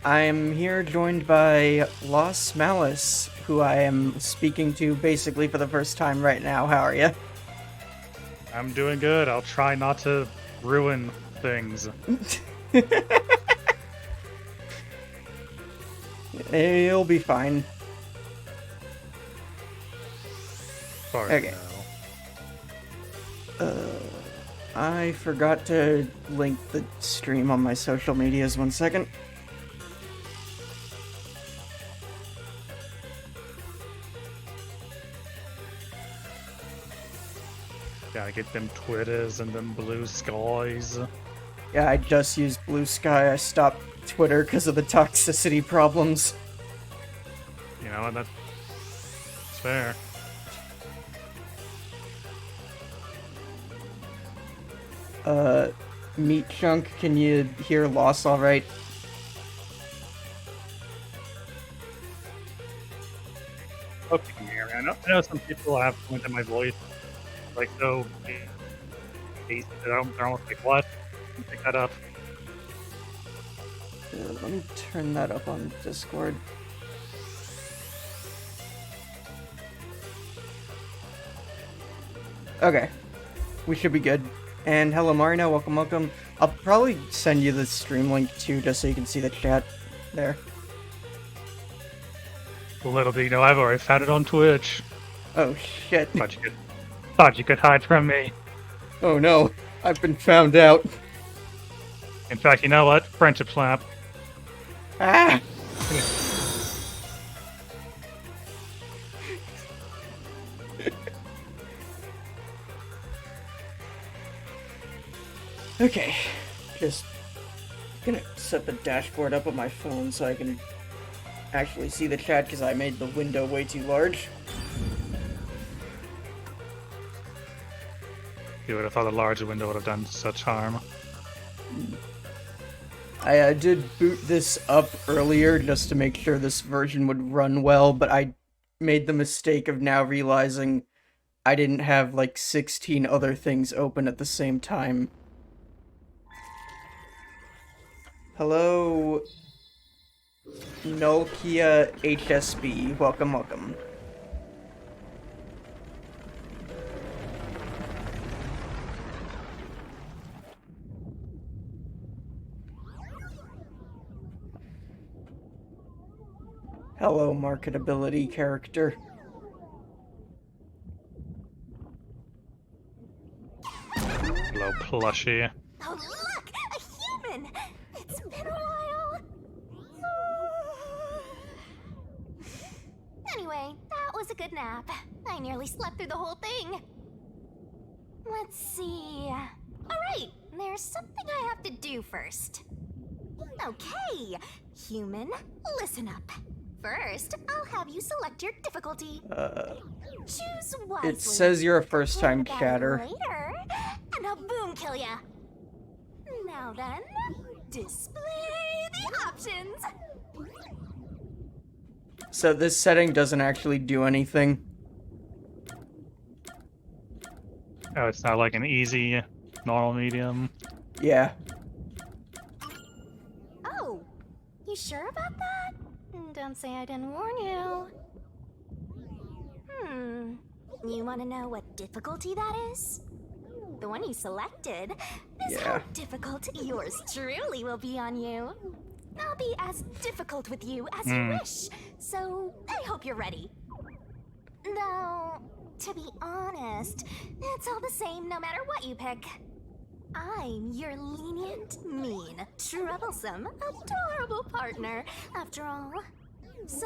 I'm here joined by Lossmalice, who I am speaking to basically for the first time right now. How are you? I'm doing good. I'll try not to ruin things. It'll be fine. Sorry, Okay. I forgot to link the stream on my social medias. 1 second. Gotta get them Twitters and them blue skies. Yeah, I just used Blue Sky. I stopped Twitter because of the toxicity problems. You know, that's fair. Meat Chunk, can you hear Loss alright? Hope you can hear me. I know some people have pointed at my voice. Like, so, they're almost like, what? Pick that up. Let me turn that up on Discord. Okay. We should be good. And hello Marino, welcome. I'll probably send you the stream link too, just so you can see the chat there. Little do you know, I've already found it on Twitch. Oh shit. Thought you could hide from me. Oh no, I've been found out. In fact, you know what? Friendship slap. Ah! Okay, just gonna set the dashboard up on my phone so I can actually see the chat because I made the window way too large. You would have thought a larger window would have done such harm. I did boot this up earlier just to make sure this version would run well, but I made the mistake of now realizing I didn't have like 16 other things open at the same time. Hello, Nokia HSB. Welcome. Hello, marketability character. Hello, plushie. Oh, look! A human! It's been a while. Anyway, that was a good nap. I nearly slept through the whole thing. Let's see. Alright, there's something I have to do first. Okay, human, listen up. First, I'll have you select your difficulty. Choose wisely. It says you're a first-time Learn about it chatter. later, and I'll boom kill ya. Now then, display the options. So this setting doesn't actually do anything. Oh, it's not like an easy, normal, medium. Yeah. Oh, you sure about that? Don't say I didn't warn you. You want to know what difficulty that is? The one you selected is how difficult yours truly will be on you. I'll be as difficult with you as you wish, so I hope you're ready. Though, to be honest, it's all the same no matter what you pick. I'm your lenient, mean, troublesome, adorable partner, after all. So,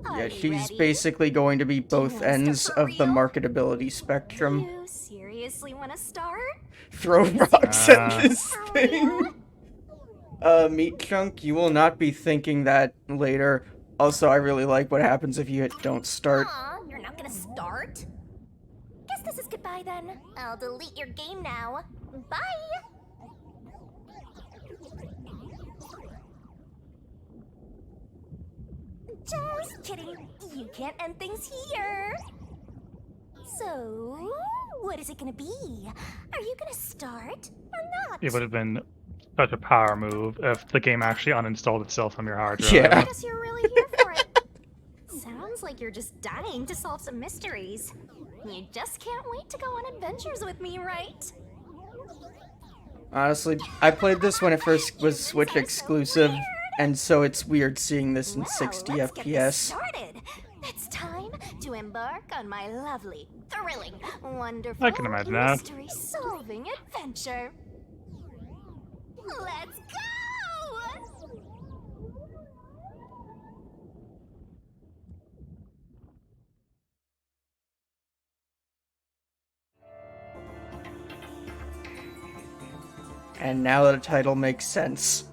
Yeah, you she's ready? basically going to be both ends for of the real? marketability spectrum. You seriously want to start? Throw rocks at this For thing. Meat Chunk, you will not be thinking that later. Also, I really like what happens if you hit don't start. Aw, you're not gonna start? Guess this is goodbye then. I'll delete your game now. Bye! Just kidding. You can't end things here. So, what is it gonna be? Are you gonna start or not? It would have been such a power move if the game actually uninstalled itself from your hard drive. Yeah. I guess you're really here for it. Sounds like you're just dying to solve some mysteries. You just can't wait to go on adventures with me, right? Honestly, I played this when it first was Switch exclusive, and so it's weird seeing this in Well, 60 let's get this FPS. started. It's time to embark on my lovely, thrilling, wonderful, I can imagine that. mystery-solving adventure. Let's go! And now the title makes sense.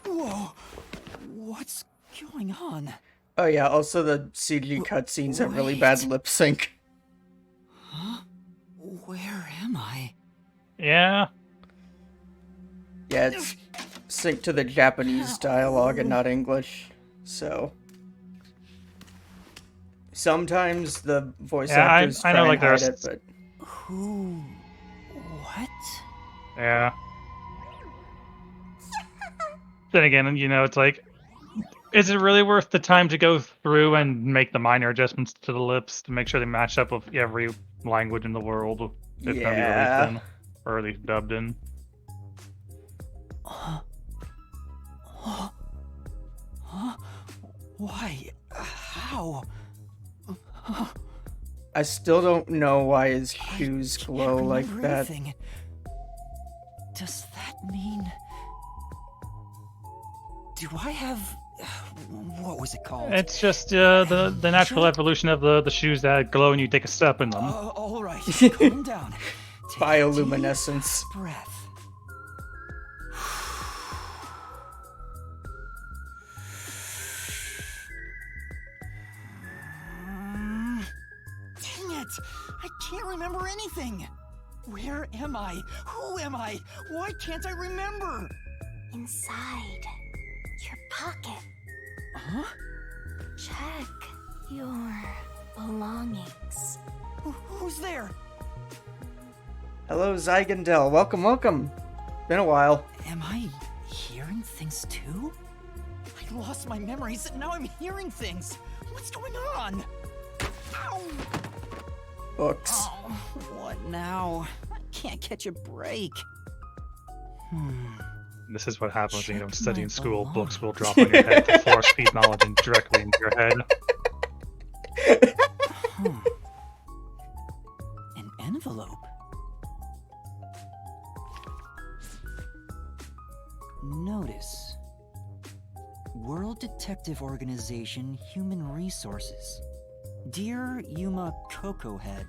Whoa! What's going on? Oh yeah, also the CG cutscenes have really bad Wait. lip sync. Huh? Where am I? Yeah. Yeah, it's synced to the Japanese dialogue and not English, so... Sometimes the voice Yeah, actors I try know, and like, hide there's- it, but... Who? What? Yeah. Then again, you know, it's like, is it really worth the time to go through and make the minor adjustments to the lips to make sure they match up with every language in the world it's gonna be Yeah. released in, or at least dubbed in? Huh? Why? How? I still don't know why his I shoes can't glow like remember that. anything. Does that mean... Do I have... What was it called? It's just the natural evolution of the shoes that glow when you take a step in them. All right, calm down. Take a Bioluminescence. deep breath. Dang it! I can't remember anything. Where am I? Who am I? Why can't I remember? Inside your pocket, Huh? check your belongings. Who's there? Hello, Zygandel. Welcome, welcome. Been a while. Am I hearing things too? I lost my memories and now I'm hearing things. What's going on? Ow! Books. Oh, what now? I can't catch a break. This is what happens when you don't Check study my in school. belongings. Books will drop on your head to force feed knowledge directly into your head. Huh. An envelope. Notice. World Detective Organization Human Resources. Dear Yuma Cocohead,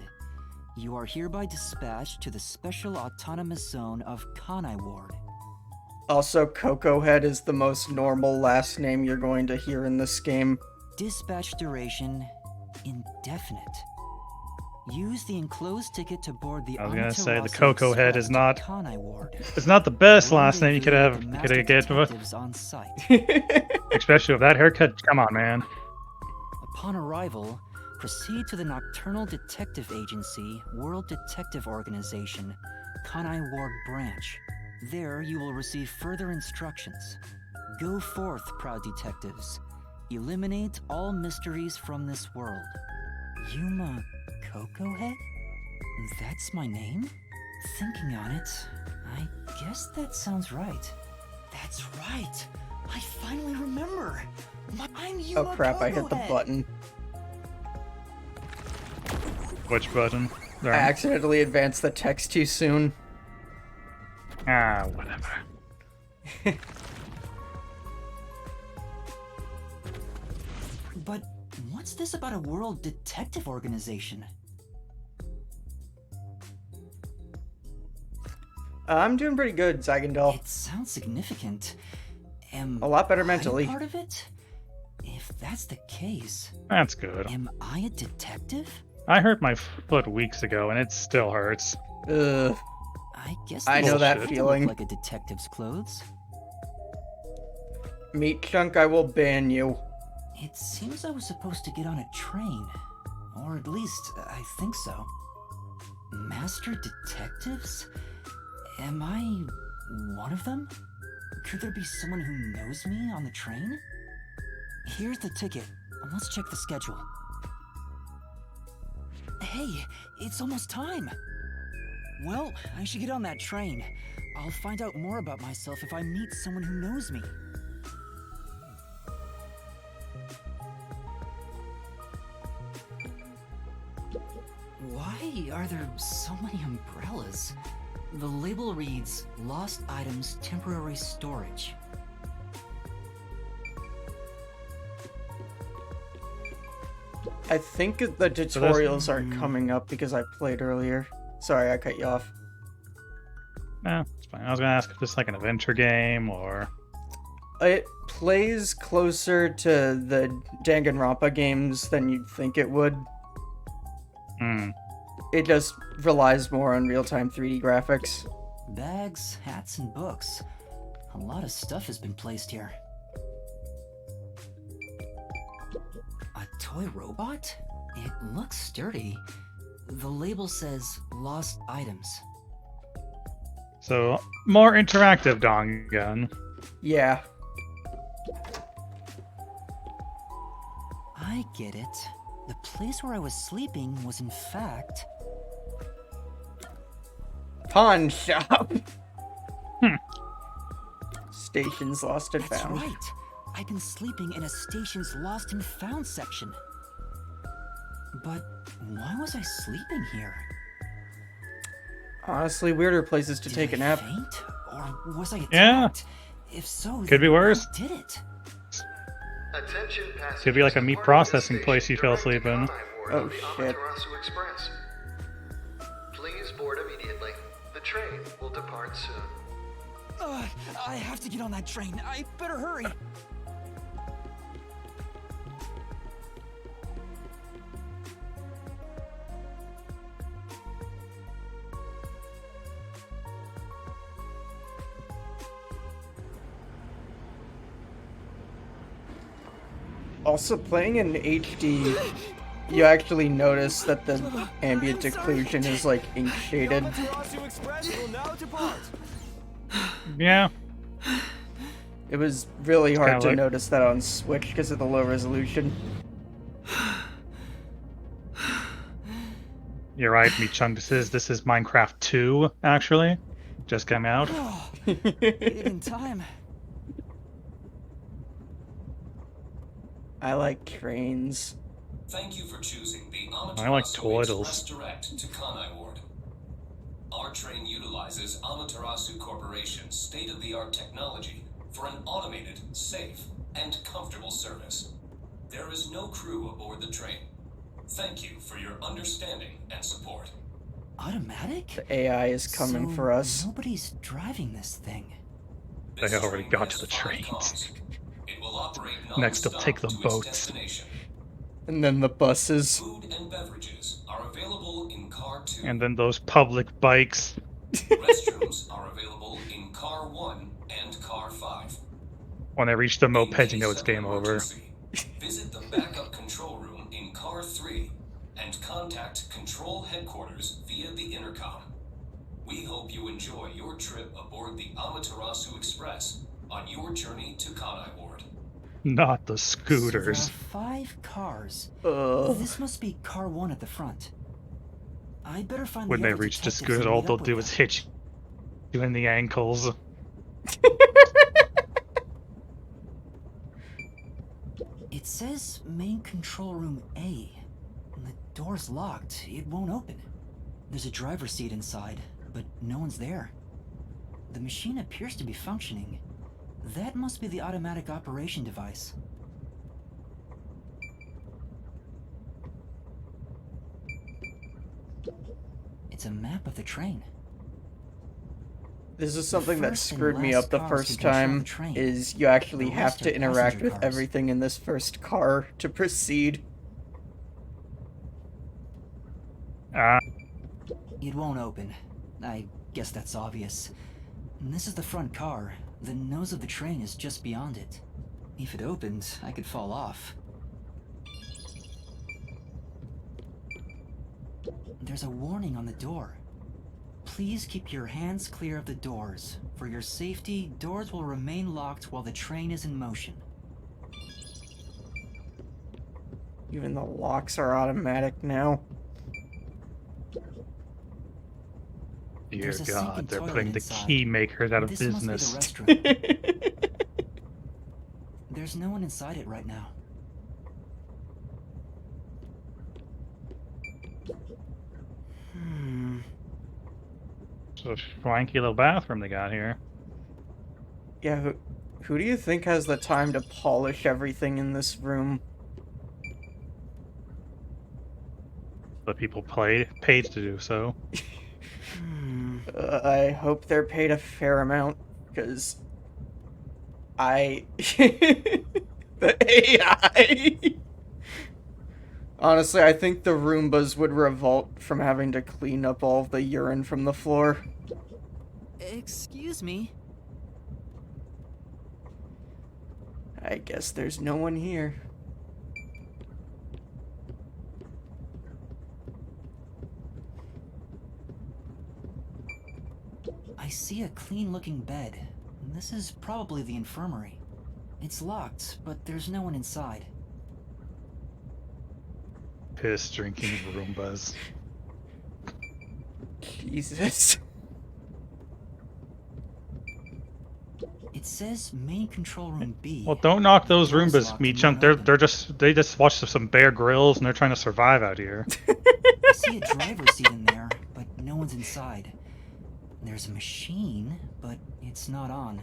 you are hereby dispatched to the Special Autonomous Zone of Kanai Ward. Also, Coco Head is the most normal last name you're going to hear in this game. Dispatch duration indefinite. Use the enclosed ticket to board the I was gonna say, the Amaterasu Coco Head Express is to not- Kanai Ward. It's not the best last name you could Rendezvous have with the could get, master detectives on site. especially with that haircut. Come on, man. Upon arrival, proceed to the Nocturnal Detective Agency, World Detective Organization, Kanai Ward Branch. There you will receive further instructions. Go forth, proud detectives. Eliminate all mysteries from this world. Yuma Cocohead? That's my name? Thinking on it, I guess that sounds right. That's right. I finally remember. I'm Yuma Oh crap, I hit the Cocohead. button. Which button? I There. accidentally advanced the text too soon. Ah, whatever. But what's this about a world detective organization? I'm doing pretty good, Zygendal. It sounds significant. Am A lot better I mentally. part of it? If that's the case, That's good. am I a detective? I hurt my foot weeks ago, and it still hurts. Ugh. I guess I these know that should feeling. look like a detective's clothes. Meat Chunk, I will ban you. It seems I was supposed to get on a train. Or at least, I think so. Master detectives? Am I one of them? Could there be someone who knows me on the train? Here's the ticket. Let's check the schedule. Hey, it's almost time! Well, I should get on that train. I'll find out more about myself if I meet someone who knows me. Why are there so many umbrellas? The label reads, Lost Items Temporary Storage. I think the tutorials aren't coming up because I played earlier. Sorry, I cut you off. Nah, it's fine. I was gonna ask if this is like an adventure game or... It plays closer to the Danganronpa games than you'd think it would. Hmm. It just relies more on real-time 3D graphics. Bags, hats, and books. A lot of stuff has been placed here. A toy robot? It looks sturdy. The label says Lost Items. So, more interactive Dangan. Yeah. I get it. The place where I was sleeping was in fact... Pawn shop! Stations lost and That's found. right. I've been sleeping in a station's lost and found section. But why was I sleeping here? Honestly, weirder places to Did take I a nap. faint? Or was I attacked? Yeah. If so, Could be then worse. who did it? Attention passengers. Could be like a meat departing this processing place you station fell direct asleep in. to Conai Ward Oh, on the shit. Amaterasu Express. Please board immediately. The train will depart soon. I have to get on that train. I better hurry. Also, playing in HD, you actually notice that the ambient occlusion is like ink shaded. Amaterasu Express will now depart. Yeah. It was really hard kinda to like- notice that on Switch because of the low resolution. You're right, Meat Chunk. This is Minecraft 2, actually. Just came out. Oh, made it in time. I like trains. Thank you for choosing the I like Amaterasu turtles. Express Direct to Conai Ward. Our train utilizes Amaterasu Corporation's state-of-the-art technology for an automated, safe, and comfortable service. There is no crew aboard the train. Thank you for your understanding and support. Automatic? The AI is coming So for us. Nobody's driving this thing. They This already train got has to the 5 trains. cars. It will operate Next, they'll non-stop take the to its boats. destination. And then the buses. Food and beverages are available in Car 2. And then those public bikes. Restrooms are available in Car 1 and Car 5. When they reach the In mopeds, you know case it's of game over. emergency, visit the backup control room in Car 3 and contact Control Headquarters via the intercom. We hope you enjoy your trip aboard the Amaterasu Express on your journey to Conai Ward. Not the So there scooters. are 5 cars. Ugh. This must be car 1 at the front. I better find When the they other reach the detectives scooters, and all meet they'll up with do is them. hit you in the ankles. It says main control room A. And the door's locked. It won't open. There's a driver's seat inside, but no one's there. The machine appears to be functioning. That must be the automatic operation device. It's a map of the train. This is something that first and screwed me last up the cars first to control time, the train. is you actually The have rest to are interact passenger with cars. everything in this first car to proceed. It won't open. I guess that's obvious. And this is the front car. The nose of the train is just beyond it. If it opened, I could fall off. There's a warning on the door. Please keep your hands clear of the doors. For your safety, doors will remain locked while the train is in motion. Even the locks are automatic now. Dear There's a sink God, and they're toilet putting the inside. key makers out of This business. must be the restroom. There's no one inside it right now. It's a swanky little bathroom they got here. Yeah, who do you think has the time to polish everything in this room? The people paid to do so. I hope they're paid a fair amount, because the AI. Honestly, I think the Roombas would revolt from having to clean up all of the urine from the floor. Excuse me? I guess there's no one here. I see a clean-looking bed. This is probably the infirmary. It's locked, but there's no one inside. Piss drinking Roombas. Jesus. It says main control room B. Well, don't knock those Door's Roombas, locked meat and chunk. won't open. They just watched some Bear Grylls and they're trying to survive out here. I see a driver's seat in there, but no one's inside. There's a machine, but it's not on.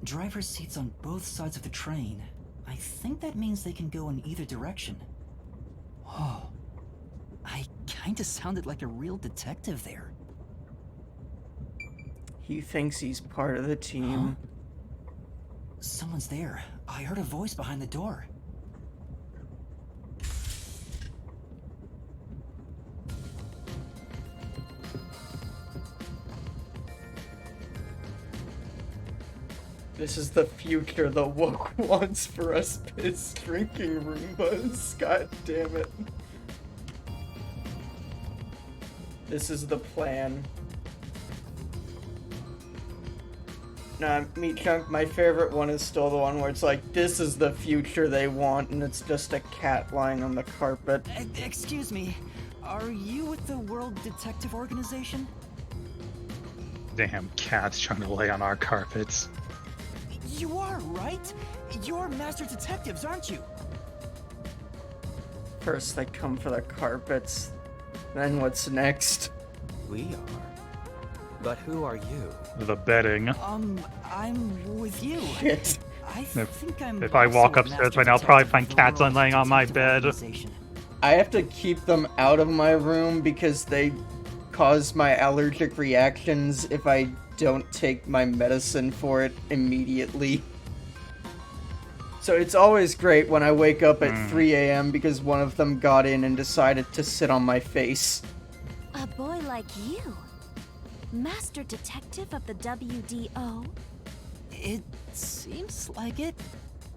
Driver's seats on both sides of the train. I think that means they can go in either direction. Oh, I kinda sounded like a real detective there. He thinks he's part of the team. Someone's there. I heard a voice behind the door. This is the future the woke wants for us piss drinking Roombas. God damn it. This is the plan. Nah, Meat Chunk, my favorite one is still the one where it's like, this is the future they want, and it's just a cat lying on the carpet. Excuse me, are you with the World Detective Organization? Damn cats trying to lay on our carpets. You are, right? You're master detectives, aren't you? First they come for the carpets, then what's next? We are. But who are you? The bedding. I'm with you. Shit. I think I'm If I also walk a upstairs master right now, I'll probably detective find for cats World laying on my Detective bed. Organization. I have to keep them out of my room because they cause my allergic reactions if I don't take my medicine for it immediately. So it's always great when I wake up at 3 a.m. because one of them got in and decided to sit on my face. A boy like you? Master Detective of the WDO? It seems like it.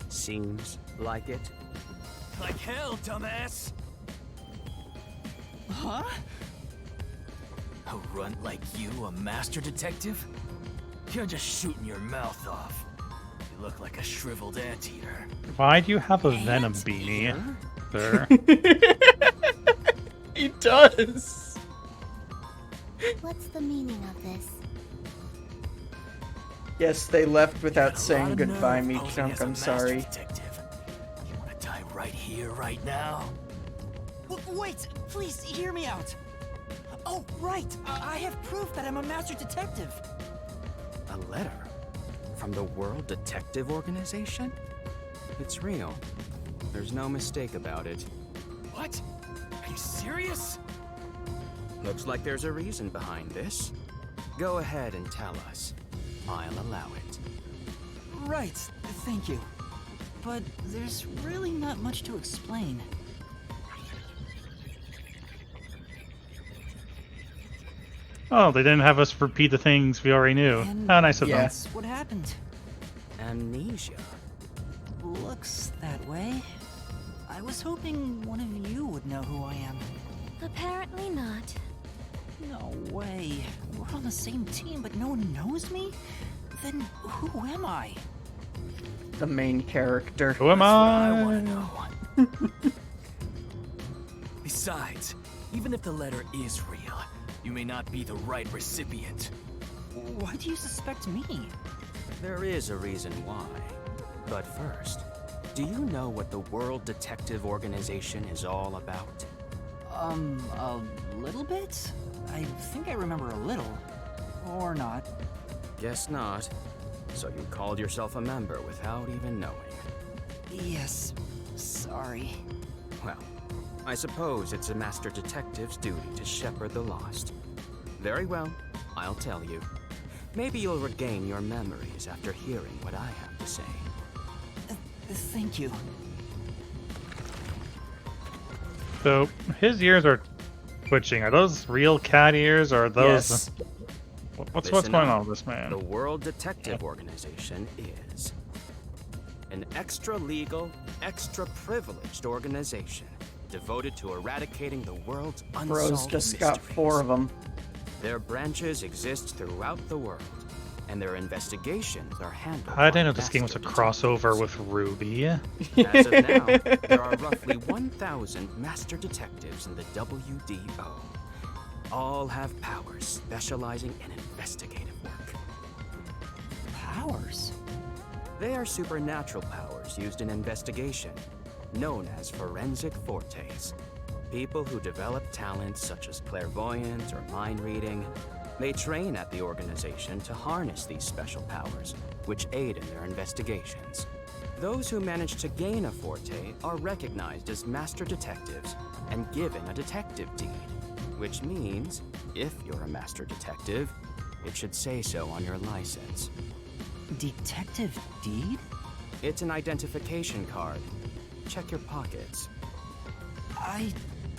Seems like it. Like hell, dumbass! Huh? A runt like you, a master detective? You're just shooting your mouth off. You look like a shriveled anteater. Why do you have a Venom beanie, sir? He does! What's the meaning of this? Yes, they left without Got a lot saying of goodbye, nerve Meat posing Chunk, as a I'm master sorry. detective. You wanna die right here, right now? Wait, please hear me out. Oh, right. I have proof that I'm a master detective. A letter? From the World Detective Organization? It's real. There's no mistake about it. What? Are you serious? Looks like there's a reason behind this. Go ahead and tell us. I'll allow it. Right, thank you. But there's really not much to explain. Oh, they didn't have us repeat the things we already knew. And How nice of them. that's what happened. Amnesia. Looks that way. I was hoping one of you would know who I am. Apparently not. No way. We're on the same team, but no one knows me? Then who am I? The main character. Who am I want I? to know. Besides, even if the letter is real, you may not be the right recipient. Why do you suspect me? There is a reason why. But first, do you know what the World Detective Organization is all about? A little bit? I think I remember a little. Or not. Guess not. So you called yourself a member without even knowing. Yes, sorry. Well, I suppose it's a master detective's duty to shepherd the lost. Very well, I'll tell you. Maybe you'll regain your memories after hearing what I have to say. Thank you. So his ears are twitching. Are those real cat ears, or are those? Yes. What's Listen going up. on with this man? The World Detective Organization is an extra-legal, extra-privileged organization devoted to eradicating the world's unsolved Bros just got mysteries. 4 of them. Their branches exist throughout the world, and their investigations are handled I didn't by know this game was a master crossover detectives. with Ruby. As of now, there are roughly 1,000 master detectives in the WDO. All have powers specializing in investigative work. Powers? They are supernatural powers used in investigation, known as forensic fortes. People who develop talents such as clairvoyance or mind reading may train at the organization to harness these special powers, which aid in their investigations. Those who manage to gain a forte are recognized as master detectives and given a detective deed, which means, if you're a master detective, it should say so on your license. Detective deed? It's an identification card. Check your pockets. I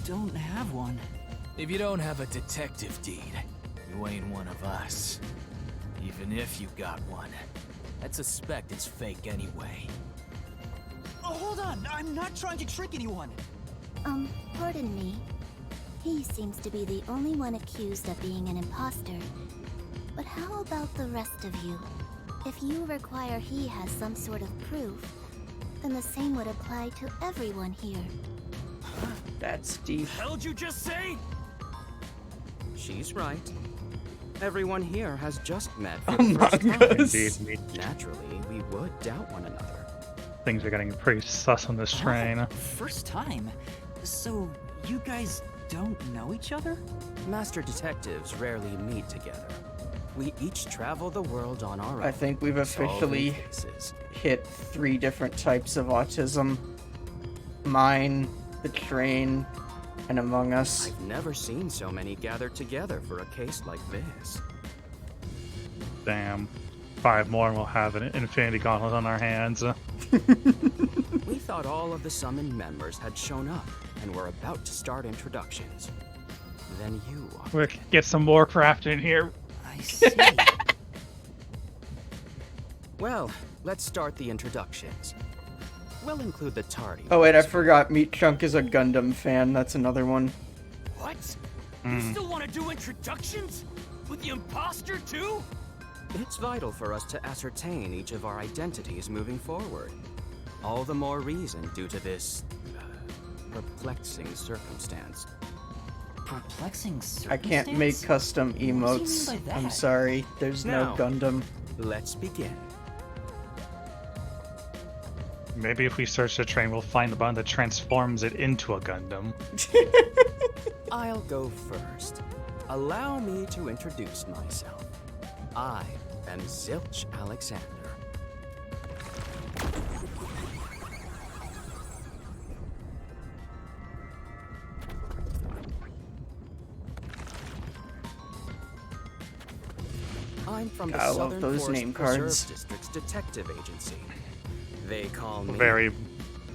don't have one. If you don't have a detective deed, you ain't one of us. Even if you got one, I'd suspect it's fake anyway. Oh, hold on! I'm not trying to trick anyone! Pardon me. He seems to be the only one accused of being an imposter. But how about the rest of you? If you require he has some sort of proof, then the same would apply to everyone here. That's deep. Hell'd you just say? She's right. Everyone here has just met for the first Among time. Us. Indeed, Naturally, we would doubt one another. things are getting pretty sus on this train. Oh, first time? So, you guys don't know each other? Master detectives rarely meet together. We each travel the world on our own. I think we've officially solving cases. hit 3 different types of autism. Mine, the train, and Among Us. I've never seen so many gathered together for a case like this. Damn. 5 more and we'll have an Infinity Gauntlet on our hands. We thought all of the summoned members had shown up and were about to start introductions. Then you... We'll get some more craft in here. I see. Well, let's start the introductions. We'll include the tardy. Oh wait, I ones. forgot. Meat Chunk is a Gundam fan. That's another one. What? You still want to do introductions? With the imposter too? It's vital for us to ascertain each of our identities moving forward. All the more reason due to this perplexing circumstance. Perplexing I can't make circumstance? custom What do you mean emotes. by that? I'm sorry. There's no Now. Gundam. Let's begin. Maybe if we search the train, we'll find the button that transforms it into a Gundam. I'll go first. Allow me to introduce myself. I am Zilch Alexander. I'm from the I love Southern those Forest name Preserve cards. District's detective agency. They call me Very.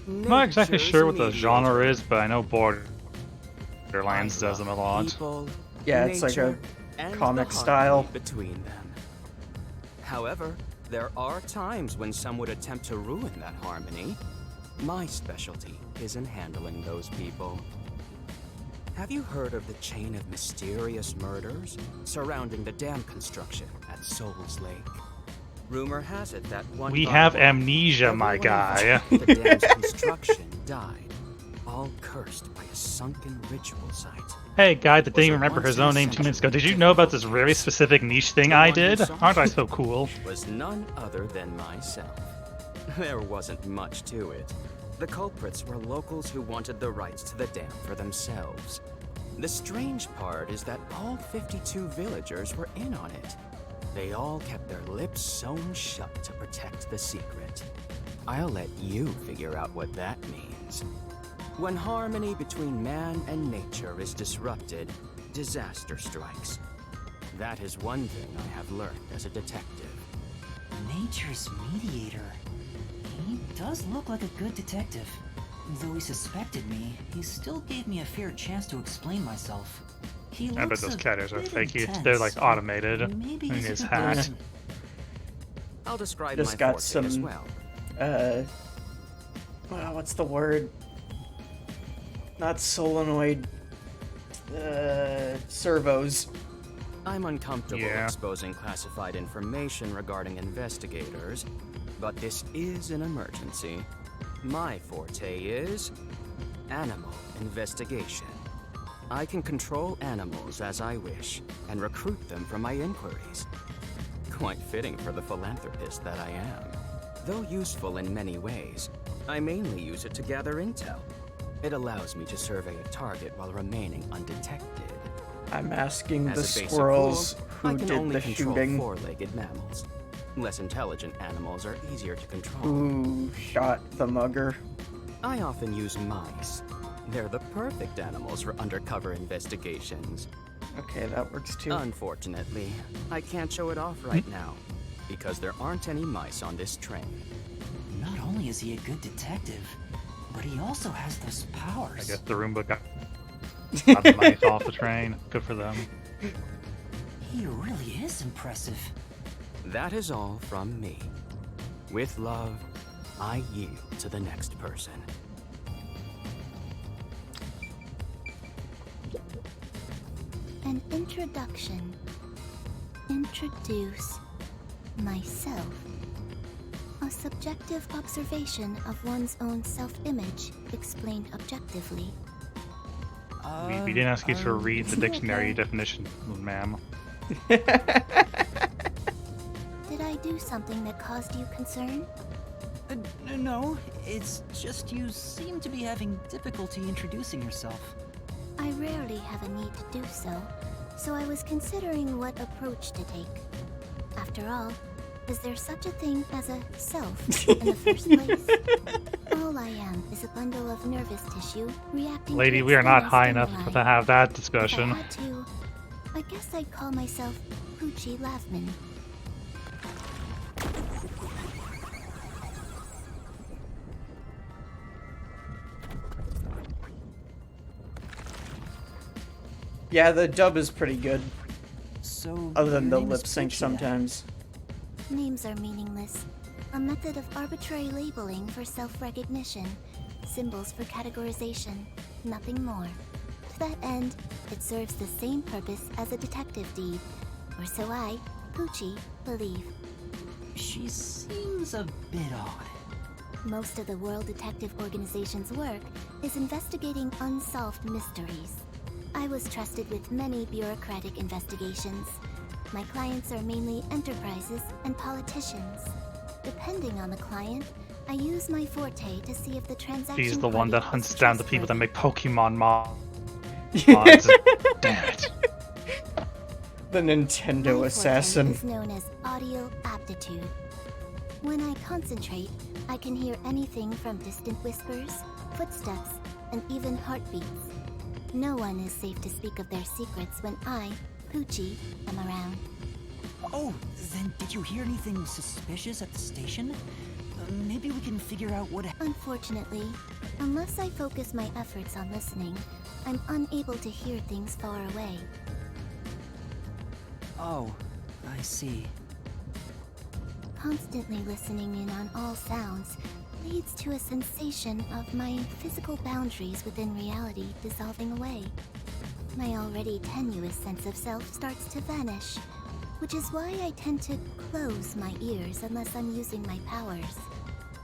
I'm not exactly nature's sure what the genre mediator. is, but I know Borderlands I does them a lot. People, Yeah, it's like a nature, and comic the style. harmony between them. However, there are times when some would attempt to ruin that harmony. My specialty is in handling those people. Have you heard of the chain of mysterious murders surrounding the dam construction at Souls Lake? Rumor has it that one We by have one, amnesia, my everyone guy. involved in the dam's construction died, all cursed by a sunken ritual site. Hey, guy that Was didn't a remember his once own in a name 2 minutes ago, century did you know about this difficult very case. specific niche thing The I one who did? solved Aren't I it so cool? was none other than myself. There wasn't much to it. The culprits were locals who wanted the rights to the dam for themselves. The strange part is that all 52 villagers were in on it. They all kept their lips sewn shut to protect the secret. I'll let you figure out what that means. When harmony between man and nature is disrupted, disaster strikes. That is one thing I have learned as a detective. Nature's mediator. He does look like a good detective. Though he suspected me, he still gave me a fair chance to explain myself. He I bet looks those a cat ears are bit fake. intense, They're like but automated maybe in he's a his good hat. person. I'll describe Just my got forte as some- well. What's the word? Not solenoid. Servos. I'm uncomfortable Yeah. exposing classified information regarding investigators, but this is an emergency. My forte is animal investigation. I can control animals as I wish and recruit them for my inquiries. Quite fitting for the philanthropist that I am. Though useful in many ways, I mainly use it to gather intel. It allows me to survey a target while remaining undetected. I'm asking As the a basic squirrels rule, I who can did only the control shooting. four-legged mammals. Less intelligent animals are easier to control. Who shot the mugger? I often use mice. They're the perfect animals for undercover investigations. Okay, that works too. Unfortunately, I can't show it off right now, because there aren't any mice on this train. Not only is he a good detective, but he also has those powers. I guess the Roomba got the mice off the train. Good for them. He really is impressive. That is all from me. With love, I yield to the next person. An introduction. Introduce myself. A subjective observation of one's own self-image explained objectively. We didn't ask you to read the dictionary okay. definition, ma'am. Did I do something that caused you concern? No, it's just you seem to be having difficulty introducing yourself. I rarely have a need to do so I was considering what approach to take. After all, is there such a thing as a self in the first place? All I am is a bundle of nervous tissue reacting Lady, to we are not external high enough stimuli. to have that If discussion. I had to, I guess I'd call myself Poochie Laughman. Yeah, the dub is pretty good. So, Other than your the name is lip sync Poochie, sometimes. Names are meaningless. A method of arbitrary labeling for self-recognition. Symbols for categorization. Nothing more. To that end, it serves the same purpose as a detective deed. Or so I, Poochie, believe. She seems a bit odd. Most of the World Detective Organization's work is investigating unsolved mysteries. I was trusted with many bureaucratic investigations. My clients are mainly enterprises and politicians. Depending on the client, I use my forte to see if the transaction She's the one that party hunts is down the people that trustworthy. make Pokemon mods. Damn it. The Nintendo My assassin. forte is known as audio aptitude. When I concentrate, I can hear anything from distant whispers, footsteps, and even heartbeats. No one is safe to speak of their secrets when I, Poochie, am around. Oh, then did you hear anything suspicious at the station? Maybe we can figure out what... Unfortunately, unless I focus my efforts on listening, I'm unable to hear things far away. Oh, I see. Constantly listening in on all sounds leads to a sensation of my physical boundaries within reality dissolving away. My already tenuous sense of self starts to vanish, which is why I tend to close my ears unless I'm using my powers.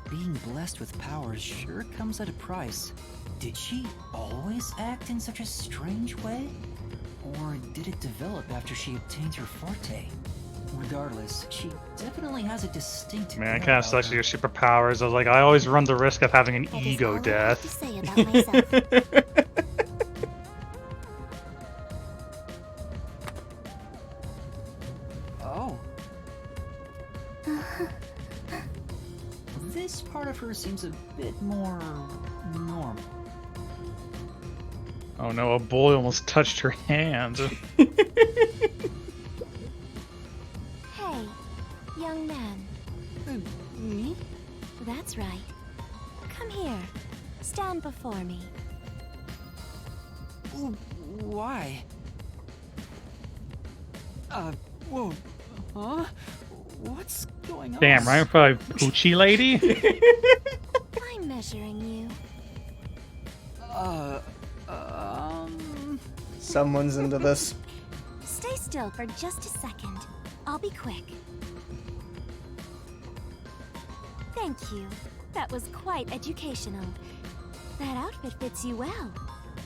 Being blessed with powers sure comes at a price. Did she always act in such a strange way? Or did it develop after she obtained her forte? Regardless, she definitely has a distinct... Man, I air kind of about sucks her. with your superpowers. I was like, I always run the risk of having an That is ego all I have to death. say about myself. Oh. This part of her seems a bit more normal. Oh no, a boy almost touched her hand. Hey, young man. Me? That's right. Come here. Stand before me. Why? Whoa. Huh? What's going on? Damn, right for a Poochie lady? I'm measuring you. Someone's into this. Stay still for just a second. I'll be quick. Thank you. That was quite educational. That outfit fits you well.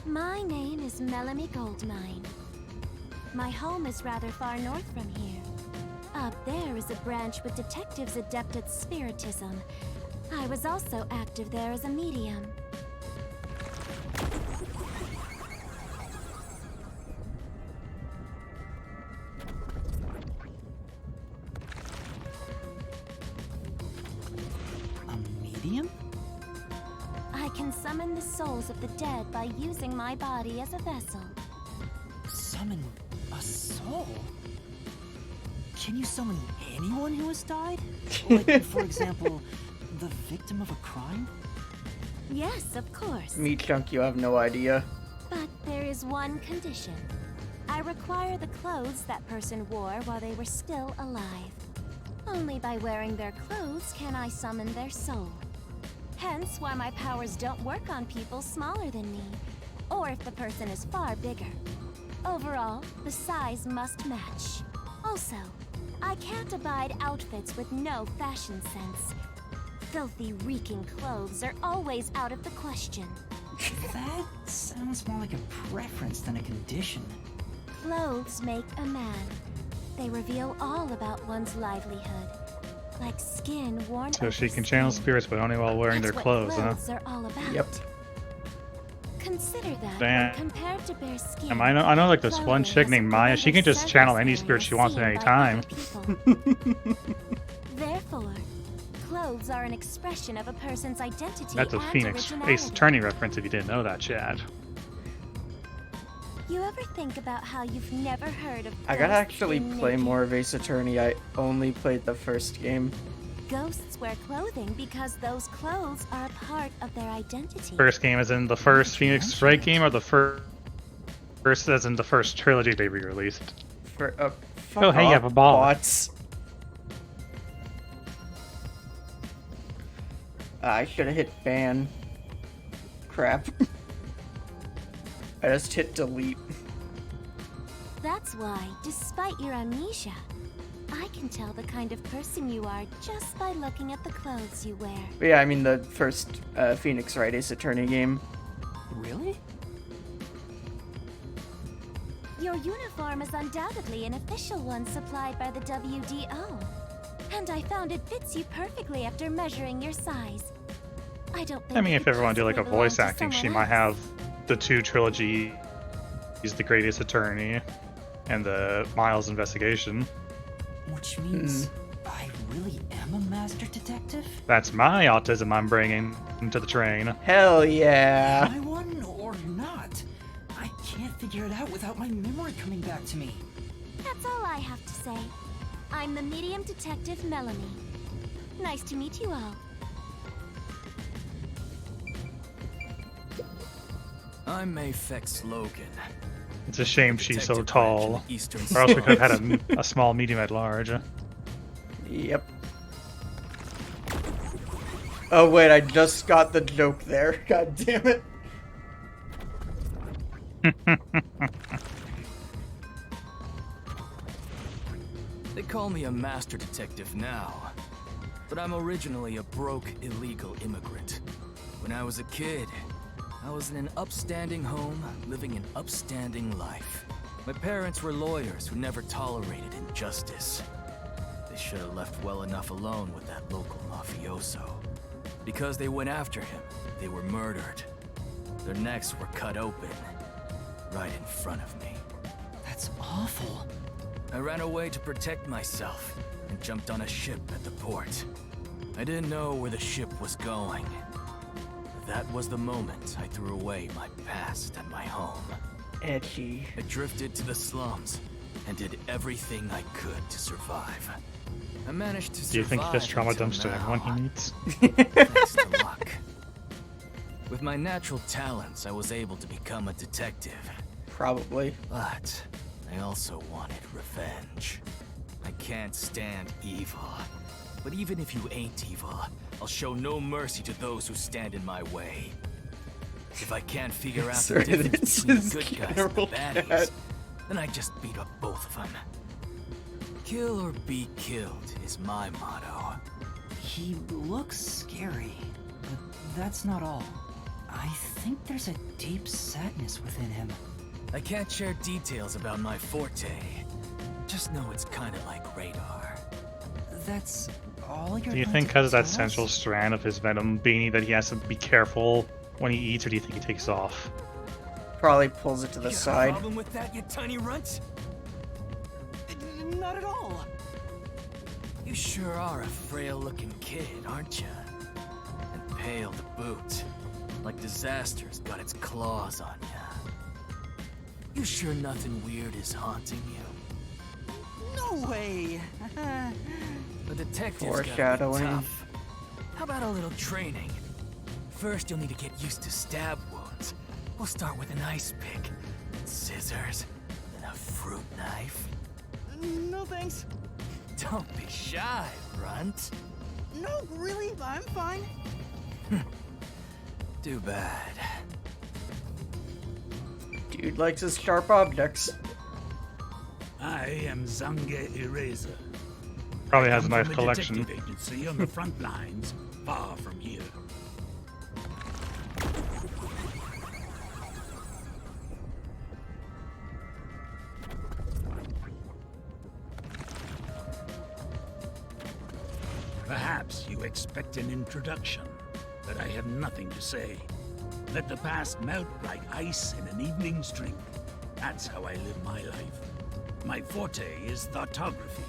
My name is Melanie Goldmine. My home is rather far north from here. Up there is a branch with detectives adept at spiritism. I was also active there as a medium. A medium? I can summon the souls of the dead by using my body as a vessel. Summon a soul? Can you summon anyone who has died? Like, for example, the victim of a crime? Yes, of course. Meat Chunk, you have no idea. But there is one condition. I require the clothes that person wore while they were still alive. Only by wearing their clothes can I summon their soul. Hence why my powers don't work on people smaller than me, or if the person is far bigger. Overall, the size must match. Also, I can't abide outfits with no fashion sense. Filthy, reeking clothes are always out of the question. That sounds more like a preference than a condition. Clothes make a man. They reveal all about one's livelihood. Like skin worn So over she can channel skin. spirits, but only while wearing That's their what clothes, huh? clothes are all about. Yep. Consider that Damn. when compared to bare skin. I know like this one clothing chick has a named Maya, she can tremendous just channel surface any area spirit she wants at seen any by time. other people. Therefore, clothes are an expression of a person's identity That's a and Phoenix originality. Ace Attorney reference if you didn't know that, Chad. You ever think about how you've never heard of I gotta ghosts actually being play naked? more of Ace Attorney. I only played the first game. Ghosts wear clothing because those clothes are a part of their identity. First game as in the first Phoenix Wright game, or the first as in the first trilogy they re-released? For fuck Oh, hey, you off, have a ball. bots. I should have hit ban. Crap. I just hit delete. That's why, despite your amnesia, I can tell the kind of person you are just by looking at the clothes you wear. But yeah, I mean the first Phoenix Wright Ace Attorney game. Really? Your uniform is undoubtedly an official one supplied by the WDO. And I found it fits you perfectly after measuring your size. I don't think I mean, it if could everyone did like a possibly belong voice to acting, she someone might have else. the two trilogies, The Greatest Attorney and the Miles Investigation. Which means I really am a master detective? That's my autism I'm bringing into the train. Hell yeah. Am I one or not? I can't figure it out without my memory coming back to me. That's all I have to say. I'm the medium detective Melanie. Nice to meet you all. I'm Mayfex Logan. It's a shame she's so Detective branch in tall. the Eastern Or else we could have Slums. had a small medium at large. Yep. Oh wait, I just got the joke there. God damn it. They call me a master detective now, but I'm originally a broke, illegal immigrant. When I was a kid, I was in an upstanding home, living an upstanding life. My parents were lawyers who never tolerated injustice. They should have left well enough alone with that local mafioso. Because they went after him, they were murdered. Their necks were cut open, right in front of me. That's awful. I ran away to protect myself and jumped on a ship at the port. I didn't know where the ship was going. That was the moment I threw away my past and my home. Edgy. I drifted to the slums and did everything I could to survive. I managed to survive. Do you think he just trauma until dumps to everyone he now, meets? thanks to luck. With my natural talents, I was able to become a detective. Probably. But I also wanted revenge. I can't stand evil. But even if you ain't evil, I'll show no mercy to those who stand in my way. If I can't figure out the Sorry, difference this between is the good guys and the General baddies, Cat. then I just beat up both of them. Kill or be killed is my motto. He looks scary, but that's not all. I think there's a deep sadness within him. I can't share details about my forte. Just know it's kind of like radar. That's all you're Do you going think to because of that tell us? central strand of his venom beanie that he has to be careful when he eats, or do you think he takes it off? Probably pulls it to the You got a side. problem with that, you tiny runt? Not at all. You sure are a frail-looking kid, aren't you? And pale to boot. Like disaster's got its claws on you. You sure nothing weird is haunting you? No way. A detective's gotta be Foreshadowing. tough. How about a little training? First, you'll need to get used to stab wounds. We'll start with an ice pick, and scissors, then a fruit knife. No thanks. Don't be shy, runt. No, really, I'm fine. Too bad. Dude likes his sharp objects. I am Zange Eraser. Probably I has a come nice from collection. detective agency on the front lines, far from here. Perhaps you expect an introduction, but I have nothing to say. Let the past melt like ice in an evening's drink. That's how I live my life. My forte is thoughtography.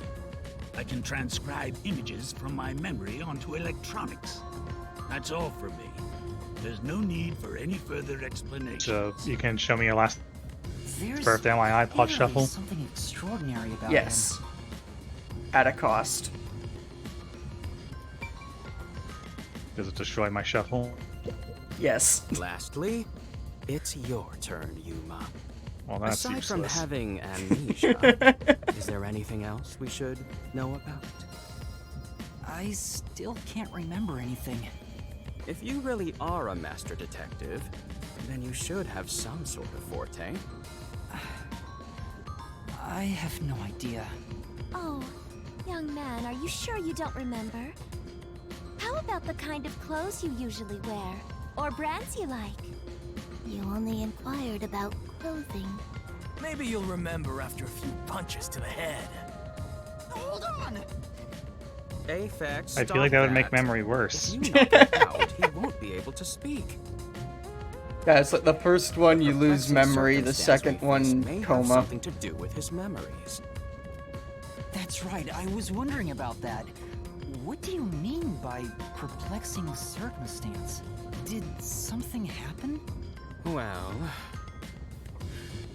I can transcribe images from my memory onto electronics. That's all for me. There's no need for any further explanation. So you can show me your last There's birthday on my iPod clearly shuffle. something extraordinary about Yes. At a cost. Does it destroy my shuffle? Yes. Lastly, it's your turn, Yuma. Well, that's Aside from useless. having amnesia, is there anything else we should know about? him. I still can't remember anything. If you really are a master detective, then you should have some sort of forte. I have no idea. Oh, young man, are you sure you don't remember? How about the kind of clothes you usually wear? Or brands you like? You only inquired about clothing. Maybe you'll remember after a few punches to the head. Hold on! Aphex, I feel like that would make memory worse. If you knock him out, he won't be able to speak. Yeah, it's like the first one you lose Perplexing memory, the circumstance second we face one may have coma. something to do with his memories. That's right, I was wondering about that. What do you mean by perplexing circumstance? Did something happen? Well,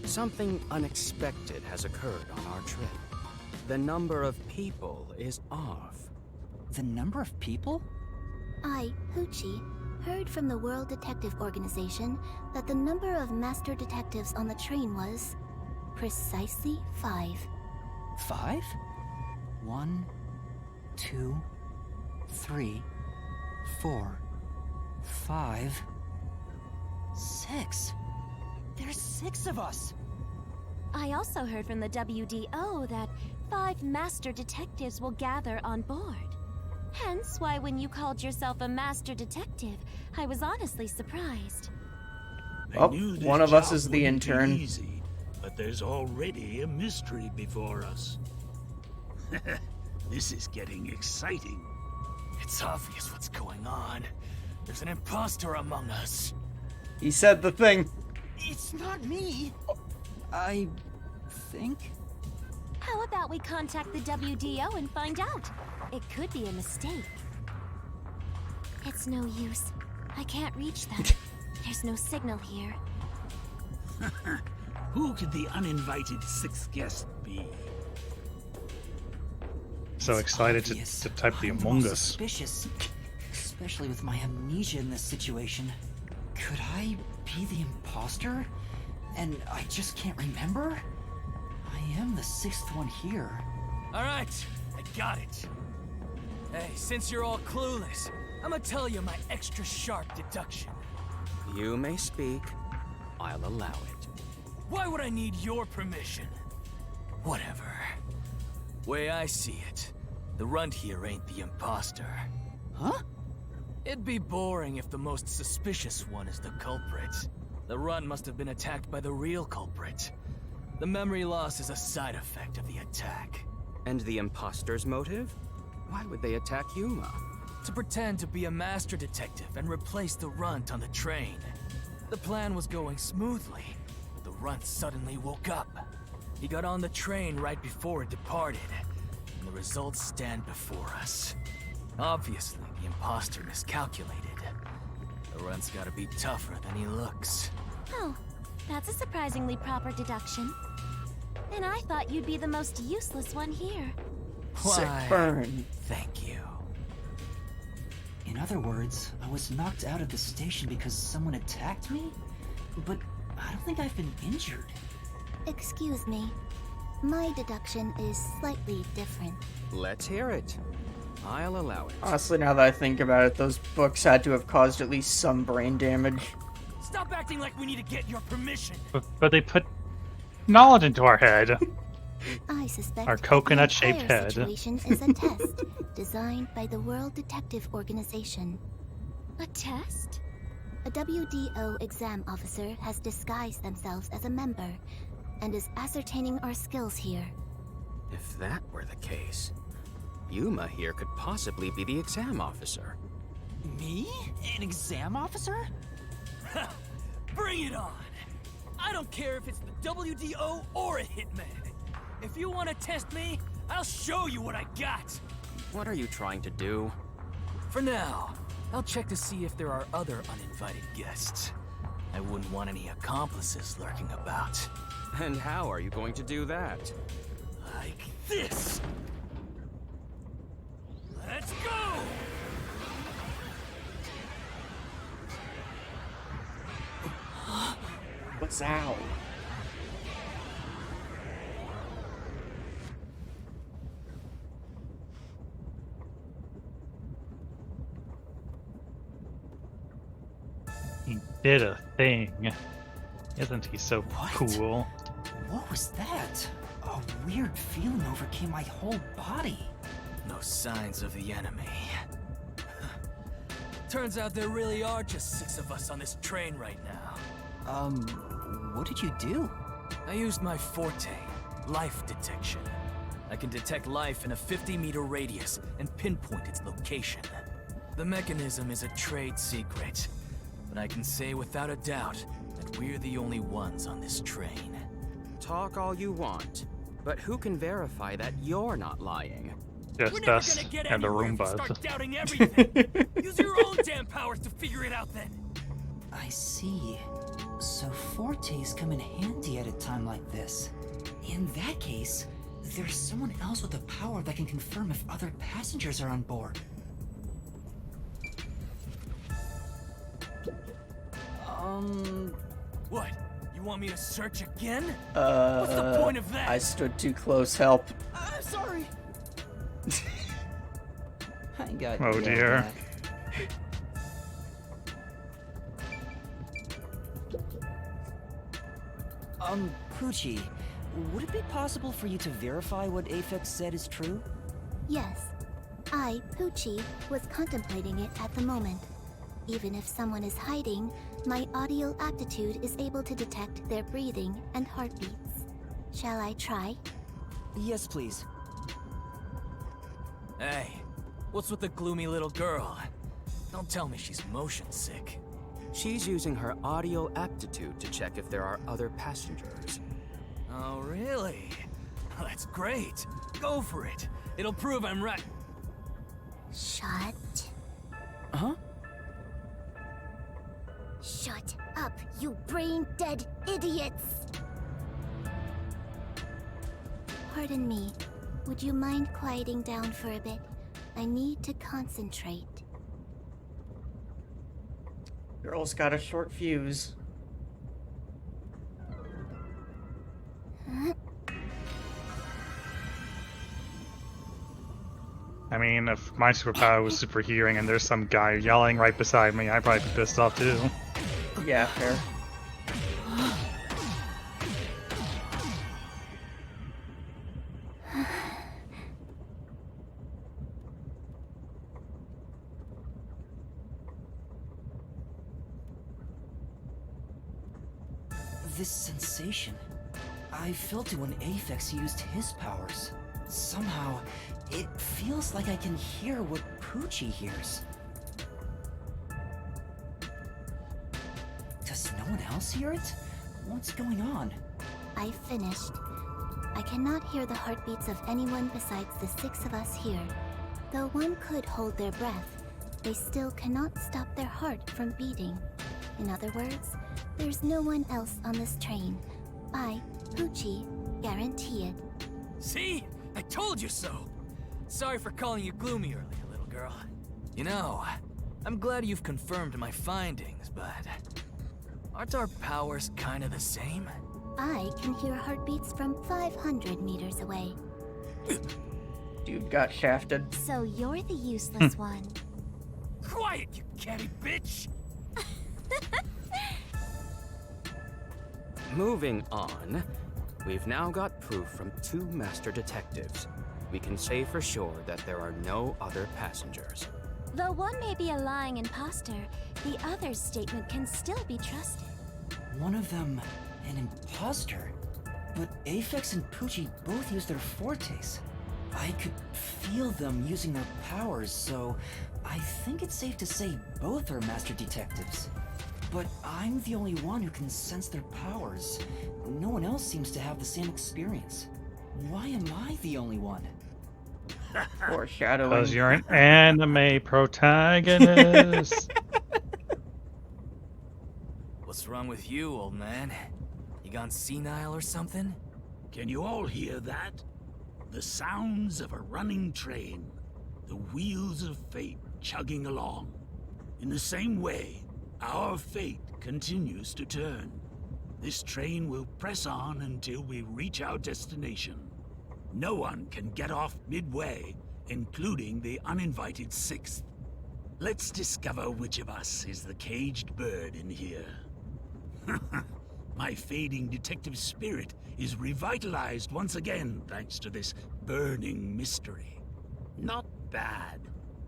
something unexpected has occurred on our trip. The number of people is off. The number of people? I, Hoochie, heard from the World Detective Organization that the number of master detectives on the train was precisely 5. 5? 1, 2, 3, 4, 5, 6. There's 6 of us! I also heard from the WDO that 5 master detectives will gather on board. Hence why when you called yourself a master detective, I was honestly surprised. Oh, I knew this one of us job is the wouldn't be intern. Easy, but there's already a mystery before us. This is getting exciting. It's obvious what's going on. There's an imposter among us. He said the thing. It's not me! I think? How about we contact the WDO and find out? It could be a mistake. It's no use. I can't reach them. There's no signal here. Who could the uninvited 6th guest be? So excited Obvious. to type the I'm Among most Us. Suspicious, especially with my amnesia in this situation. Could I be the imposter? And I just can't remember? I am the 6th one here. Alright, I got it. Hey, since you're all clueless, I'm gonna tell you my extra sharp deduction. You may speak. I'll allow it. Why would I need your permission? Whatever. Way I see it, the runt here ain't the imposter. Huh? It'd be boring if the most suspicious one is the culprit. The runt must have been attacked by the real culprit. The memory loss is a side effect of the attack. And the imposter's motive? Why would they attack Yuma? To pretend to be a master detective and replace the runt on the train. The plan was going smoothly, but the runt suddenly woke up. He got on the train right before it departed, and the results stand before us. Obviously, the imposter miscalculated. The runt's gotta be tougher than he looks. Oh, that's a surprisingly proper deduction. And I thought you'd be the most useless one here. Sick Why, burn. thank you. In other words, I was knocked out of the station because someone attacked me? But I don't think I've been injured. Excuse me. My deduction is slightly different. Let's hear it. I'll allow it. Honestly, now that I think about it, those books had to have caused at least some brain damage. Stop acting like we need to get your permission. But they put knowledge into our head. I suspect Our coconut-shaped the entire head. situation is a test designed by the World Detective Organization. A test? A WDO exam officer has disguised themselves as a member and is ascertaining our skills here. If that were the case, Yuma here could possibly be the exam officer. Me? An exam officer? Bring it on! I don't care if it's the WDO or a hitman. If you want to test me, I'll show you what I got. What are you trying to do? For now, I'll check to see if there are other uninvited guests. I wouldn't want any accomplices lurking about. And how are you going to do that? Like this! Let's go! What's out? He did a thing. Isn't he so What? cool? What was that? A weird feeling overcame my whole body. No signs of the enemy. Turns out there really are just 6 of us on this train right now. What did you do? I used my forte, life detection. I can detect life in a 50-meter radius and pinpoint its location. The mechanism is a trade secret, but I can say without a doubt that we're the only ones on this train. Talk all you want, but who can verify that you're not lying? We're Just never us gonna get and the anywhere if we Roombas. start doubting everything. Use your own damn powers to figure it out then. I see. So fortes come in handy at a time like this. In that case, There's someone else with a power that can confirm if other passengers are on board. What? You want me to search again? What's the point of that? I stood too close, help. Sorry. I got Oh, yelled dear. at. Poochie, would it be possible for you to verify what Aphex said is true? Yes. I, Poochie, was contemplating it at the moment. Even if someone is hiding, my audio aptitude is able to detect their breathing and heartbeats. Shall I try? Yes, please. Hey, what's with the gloomy little girl? Don't tell me she's motion sick. She's using her audio aptitude to check if there are other passengers. Oh, really? That's great. Go for it. It'll prove I'm right. Shut. Huh? Shut up, you brain-dead idiots! Pardon me. Would you mind quieting down for a bit? I need to concentrate. Girl's got a short fuse. I mean, if my superpower was super hearing and there's some guy yelling right beside me, I'd probably be pissed off too. Yeah, fair. This sensation. I felt it when Aphex used his powers. Somehow, it feels like I can hear what Poochie hears. Does no one else hear it? What's going on? I finished. I cannot hear the heartbeats of anyone besides the 6 of us here. Though one could hold their breath, they still cannot stop their heart from beating. In other words, there's no one else on this train. I, Poochie, guarantee it. See? I told you so! Sorry for calling you gloomy earlier, little girl. You know, I'm glad you've confirmed my findings, but... aren't our powers kinda the same? I can hear heartbeats from 500 meters away. Dude got shafted. So you're the useless one. Quiet, you catty bitch! Moving on, we've now got proof from 2 master detectives. We can say for sure that there are no other passengers. Though one may be a lying imposter, the other's statement can still be trusted. One of them, an imposter? But Aphex and Poochie both use their fortes. I could feel them using their powers, so I think it's safe to say both are master detectives. But I'm the only one who can sense their powers. No one else seems to have the same experience. Why am I the only one? Foreshadowing. Because you're an anime protagonist. What's wrong with you, old man? You gone senile or something? Can you all hear that? The sounds of a running train. The wheels of fate chugging along. In the same way, our fate continues to turn. This train will press on until we reach our destination. No one can get off midway, including the uninvited 6th. Let's discover which of us is the caged bird in here. My fading detective spirit is revitalized once again thanks to this burning mystery. Not bad.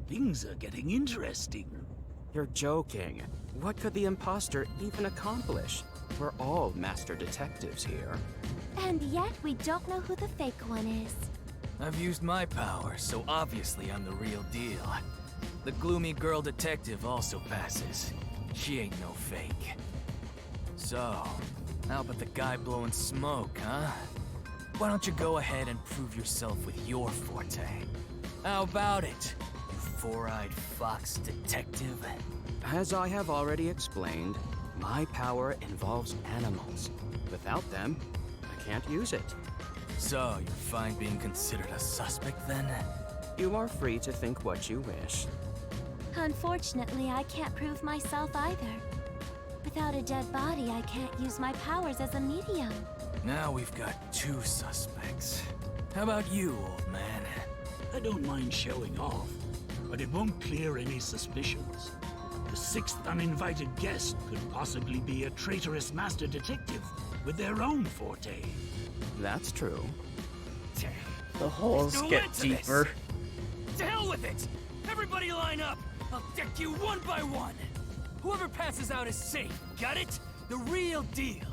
Things are getting interesting. You're joking. What could the imposter even accomplish? We're all master detectives here. And yet we don't know who the fake one is. I've used my powers, so obviously I'm the real deal. The gloomy girl detective also passes. She ain't no fake. So, how about the guy blowing smoke, huh? Why don't you go ahead and prove yourself with your forte? How about it, you four-eyed fox detective? As I have already explained, my power involves animals. Without them, I can't use it. So, you're fine being considered a suspect then? You are free to think what you wish. Unfortunately, I can't prove myself either. Without a dead body, I can't use my powers as a medium. Now we've got 2 suspects. How about you, old man? I don't mind showing off, but it won't clear any suspicions. The 6th uninvited guest could possibly be a traitorous master detective with their own forte. That's true. The holes get deeper. To hell with it! Everybody line up! I'll deck you one by one! Whoever passes out is safe, got it? The real deal.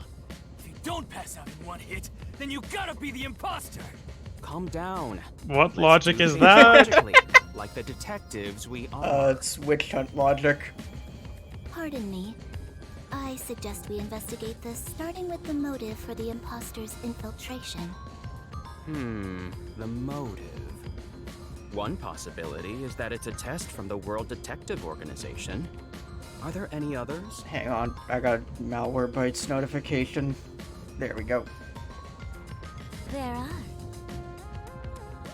If you don't pass out in one hit, then you gotta be the imposter! Calm down. What logic do is things that? logically, like the detectives we are. It's witch hunt logic. Pardon me. I suggest we investigate this, starting with the motive for the imposter's infiltration. The motive. One possibility is that it's a test from the World Detective Organization. Are there any others? Hang on, I got a Malwarebytes notification. There we go. There are.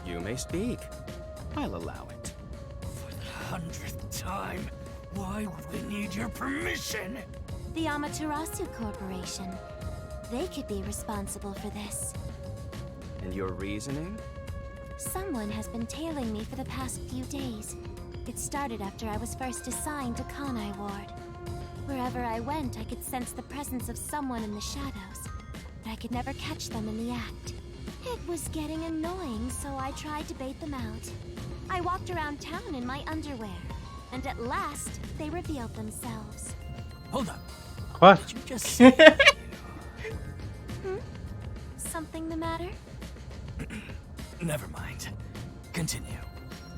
You may speak. I'll allow it. For the 100th time, why would they need your permission? The Amaterasu Corporation. They could be responsible for this. And your reasoning? Someone has been tailing me for the past few days. It started after I was first assigned to Kanai Ward. Wherever I went, I could sense the presence of someone in the shadows, but I could never catch them in the act. It was getting annoying, so I tried to bait them out. I walked around town in my underwear, and at last, they revealed themselves. Hold up. What? Did you just say... Something the matter? Never mind. Continue.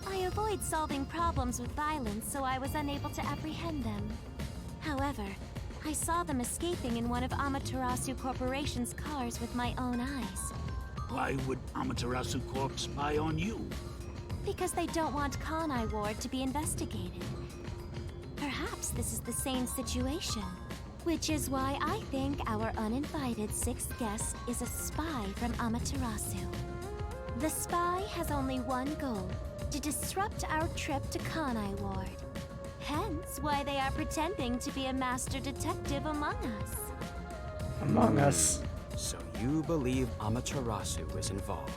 I avoid solving problems with violence, so I was unable to apprehend them. However, I saw them escaping in one of Amaterasu Corporation's cars with my own eyes. Why would Amaterasu Corp spy on you? Because they don't want Kanai Ward to be investigated. Perhaps this is the same situation. Which is why I think our uninvited 6th guest is a spy from Amaterasu. The spy has only one goal, to disrupt our trip to Kanai Ward. Hence why they are pretending to be a master detective among us. Among Us. So you believe Amaterasu is involved.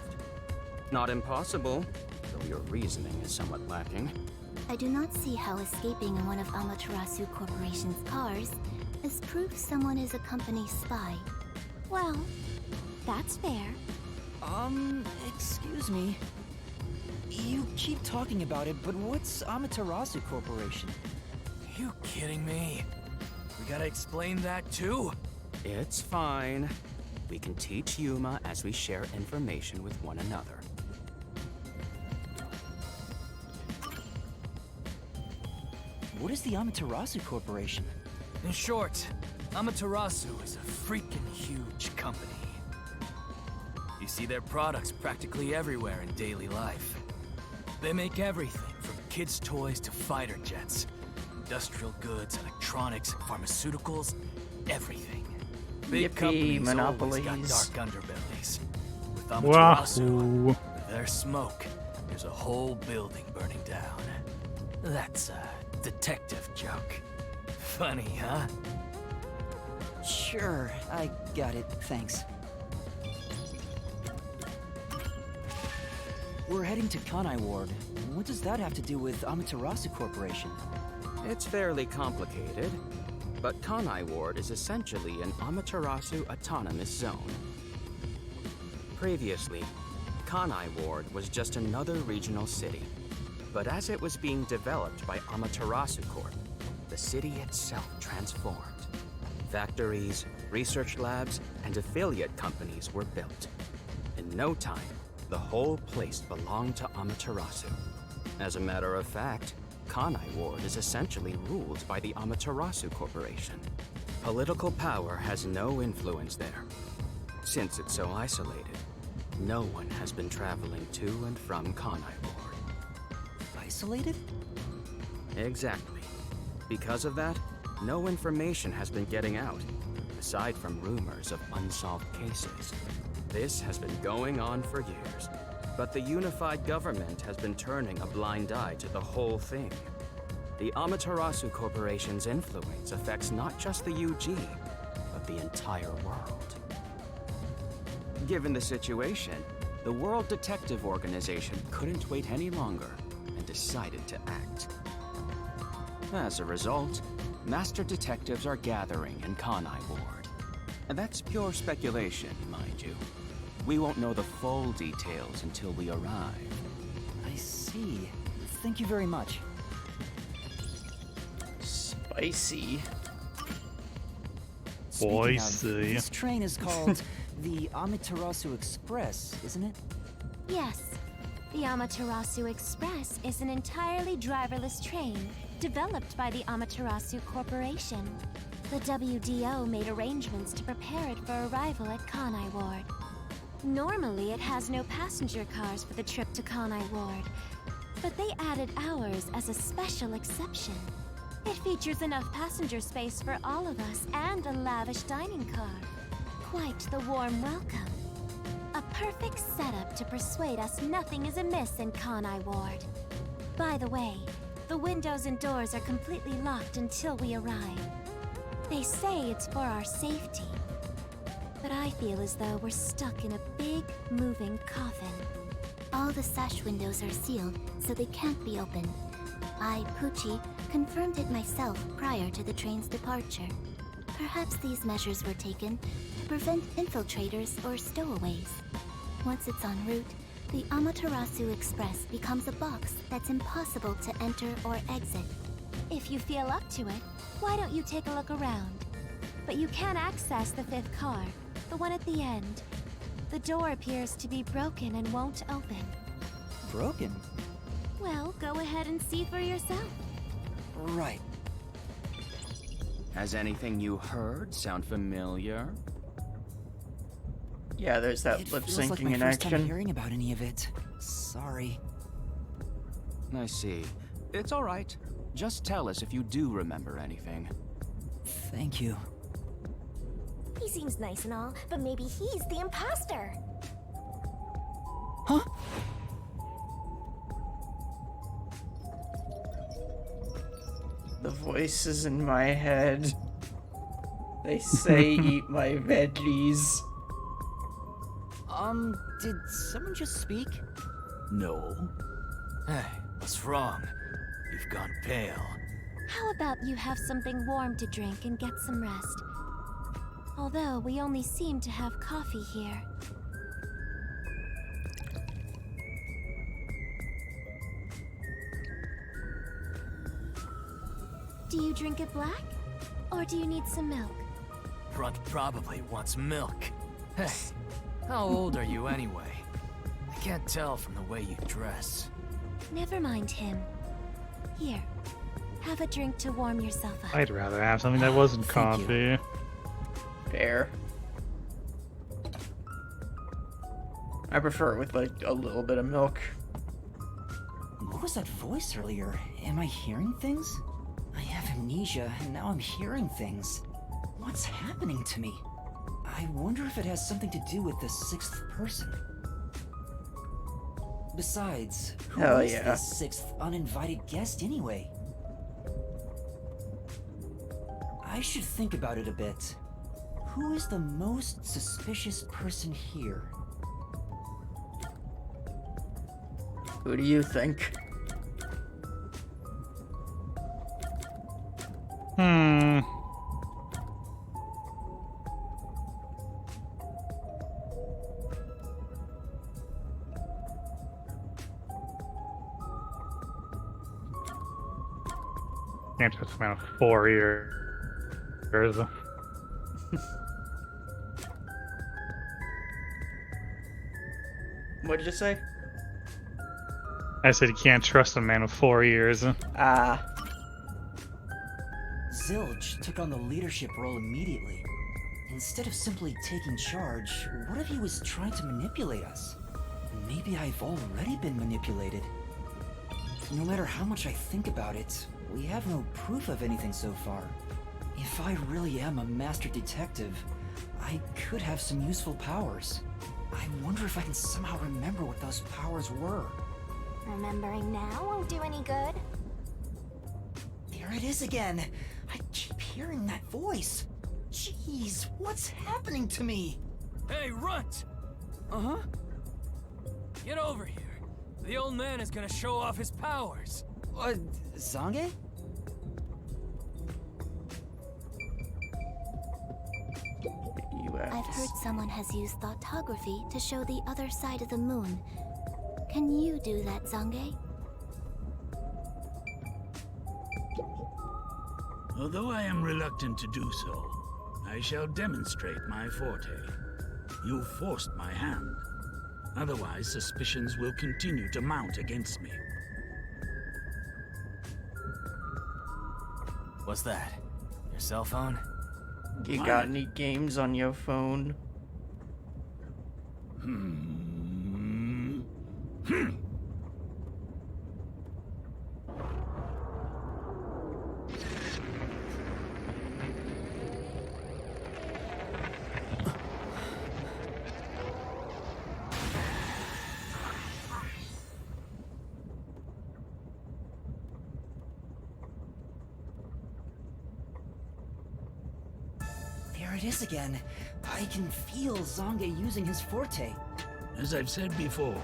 Not impossible, though your reasoning is somewhat lacking. I do not see how escaping in one of Amaterasu Corporation's cars is proof someone is a company spy. Well, that's fair. Excuse me. You keep talking about it, but what's Amaterasu Corporation? You kidding me? We gotta explain that too? It's fine. We can teach Yuma as we share information with one another. What is the Amaterasu Corporation? In short, Amaterasu is a freaking huge company. You see their products practically everywhere in daily life. They make everything from kids' toys to fighter jets. Industrial goods, electronics, pharmaceuticals, everything. Big Yippee, companies monopolies. always got dark underbellies. With Amaterasu, Wahoo. with their smoke, there's a whole building burning down. That's a detective joke. Funny, huh? Sure, I got it, thanks. We're heading to Kanai Ward. What does that have to do with Amaterasu Corporation? It's fairly complicated, but Kanai Ward is essentially an Amaterasu autonomous zone. Previously, Kanai Ward was just another regional city, but as it was being developed by Amaterasu Corp, the city itself transformed. Factories, research labs, and affiliate companies were built. In no time, the whole place belonged to Amaterasu. As a matter of fact, Kanai Ward is essentially ruled by the Amaterasu Corporation. Political power has no influence there. Since it's so isolated, no one has been traveling to and from Kanai Ward. Isolated? Exactly. Because of that, no information has been getting out, aside from rumors of unsolved cases. This has been going on for years, but the unified government has been turning a blind eye to the whole thing. The Amaterasu Corporation's influence affects not just the UG, but the entire world. Given the situation, the World Detective Organization couldn't wait any longer and decided to act. As a result, Master Detectives are gathering in Kanai Ward. And that's pure speculation, mind you. We won't know the full details until we arrive. I see. Thank you very much. Spicy. Speaking Spicy. of, this train is called the Amaterasu Express, isn't it? Yes. The Amaterasu Express is an entirely driverless train developed by the Amaterasu Corporation. The WDO made arrangements to prepare it for arrival at Kanai Ward. Normally, it has no passenger cars for the trip to Kanai Ward, but they added ours as a special exception. It features enough passenger space for all of us and a lavish dining car. Quite the warm welcome. A perfect setup to persuade us nothing is amiss in Kanai Ward. By the way, the windows and doors are completely locked until we arrive. They say it's for our safety, but I feel as though we're stuck in a big, moving coffin. All the sash windows are sealed, so they can't be opened. I, Poochie, confirmed it myself prior to the train's departure. Perhaps these measures were taken to prevent infiltrators or stowaways. Once it's en route, the Amaterasu Express becomes a box that's impossible to enter or exit. If you feel up to it, why don't you take a look around? But you can access the fifth car, the one at the end. The door appears to be broken and won't open. Broken? Well, go ahead and see for yourself. Right. Has anything you heard sound familiar? Yeah, there's that It lip feels like syncing my in first time action. hearing about any of it. Sorry. I see. It's all right. Just tell us if you do remember anything. Thank you. He seems nice and all, but maybe he's the imposter. Huh? The voices in my head. They say eat my veggies. Did someone just speak? No. Hey, what's wrong? You've gone pale. How about you have something warm to drink and get some rest? Although we only seem to have coffee here. Do you drink it black? Or do you need some milk? Runt probably wants milk. Hey, how old are you anyway? I can't tell from the way you dress. Never mind him. Here, have a drink to warm yourself up. I'd rather have something that wasn't Thank you. coffee. Fair. I prefer it with like a little bit of milk. What was that voice earlier? Am I hearing things? I have amnesia, and now I'm hearing things. What's happening to me? I wonder if it has something to do with the sixth person. Besides, who Hell is yeah. this sixth uninvited guest anyway? I should think about it a bit. Who is the most suspicious person here? Who do you think? Can't trust a man of 4 years. What did you say? I said you can't trust a man of 4 years. Ah, Zilch took on the leadership role immediately. Instead of simply taking charge, what if he was trying to manipulate us? Maybe I've already been manipulated. No matter how much I think about it, we have no proof of anything so far. If I really am a master detective, I could have some useful powers. I wonder if I can somehow remember what those powers were. Remembering now won't do any good. There it is again. I keep hearing that voice. Jeez, what's happening to me? Hey, Runt! Uh-huh? Get over here. The old man is gonna show off his powers. Zange? I've heard someone has used thoughtography to show the other side of the moon. Can you do that, Zange? Although I am reluctant to do so, I shall demonstrate my forte. You forced my hand. Otherwise, suspicions will continue to mount against me. What's that? Your cell phone? You got any games on your phone? There it is again. I can feel Zange using his forte. As I've said before,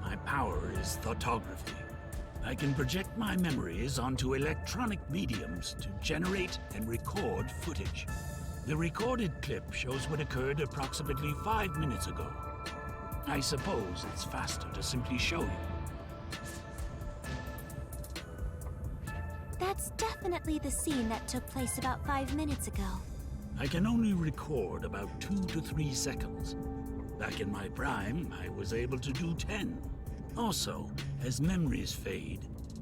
my power is thoughtography. I can project my memories onto electronic mediums to generate and record footage. The recorded clip shows what occurred approximately 5 minutes ago. I suppose it's faster to simply show you. That's definitely the scene that took place about 5 minutes ago. I can only record about 2 to 3 seconds. Back in my prime, I was able to do 10. Also, as memories fade,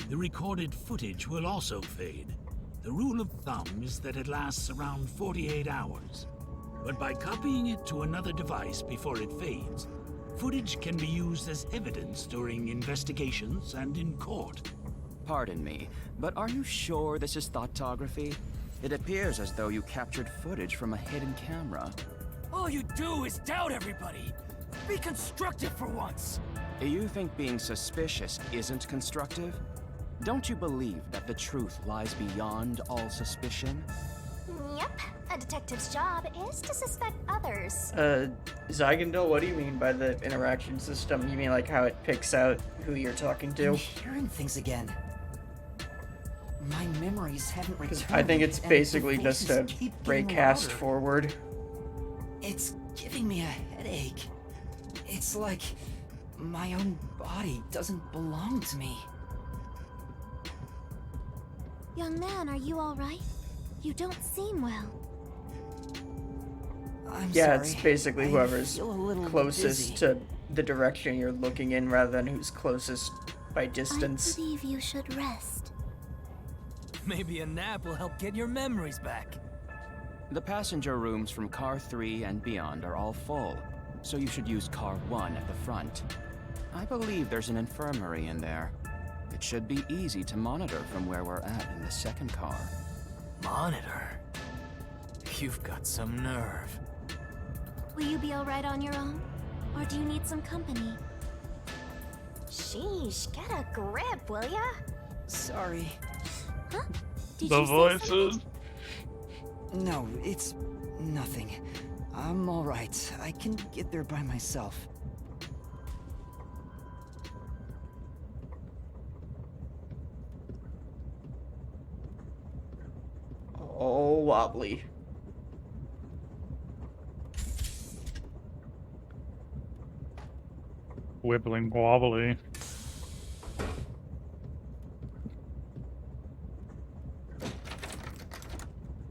the recorded footage will also fade. The rule of thumb is that it lasts around 48 hours. But by copying it to another device before it fades, footage can be used as evidence during investigations and in court. Pardon me, but are you sure this is thoughtography? It appears as though you captured footage from a hidden camera. All you do is doubt everybody. Be constructive for once. You think being suspicious isn't constructive? Don't you believe that the truth lies beyond all suspicion? Yep, a detective's job is to suspect others. Zygendel, what do you mean by the interaction system? You mean like how it picks out who you're talking I'm to? hearing things again. My memories haven't returned. I think it's and the basically just a voices keep getting raycast louder. forward. It's giving me a headache. It's like my own body doesn't belong to me. Young man, are you alright? You don't seem well. I'm Yeah, sorry. it's basically I whoever's feel a little closest dizzy. to the direction you're looking in rather than who's closest by I distance. believe you should rest. Maybe a nap will help get your memories back. The passenger rooms from Car 3 and beyond are all full, so you should use Car 1 at the front. I believe there's an infirmary in there. It should be easy to monitor from where we're at in the second car. Monitor? You've got some nerve. Will you be alright on your own? Or do you need some company? Sheesh, get a grip, will ya? Sorry. Huh? Did The you say voices. something? No, it's nothing. I'm alright. I can get there by myself. Oh, wobbly. Wibbling wobbly.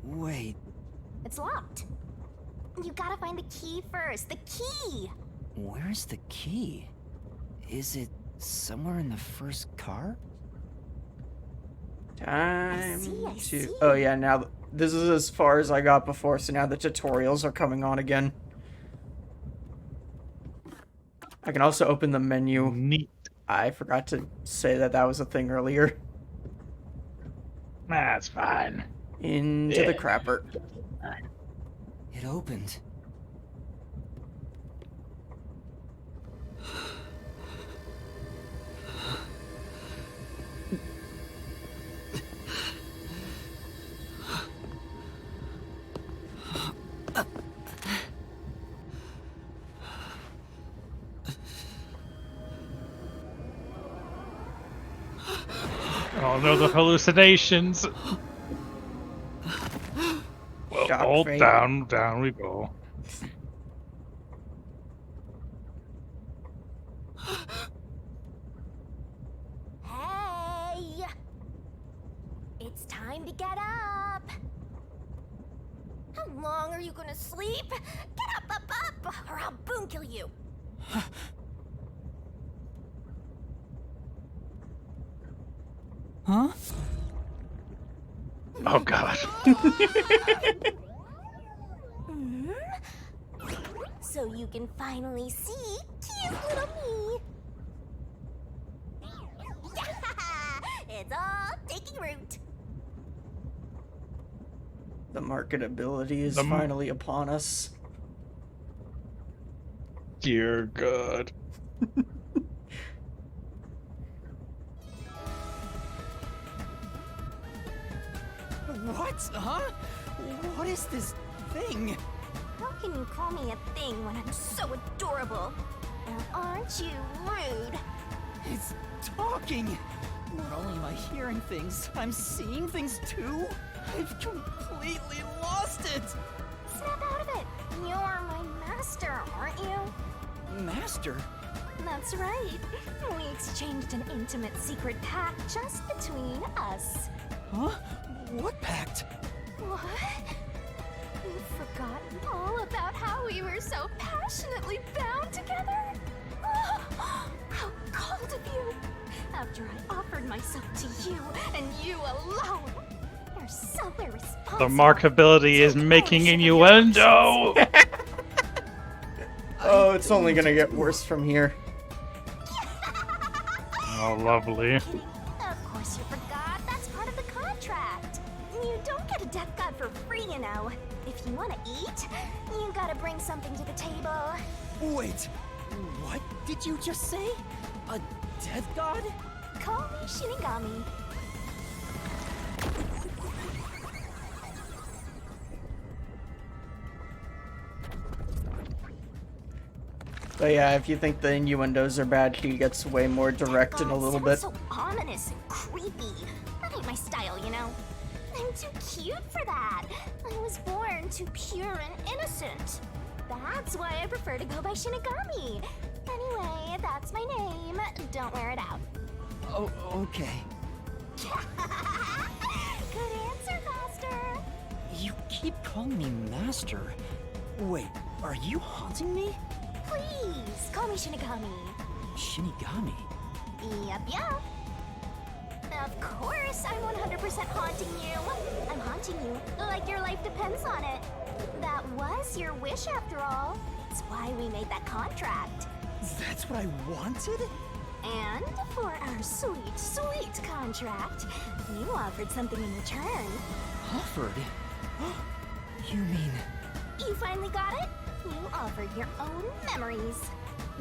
Wait, It's locked. You gotta find the key first. The key! where's the key? Is it somewhere in the first car? Time I to. see. Oh yeah, now this is as far as I got before, so now the tutorials are coming on again. I can also open the menu. Neat. I forgot to say that that was a thing earlier. That's fine. Into the crapper. It opened. Oh no, the hallucinations. Well, Shock hold fate. down we go. Hey! It's time to get up! How long are you gonna sleep? Get up, or I'll boom kill you! Huh? Oh god. So you can finally see cute little me! It's all taking root! The marketability is The finally upon us. Dear god. What? Huh? What is this thing? How can you call me a thing when I'm so adorable? Now, aren't you rude? It's talking! Not only am I hearing things, I'm seeing things too? I've completely lost it! Snap out of it! You're my master, aren't you? Master? That's right. We exchanged an intimate secret pact just between us. Huh? What pact? What? You've forgotten all about how we were so passionately bound together? Oh, how cold of you! After I offered myself to you, and you alone! You're so irresponsible. The markability is making innuendo. Oh, it's only gonna get worse from here. Oh, lovely. Of course you forgot. That's part of the contract. You don't get a death god for free, you know. If you want to eat, you gotta bring something to the table. Wait, what did you just say? A death god? Call me Shinigami. But yeah, if you think the innuendos are bad, she gets way more direct in a little bit. So ominous and creepy. That ain't my style, you know. I'm too cute for that. I was born too pure and innocent. That's why I prefer to go by Shinigami. Anyway, that's my name. Don't wear it out. Oh, okay. Good answer, Master. You keep calling me Master. Wait, are you haunting me? Please, call me Shinigami. Shinigami? Yup. Of course, I'm 100% haunting you. I'm haunting you like your life depends on it. That was your wish after all. It's why we made that contract. That's what I wanted? And for our sweet, sweet contract, you offered something in return. Offered? You mean... You finally got it? You offered your own memories.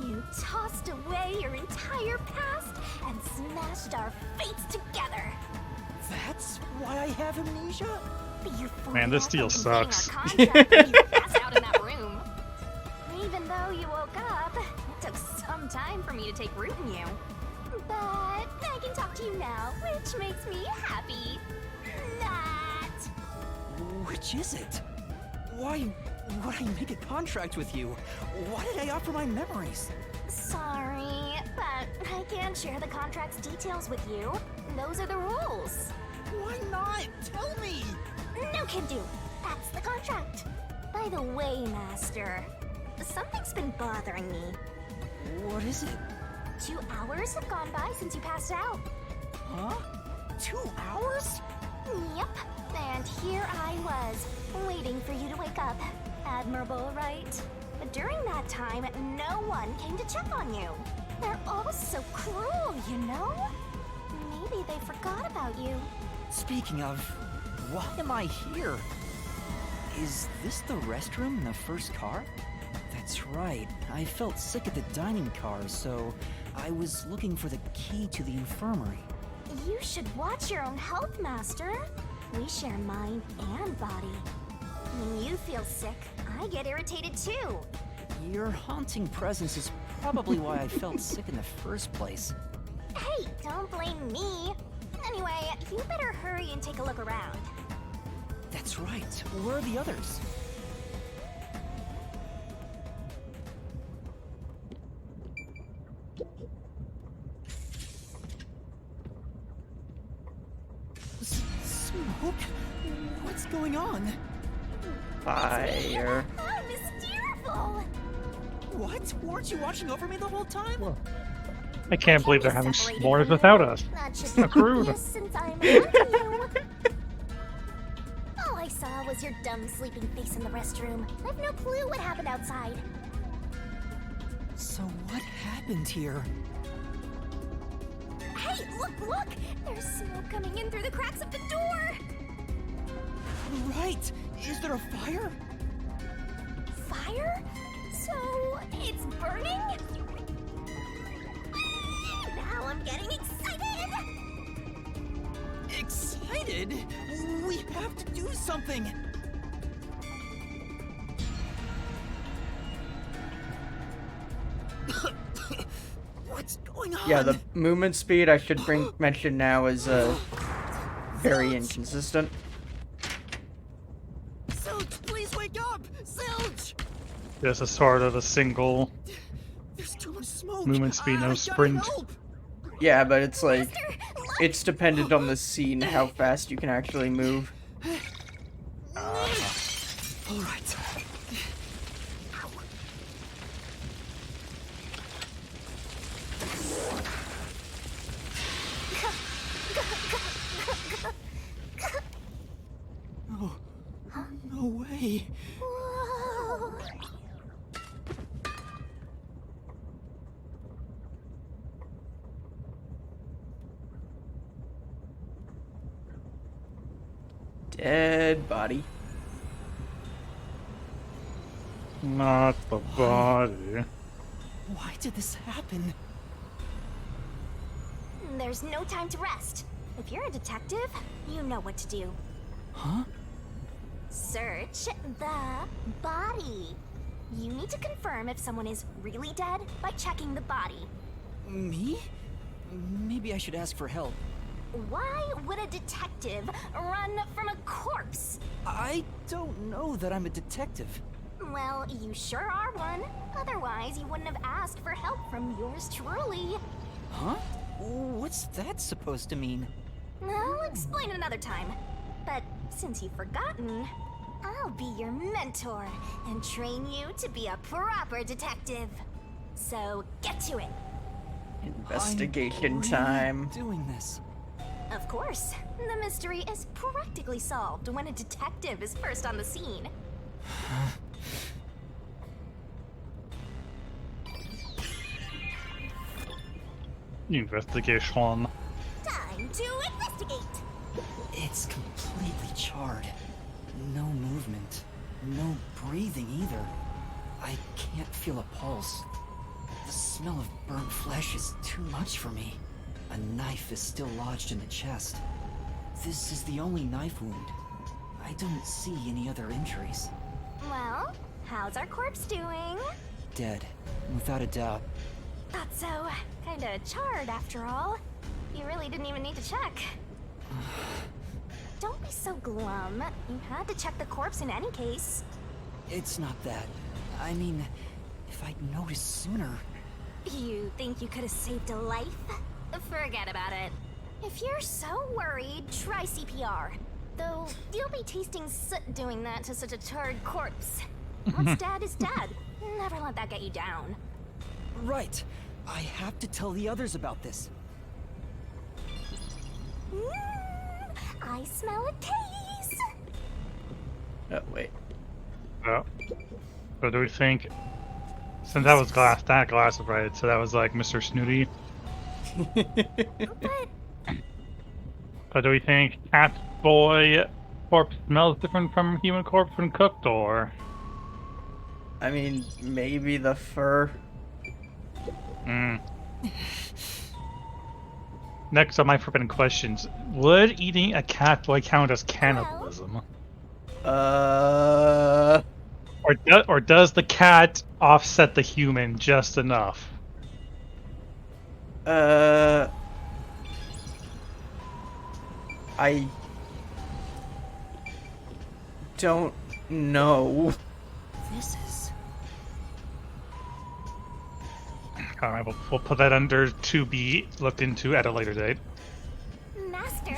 You tossed away your entire past and smashed our fates together. That's why I have amnesia? Man, this deal sucks. You passed out in that room. Even though you woke up, it took some time for me to take root in you. But I can talk to you now, which makes me happy. That. Which is it? Why would I make a contract with you? Why did I offer my memories? Sorry, but I can't share the contract's details with you. Those are the rules. Why not? Tell me! No can do. That's the contract. By the way, Master, something's been bothering me. What is it? 2 hours have gone by since you passed out. Huh? 2 hours? Yep. And here I was, waiting for you to wake up. Admirable, right? But during that time, no one came to check on you. They're all so cruel, you know? Maybe they forgot about you. Speaking of, why am I here? Is this the restroom in the first car? That's right. I felt sick at the dining car, so I was looking for the key to the infirmary. You should watch your own health, Master. We share mind and body. When you feel sick, I get irritated too. Your haunting presence is probably why I felt sick in the first place. Hey, don't blame me. Anyway, you better hurry and take a look around. That's right. Where are the others? Smoke? What's going on? Fire. Oh, mysterful! What? Weren't you watching over me the whole time? I can't believe they're having Separated s'mores from without you. us. That should That's be rude. obvious since I'm around you. All I saw was your dumb sleeping face in the restroom. I've no clue what happened outside. So what happened here? Hey, look! There's smoke coming in through the cracks of the door! Right! Is there a fire? Fire? So, it's burning? Now I'm getting excited! Excited? We have to do something! What's going on? Yeah, the movement speed I should mention now is very inconsistent. Silch, please wake up! Silch! This is sort of a single There's too much smoke. movement speed, I no gotta sprint. help. Yeah, but it's like it's dependent on the scene how fast you can actually move. All right. Oh, no way. Whoa. Dead body. Not the body. Why did this happen? There's no time to rest. If you're a detective, you know what to do. Huh? Search the body. You need to confirm if someone is really dead by checking the body. Me? Maybe I should ask for help. Why would a detective run from a corpse? I don't know that I'm a detective. Well, you sure are one. Otherwise, you wouldn't have asked for help from yours truly. Huh? What's that supposed to mean? I'll explain another time. But since you've forgotten, I'll be your mentor and train you to be a proper detective. So get to it. Investigation I'm really time. Doing this. Of course, the mystery is practically solved when a detective is first on the scene. Investigation. Time to investigate. It's completely charred. No movement. No breathing either. I can't feel a pulse. The smell of burnt flesh is too much for me. A knife is still lodged in the chest. This is the only knife wound. I don't see any other injuries. Well, how's our corpse doing? Dead, without a doubt. Thought so. Kinda charred after all. You really didn't even need to check. Don't be so glum. You had to check the corpse in any case. It's not that. I mean, if I'd noticed sooner. You think you could have saved a life? Forget about it. If you're so worried, try CPR. Though, you'll be tasting soot doing that to such a charred corpse. What's dead is dead. Never let that get you down. Right. I have to tell the others about this. I smell a case. Oh wait. Oh. So do we think, since that was glass, that glass was right, so that was like Mr. Snooty. But So do we think cat boy corpse smells different from human corpse when cooked, or? I mean, maybe the fur. Next on my forbidden questions, would eating a cat boy count as cannibalism? Or does the cat offset the human just enough? I don't know. This is... Alright, we'll put that under to be looked into at a later date. Master?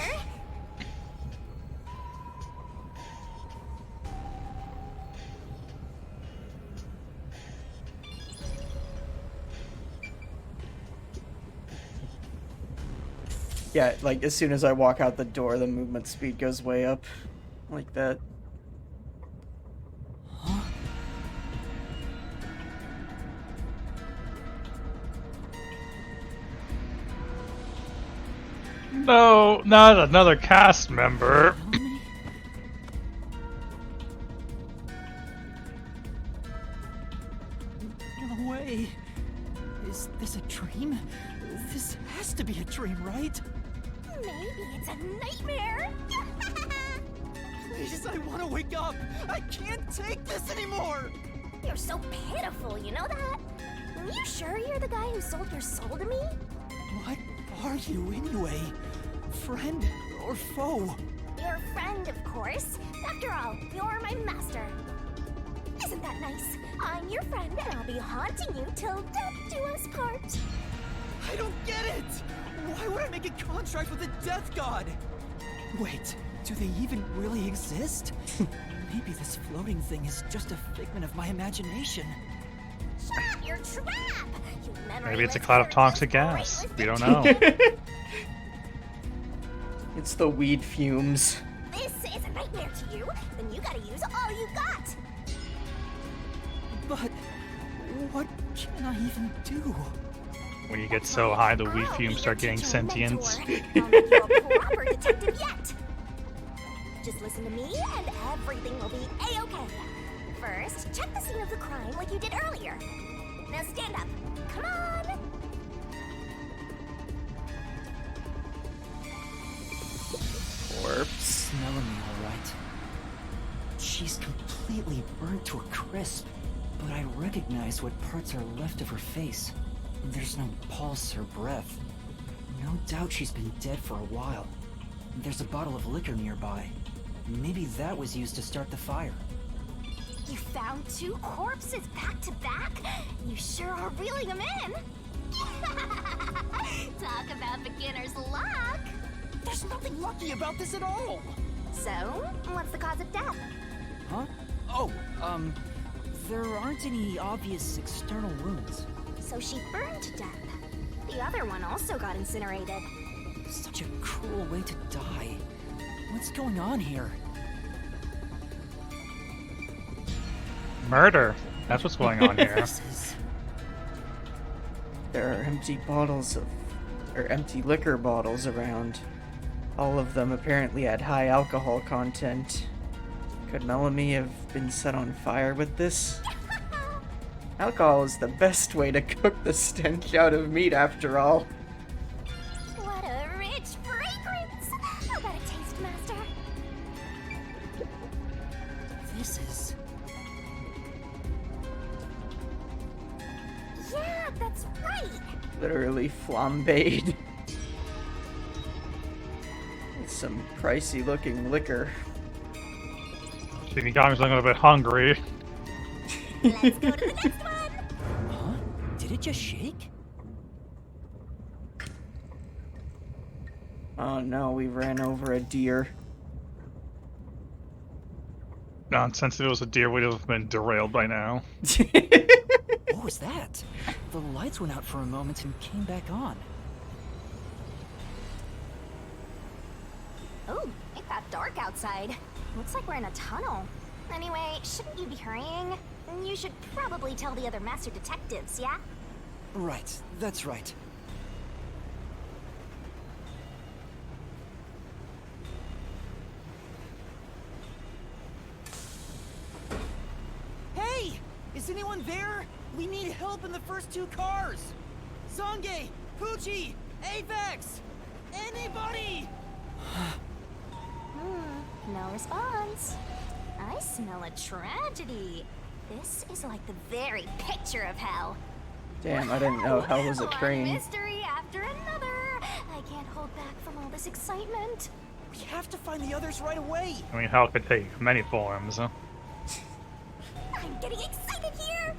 Yeah, like, as soon as I walk out the door, the movement speed goes way up. Like that. No, not another cast member. Melanie? No way. Is this a dream? This has to be a dream, right? Maybe it's a nightmare. Please, I want to wake up. I can't take this anymore. You're so pitiful, you know that? You sure you're the guy who sold your soul to me? What are you anyway? Friend or foe? Your friend, of course. After all, you're my master. Isn't that nice? I'm your friend, and I'll be haunting you till death do us part. I don't get it! Why would I make a contract with the Death God? Wait, do they even really exist? Maybe this floating thing is just a figment of my imagination. Shut up, your trap! You Maybe it's a cloud of toxic gas. We don't know. It's the weed fumes. This is a nightmare to you, then you gotta use all you got. But what can I even do? When you get so high, the weed fumes start getting sentient. I'll make you a proper detective yet. Just listen to me, and everything will be a-okay. First, check the scene of the crime like you did earlier. Now stand up. Come on. Corpse. Melanie, all right. She's completely burnt to a crisp, but I recognize what parts are left of her face. There's no pulse or breath. No doubt she's been dead for a while. There's a bottle of liquor nearby. Maybe that was used to start the fire. You found 2 corpses back to back? You sure are reeling them in. Talk about beginner's luck. There's nothing lucky about this at all! So, what's the cause of death? Huh? Oh, there aren't any obvious external wounds. So she burned to death. The other one also got incinerated. Such a cruel way to die. What's going on here? Murder. That's what's going on here. This is... There are empty bottles of... or empty liquor bottles around. All of them apparently had high alcohol content. Could Melanie have been set on fire with this? Alcohol is the best way to cook the stench out of meat, after all. What a rich fragrance! How about a taste, Master? This is... Yeah, that's right! Literally flambéed. With some pricey looking liquor. Shinigami's looking a bit hungry. Let's go to the next one! Huh? Did it just shake? Oh no, we ran over a deer. Nonsense, if it was a deer, we'd have been derailed by now. What was that? The lights went out for a moment and came back on. Ooh, it got dark outside. Looks like we're in a tunnel. Anyway, shouldn't you be hurrying? You should probably tell the other master detectives, yeah? Right, that's right. Hey! Is anyone there? We need help in the first 2 cars! Zange! Poochie! Avex! Anybody! No response. I smell a tragedy. This is like the very picture of hell. Damn, I didn't know hell was a One train. mystery after another. I can't hold back from all this excitement. We have to find the others right away! I mean, Hal could take many forms. Huh? I'm getting excited here!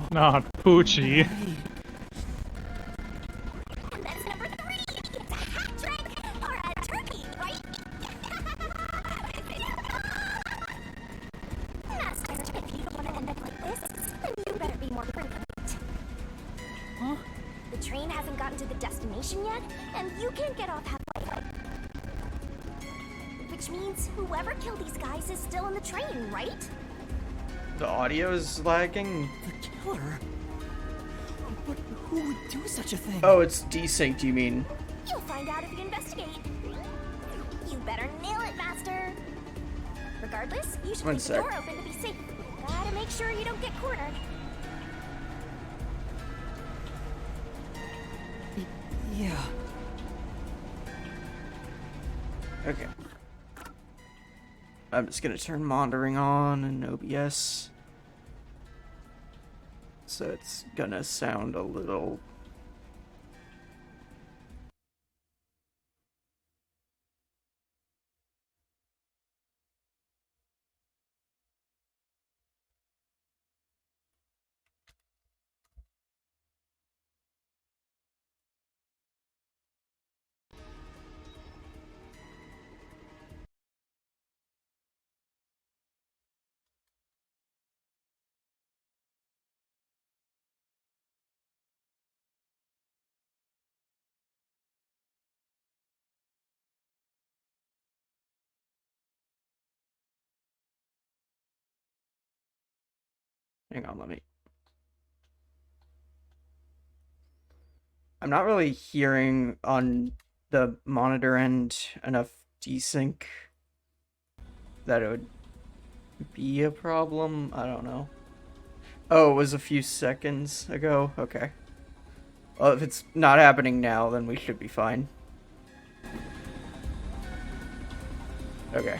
Not Poochie. That's number 3! It's a hat trick! Or a turkey, right? Master, if you don't want to end up like this, then you better be more prudent. Huh? The train hasn't gotten to the destination yet, and you can't get off halfway. Which means whoever killed these guys is still on the train, right? The audio's lagging. The killer? But who would do such a thing? Oh, it's desynced, you mean? You'll find out if you investigate. You better nail it, Master. Regardless, you should One leave the sec. door open to be safe. Gotta make sure you don't get cornered. Yeah. Okay. I'm just gonna turn monitoring on in OBS. So it's gonna sound a little... Hang on, let me... I'm not really hearing on the monitor end enough desync that it would be a problem. I don't know. Oh, it was a few seconds ago? Okay. Well, if it's not happening now, then we should be fine. Okay.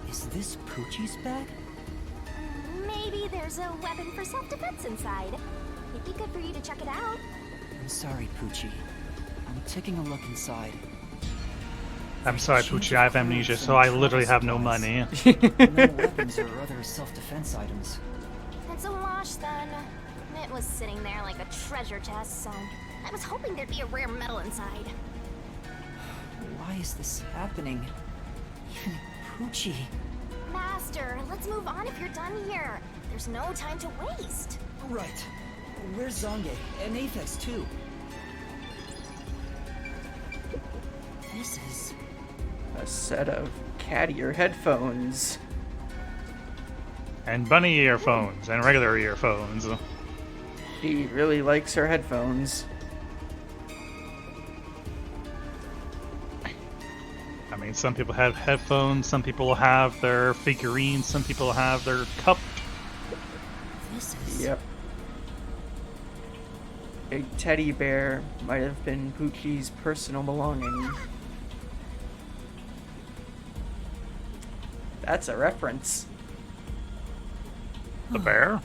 Is this Poochie's bag? Maybe there's a weapon for self-defense inside. It'd be good for you to check it out. I'm sorry, Poochie. I'm taking a look inside. I'm sorry, Poochie, I have amnesia, so I literally have no money. No weapons or other self-defense items. It's a wash then. It was sitting there like a treasure chest, so I was hoping there'd be a rare metal inside. Why is this happening? Even Poochie. Master, let's move on if you're done here. There's no time to waste. Right. Where's Zange? And Aphex, too. This is... A set of cat ear headphones. And bunny earphones, and regular earphones. She really likes her headphones. I mean, some people have headphones, some people have their figurines, some people have their cup. This is... Yep. A teddy bear might have been Poochie's personal belonging. That's a reference. The bear?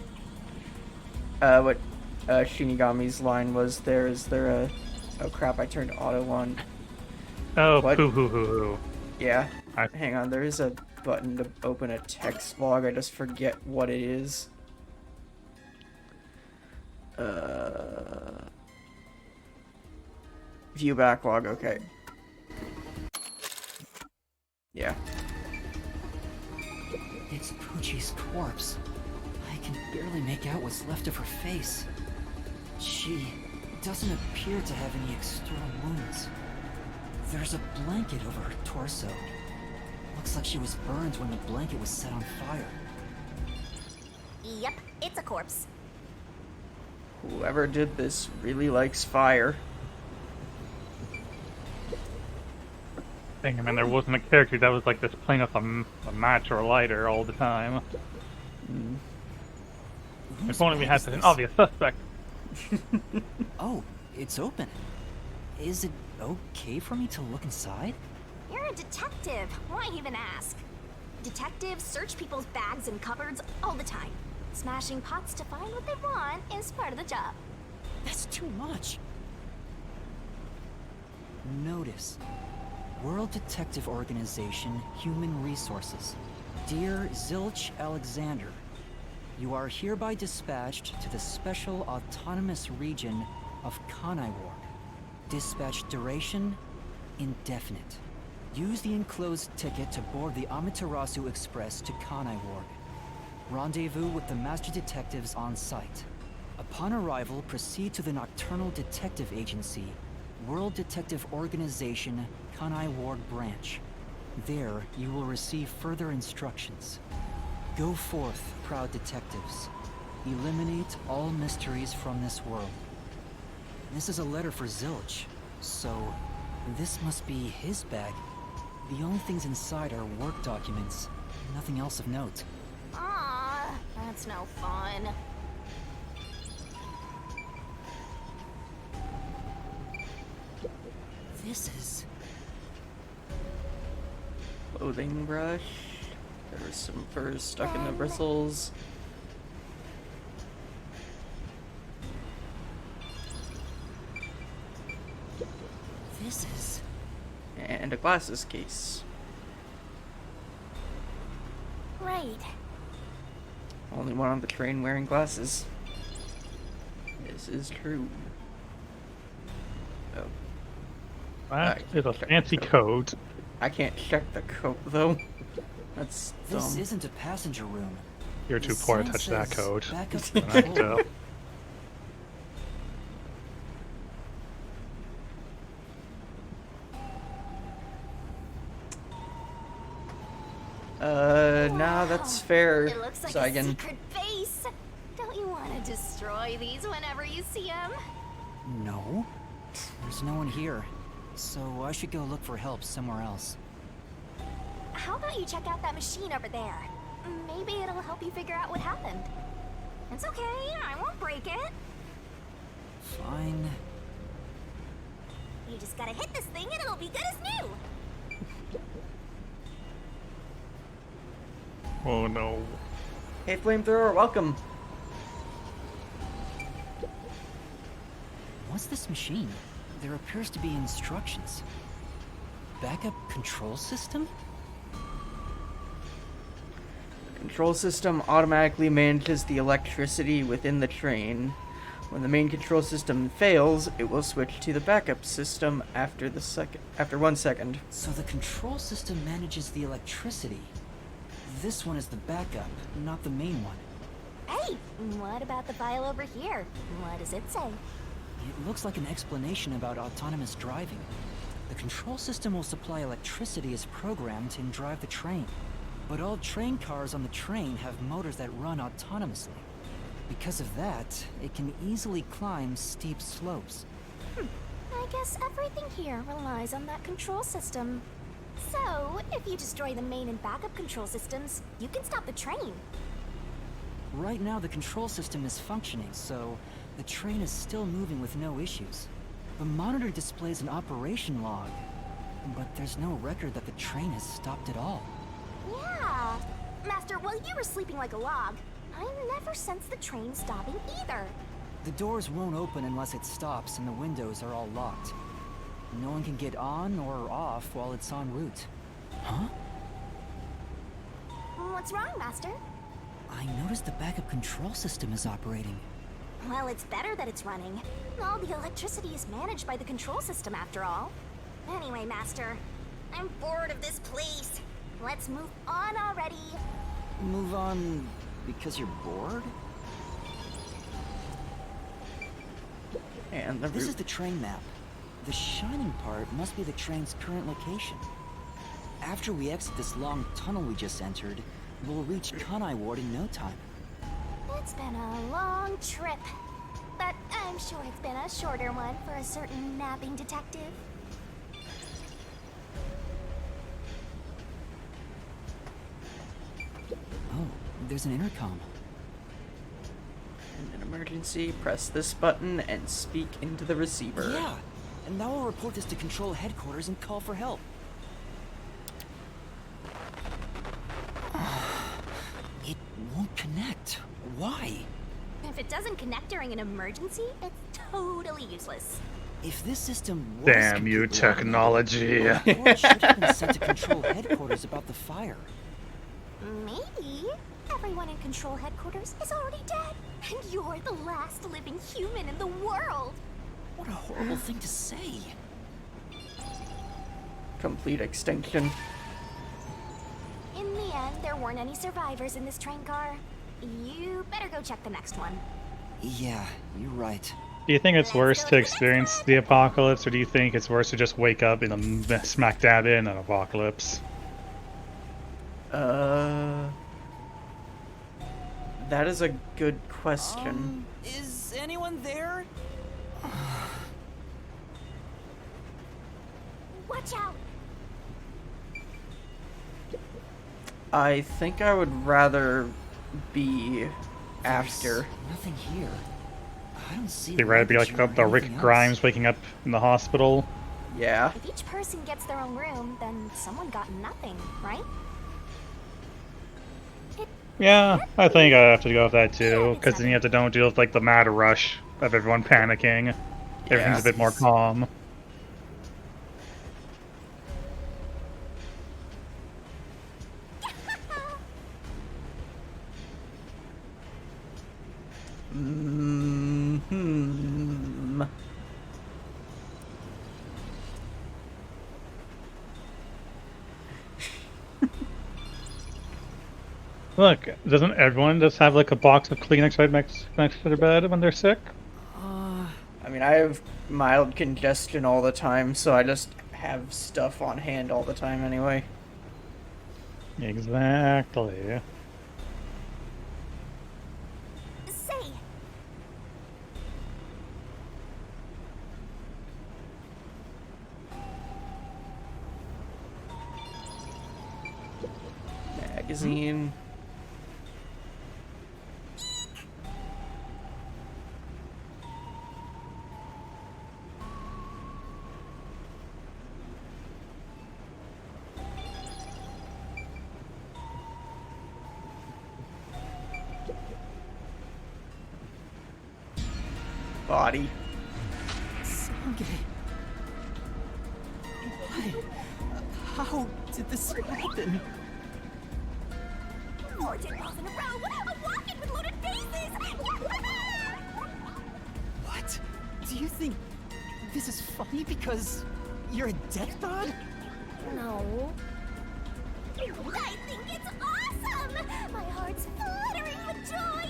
What Shinigami's line was there, is there a... Oh crap, I turned auto on. Oh, What? poo-hoo-hoo-hoo. Yeah. I- Hang on, there is a button to open a text log, I just forget what it is. View backlog, okay. Yeah. It's Poochie's corpse. I can barely make out what's left of her face. She doesn't appear to have any external wounds. There's a blanket over her torso. Looks like she was burned when the blanket was set on fire. Yep, it's a corpse. Whoever did this really likes fire. Dang, I mean, there wasn't a character that was like this playing with a match or a lighter all the time. If only we had such an obvious suspect. Oh, it's open. Is it okay for me to look inside? You're a detective. Why even ask? Detectives search people's bags and cupboards all the time. Smashing pots to find what they want is part of the job. That's too much. Notice. World Detective Organization, Human Resources. Dear Zilch Alexander, you are hereby dispatched to the Special Autonomous Region of Kanaiward. Dispatch duration, indefinite. Use the enclosed ticket to board the Amaterasu Express to Kanaiward. Rendezvous with the Master Detectives on site. Upon arrival, proceed to the Nocturnal Detective Agency, World Detective Organization, Kanaiward Branch. There, you will receive further instructions. Go forth, proud detectives. Eliminate all mysteries from this world. This is a letter for Zilch, so this must be his bag. The only things inside are work documents, nothing else of note. Ah, that's no fun. This is... Clothing brush. There was some fur stuck in the bristles. This is... And a glasses case. Right. Only one on the train wearing glasses. This is true. Oh. That is a fancy code. I can't check the code though. That's This dumb. isn't a passenger room. You're too The poor to sign touch that says code. backup Right, control. Nah, that's fair. It looks like a Saigon. secret base. Don't you want to destroy these whenever you see them? No. There's no one here. So I should go look for help somewhere else. How about you check out that machine over there? Maybe it'll help you figure out what happened. It's okay, I won't break it. Fine. You just gotta hit this thing and it'll be good as new. Oh no. Hey, flamethrower, welcome. What's this machine? There appears to be instructions. Backup control system? The control system automatically manages the electricity within the train. When the main control system fails, it will switch to the backup system after 1 second. So the control system manages the electricity. This one is the backup, not the main one. Hey, what about the file over here? What does it say? It looks like an explanation about autonomous driving. The control system will supply electricity as programmed and drive the train. But all train cars on the train have motors that run autonomously. Because of that, it can easily climb steep slopes. I guess everything here relies on that control system. So, if you destroy the main and backup control systems, you can stop the train. Right now the control system is functioning, so the train is still moving with no issues. The monitor displays an operation log, but there's no record that the train has stopped at all. Yeah. Master, while you were sleeping like a log, I never sensed the train stopping either. The doors won't open unless it stops and the windows are all locked. No one can get on or off while it's en route. Huh? What's wrong, Master? I noticed the backup control system is operating. Well, it's better that it's running. All the electricity is managed by the control system after all. Anyway, Master, I'm bored of this place. Let's move on already. Move on because you're bored? And the This is route. the train map. The shining part must be the train's current location. After we exit this long tunnel we just entered, we'll reach Kanaiward in no time. It's been a long trip, but I'm sure it's been a shorter one for a certain napping detective. Oh, there's an intercom. In an emergency, press this button and speak into the receiver. Yeah, and now I'll report this to Control Headquarters and call for help. It won't connect. Why? If it doesn't connect during an emergency, it's totally useless. If this system was Damn you, completely technology. automated, Ward should have been sent to control headquarters about the fire. Maybe everyone in control headquarters is already dead, and you're the last living human in the world. What a horrible thing to say. Complete extinction. In the end, there weren't any survivors in this train car. You better go check the next one. Yeah, you're right. Do you think it's worse to experience the apocalypse, or do you think it's worse to just wake up in a smack dab in an apocalypse? That is a good question. Is anyone there? Watch out! I think I would rather be after. There's nothing here. I don't see. You'd rather be like the Rick Grimes waking up in the hospital? Yeah. If each person gets their own room, then someone got nothing, right? Yeah, I think I have to go with that too, because then you have to don't deal with like the mad rush of everyone panicking. Everything's a bit more calm. Hmm. Look, doesn't everyone just have like a box of Kleenex right next to their bed when they're sick? I mean, I have mild congestion all the time, so I just have stuff on hand all the time anyway. Exactly. Say, Magazine. Body. Sange. Why? How did this happen? 4 dead balls in a row! A walk-in with loaded faces! What? Do you think this is funny because you're a death god? No. I think it's awesome! My heart's fluttering with joy!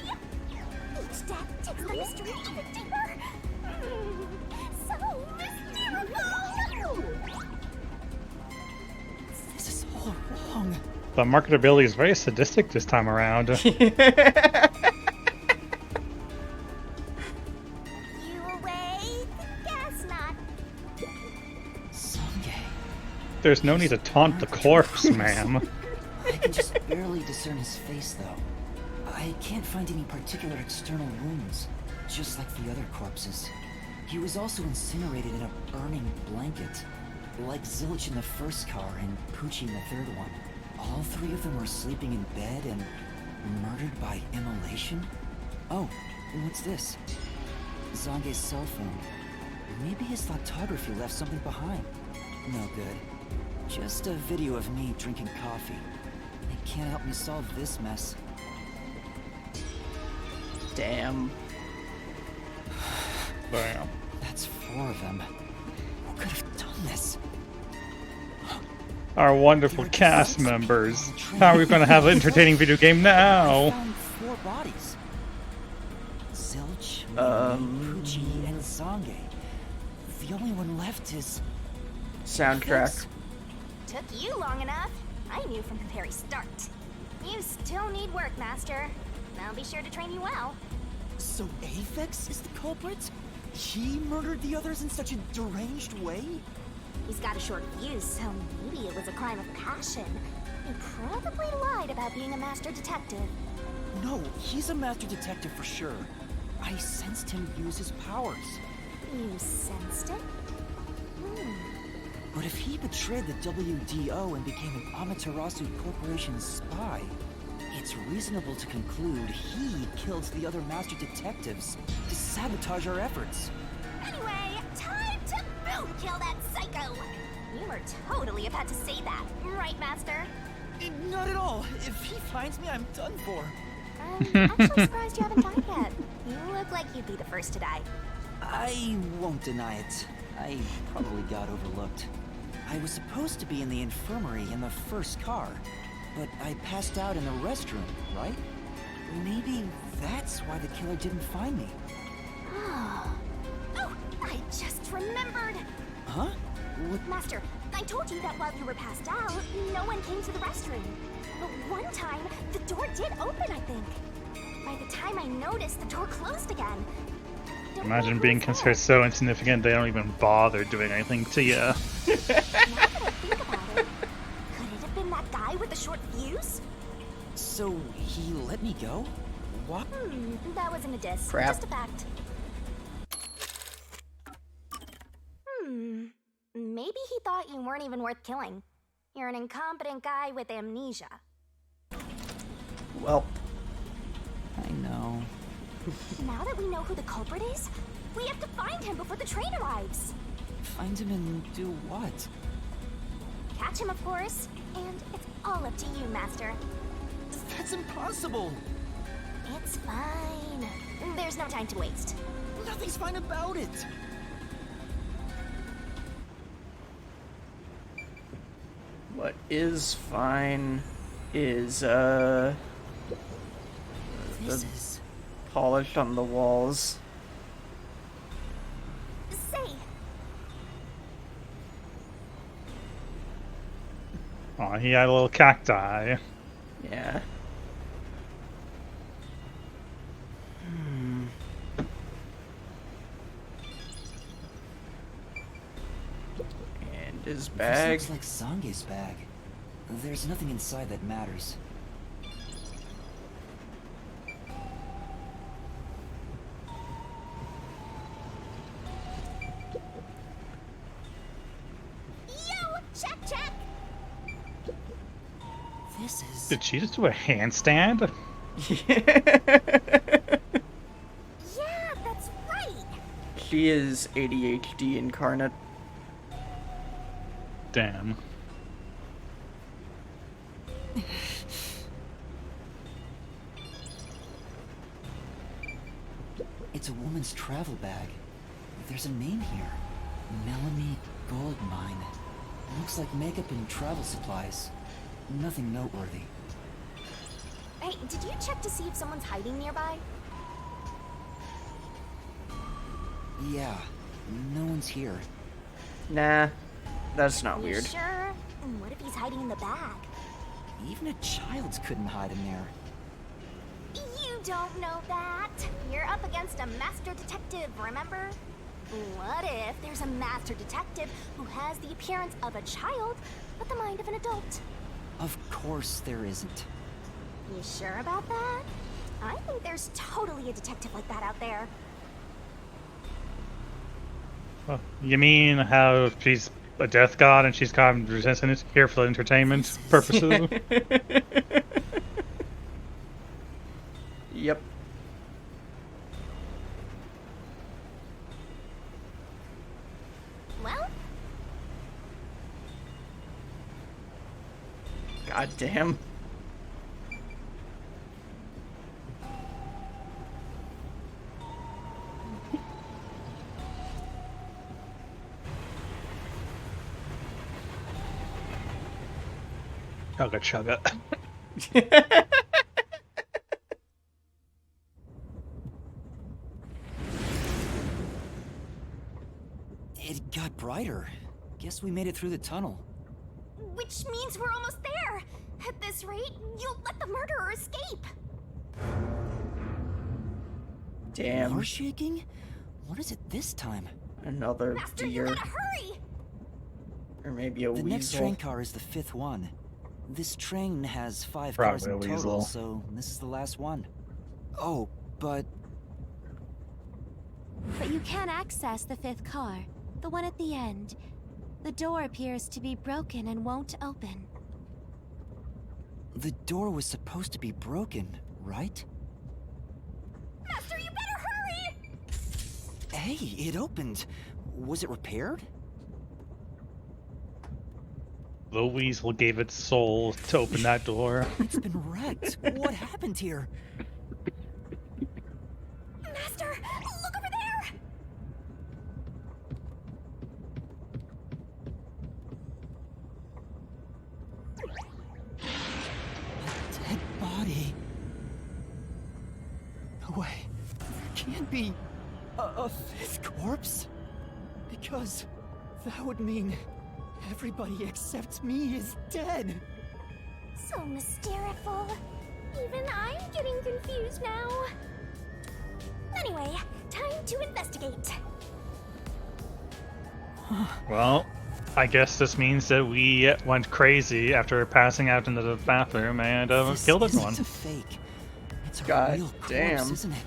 Each death takes the mystery even deeper. So mystical! This is all wrong. The marketability is very sadistic this time around. You awake? Guess not. Sange. There's no need to taunt the corpse, ma'am. I can just barely discern his face, though. I can't find any particular external wounds, just like the other corpses. He was also incinerated in a burning blanket, like Zilch in the first car and Poochie in the third one. All 3 of them were sleeping in bed and murdered by immolation? Oh, and what's this? Zange's cell phone. Maybe his photography left something behind. No good. Just a video of me drinking coffee. It can't help me solve this mess. Damn. Damn. That's 4 of them. Who could have done this? Our wonderful cast members. How are we going to have an entertaining video game I now? found 4 bodies. Zilch, Poochie, and Zange. The only one left is... Soundtrack. Took you long enough. I knew from the very start. You still need work, Master. I'll be sure to train you well. So Aphex is the culprit? He murdered the others in such a deranged way? He's got a short fuse, so maybe it was a crime of passion. He probably lied about being a master detective. No, he's a master detective for sure. I sensed him use his powers. You sensed it? But if he betrayed the WDO and became an Amaterasu Corporation spy, It's reasonable to conclude he killed the other master detectives to sabotage our efforts. Anyway, time to boom kill that psycho! You were totally about to say that, right, Master? Not at all. If he finds me, I'm done for. I'm actually surprised you haven't died yet. You look like you'd be the first to die. I won't deny it. I probably got overlooked. I was supposed to be in the infirmary in the first car, but I passed out in the restroom, right? Maybe that's why the killer didn't find me. Oh, I just remembered! Huh? What? Master, I told you that while you were passed out, no one came to the restroom. But one time, the door did open, I think. By the time I noticed, the door closed again. Don't know Imagine who being was considered so insignificant they don't even bother doing anything to you. there. Now that I think about it, could it have been that guy with the short fuse? So he let me go? What? That wasn't a diss. Crap. Just a fact. Maybe he thought you weren't even worth killing. You're an incompetent guy with amnesia. Well, I know. Now that we know who the culprit is, we have to find him before the train arrives. Find him and do what? Catch him, of course. And it's all up to you, Master. That's impossible! It's fine. There's no time to waste. Nothing's fine about it! what is fine is, the This is... polish on the walls. Say, Oh, he had a little cacti. Yeah. And his bag. This looks like Zange's bag. There's nothing inside that matters. yo, check. This is... Did she just do a handstand? Yeah, that's right. She is ADHD incarnate. Damn. It's a woman's travel bag. There's a name here. Melanie Goldmine. Looks like makeup and travel supplies. Nothing noteworthy. Hey, did you check to see if someone's hiding nearby? Yeah, no one's here. Nah, that's not You weird. sure? What if he's hiding in the bag? Even a child couldn't hide in there. You don't know that. You're up against a master detective, remember? What if there's a master detective who has the appearance of a child, but the mind of an adult? Of course there isn't. You sure about that? I think there's totally a detective like that out there. Oh, you mean how she's a death god and she's kind of resistant here for entertainment purposes? Yep. Well, God damn. Chugga chugga. It got brighter. Guess we made it through the tunnel. which means we're almost there. At this rate, you'll let the murderer escape. Damn. More shaking? What is it this time? Another Master, you deer. gotta hurry! Or maybe a The next weasel. train car is the 5th one. This train has 5 Probably cars in a total, weasel. so this is the last one. Oh, but But you can access the 5th car, the one at the end. The door appears to be broken and won't open. The door was supposed to be broken, right? Master, you better hurry! Hey, it opened. Was it repaired? The weasel gave its soul to open that door. It's been wrecked. What happened here? Master, look over there! A dead body. No way. There can't be a fifth corpse. Because that would mean everybody except me is dead. So mysteriful. Even I'm getting confused now. Anyway, time to investigate. Well, I guess this means that we went crazy after passing out into the bathroom and This killed isn't everyone. a fake. It's a God real corpse, damn. isn't it?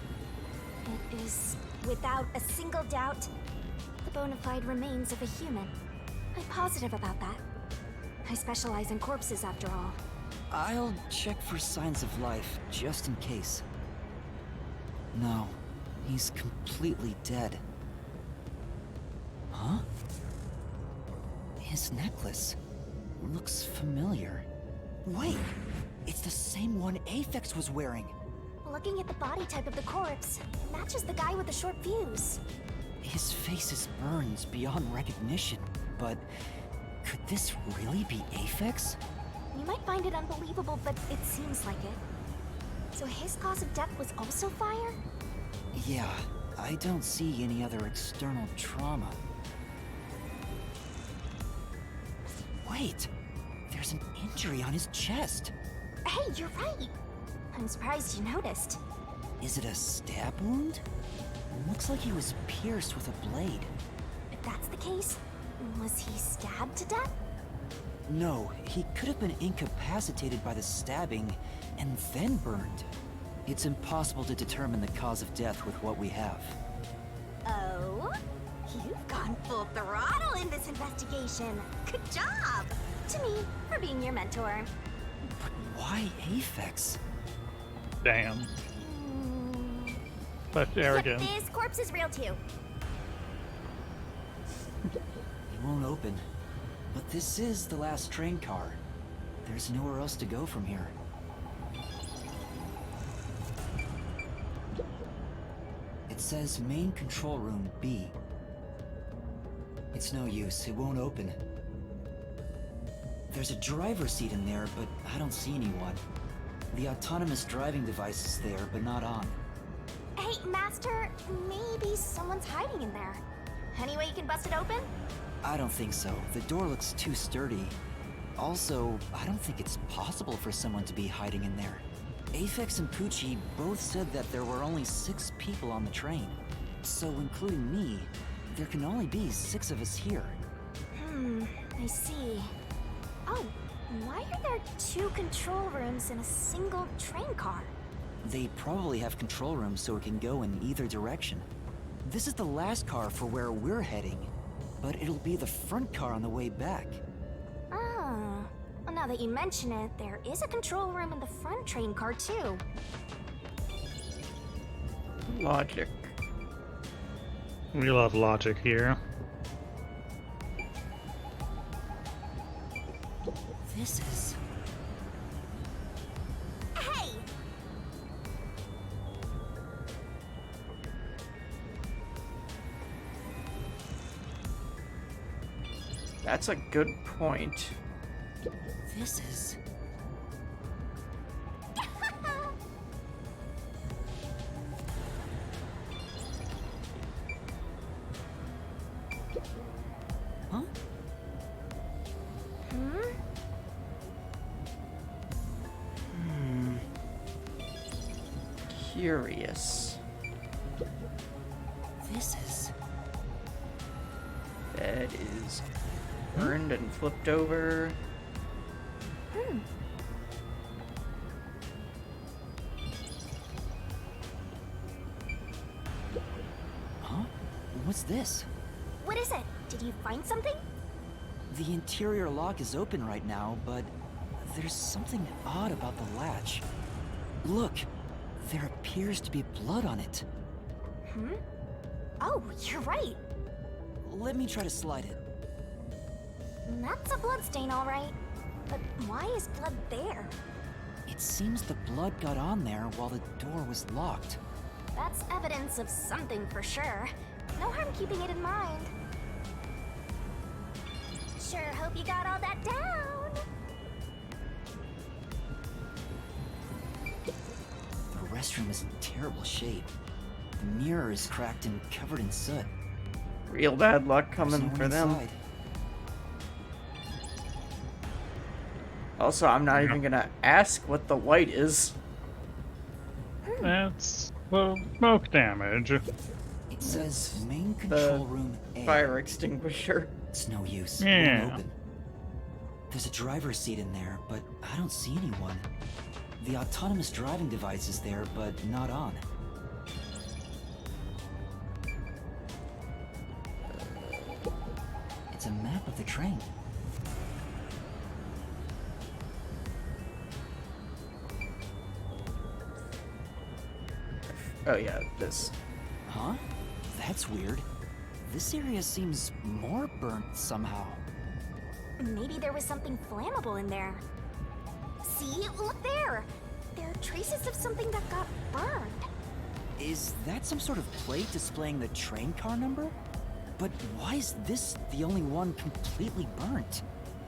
It is, without a single doubt, the bona fide remains of a human. I'm positive about that. I specialize in corpses after all. I'll check for signs of life, just in case. No, he's completely dead. Huh? His necklace looks familiar. Wait, it's the same one Aphex was wearing. Looking at the body type of the corpse, matches the guy with the short fuse. His face is burned beyond recognition, but could this really be Aphex? You might find it unbelievable, but it seems like it. So his cause of death was also fire? Yeah, I don't see any other external trauma. Wait, there's an injury on his chest. Hey, you're right. I'm surprised you noticed. Is it a stab wound? Looks like he was pierced with a blade. If that's the case, was he stabbed to death? No, he could have been incapacitated by the stabbing and then burned. It's impossible to determine the cause of death with what we have. Oh? You've gone full throttle in this investigation. Good job! To me, for being your mentor. But why Aphex? Damn. But arrogant. Yep, this corpse is real too. It won't open. But this is the last train car. There's nowhere else to go from here. It says main control room B. It's no use, it won't open. There's a driver's seat in there, but I don't see anyone. The autonomous driving device is there, but not on. Hey, Master, maybe someone's hiding in there. Any way you can bust it open? I don't think so. The door looks too sturdy. Also, I don't think it's possible for someone to be hiding in there. Aphex and Poochie both said that there were only 6 people on the train. So, including me, there can only be 6 of us here. I see. Oh, why are there 2 control rooms in a single train car? They probably have control rooms so it can go in either direction. This is the last car for where we're heading, but it'll be the front car on the way back. Oh. Well, now that you mention it, there is a control room in the front train car, too. Logic. We love logic here. This is... Hey! That's a good point. This is... Huh? Curious. This is... Bed is burned and flipped over. Huh? What's this? What is it? Did you find something? The interior lock is open right now, but there's something odd about the latch. Look, there appears to be blood on it. Hmm? Oh, you're right. Let me try to slide it. That's a bloodstain, all right. But why is blood there? It seems the blood got on there while the door was locked. That's evidence of something for sure. No harm keeping it in mind. Sure hope you got all that down. The restroom is in terrible shape. The mirror is cracked and covered in soot. Real bad luck There's coming no one for them. inside. Also, I'm not even gonna ask what the light is. That's, well, smoke damage. It says main control room A. Fire extinguisher. It's no use. Yeah. It won't open. There's a driver's seat in there, but I don't see anyone. The autonomous driving device is there, but not on. It's a map of the train. Oh yeah, this. Huh? That's weird. This area seems more burnt somehow. Maybe there was something flammable in there. See? Look there! There are traces of something that got burned. Is that some sort of plate displaying the train car number? But why is this the only one completely burnt?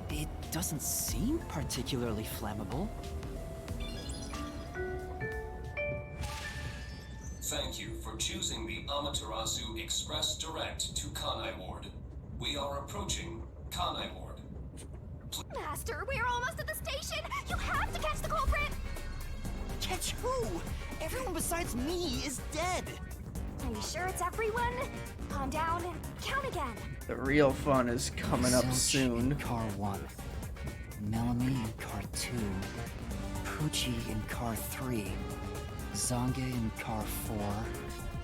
It doesn't seem particularly flammable. Thank you for choosing the Amaterasu Express Direct to Kanai Ward. We are approaching Kanai Ward. Master, we're almost at the station! You have to catch the culprit! Catch who? Everyone besides me is dead! Are you sure it's everyone? Calm down and count again. The real fun is coming up Zilch soon. in car 1. Melanie in car 2. Poochie in car 3. Zange in car 4.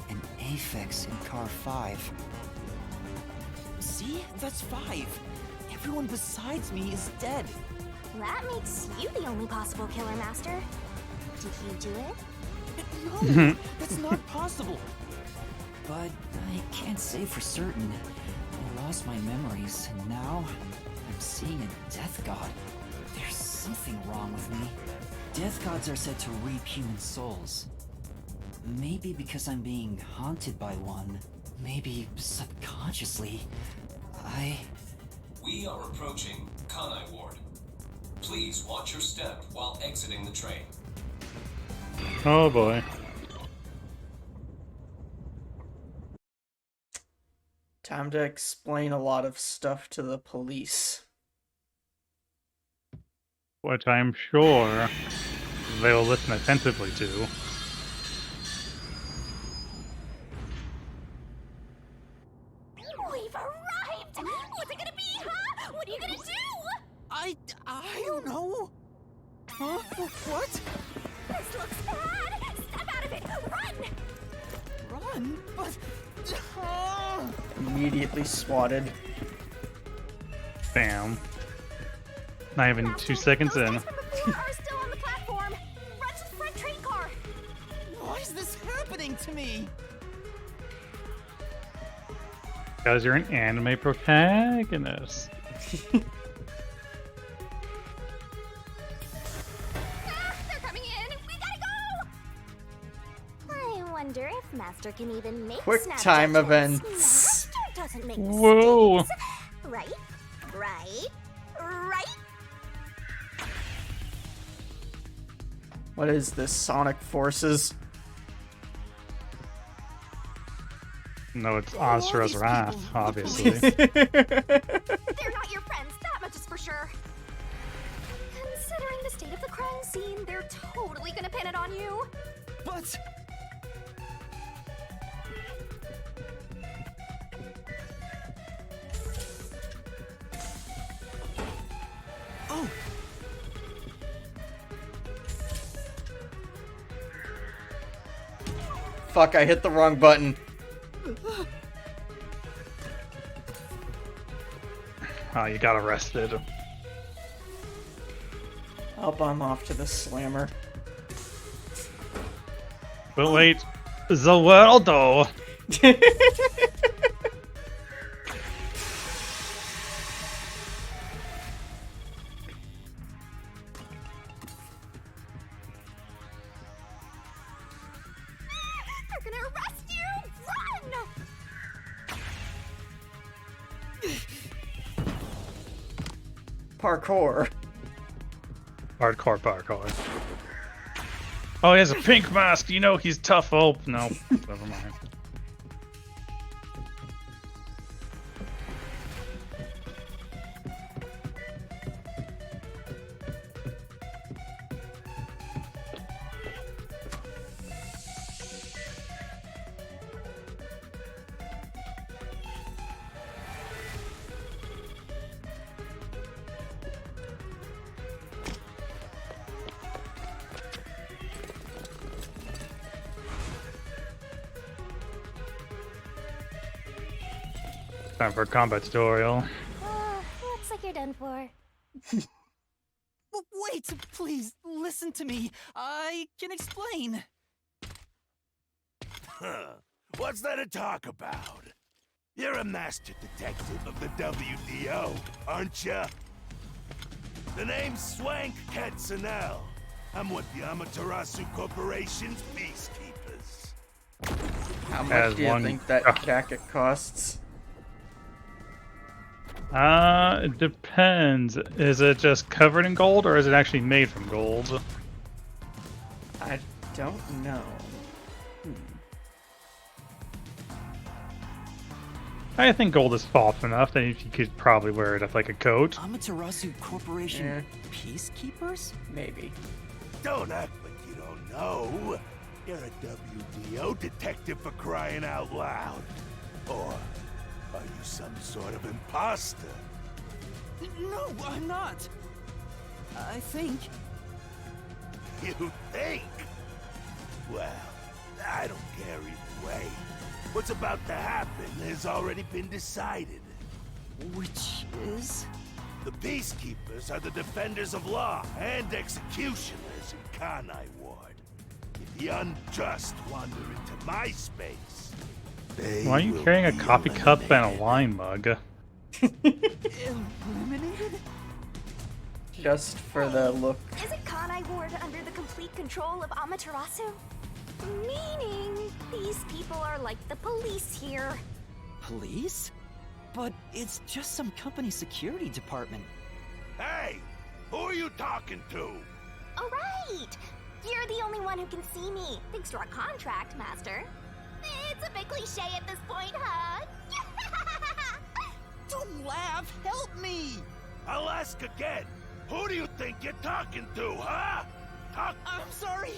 And Aphex in car 5. See? That's 5. Everyone besides me is dead. That makes you the only possible killer, Master. Did you do it? No, that's not possible. But I can't say for certain. I lost my memories, and now I'm seeing a death god. There's something wrong with me. Death gods are said to reap human souls. Maybe because I'm being haunted by one. Maybe subconsciously. We are approaching Kanai Ward. Please watch your step while exiting the train. Oh boy. Time to explain a lot of stuff to the police. Which I'm sure they'll listen attentively to. We've arrived! What's it gonna be, huh? What are you gonna do? I don't know. Huh? What? This looks bad! Step out of it! Run! Run? But... Immediately swatted. Bam. Not even 2 seconds in. Those guys from before are still on the platform. Run to the front train car. Why is this happening to me? Because you're an anime protagonist. They're coming in! We gotta go! I wonder if Master can even make Quick snap time judgments. events. Master doesn't make Whoa. mistakes. Right? Right? Right? What is this? Sonic Forces? No, it's Asura's Wrath, obviously. They're not your friends, that much is for sure. Considering the state of the crime scene, they're totally gonna pin it on you. But... Oh! Fuck, I hit the wrong button. Oh, you got arrested. I'm off to the slammer. But wait, the world though. They're gonna arrest you! Run! Parkour. Hardcore parkour. Oh, he has a pink mask. You know he's tough. Oh, no. Never mind. Time for a combat tutorial. Looks like you're done for. Wait, please, listen to me. I can explain. Huh. What's there to talk about? You're a master detective of the WDO, aren't ya? The name's Swank Katzenel. I'm with the Amaterasu Corporation's Peacekeepers. How much As do you one- think that jacket costs? It depends. Is it just covered in gold, or is it actually made from gold? I don't know. I think gold is soft enough that you could probably wear it as like a coat. Amaterasu Corporation Yeah. peacekeepers? Maybe. Don't act like you don't know. You're a WDO detective for crying out loud. Or are you some sort of imposter? No, I'm not. I think. You think? Well, I don't care either way. What's about to happen has already been decided. Which is? The Peacekeepers are the defenders of law and executioners in Kanai Ward. If the unjust wander into my space, they Why are you will carrying a be coffee cup and a eliminated. wine mug? Eliminated? Just for the look. Isn't Kanai Ward under the complete control of Amaterasu? Meaning, these people are like the police here. Police? But it's just some company security department. Hey! Who are you talking to? Oh, right! You're the only one who can see me, thanks to our contract, Master. It's a bit cliche at this point, huh? Don't laugh! Help me! I'll ask again. Who do you think you're talking to, huh? I'm sorry!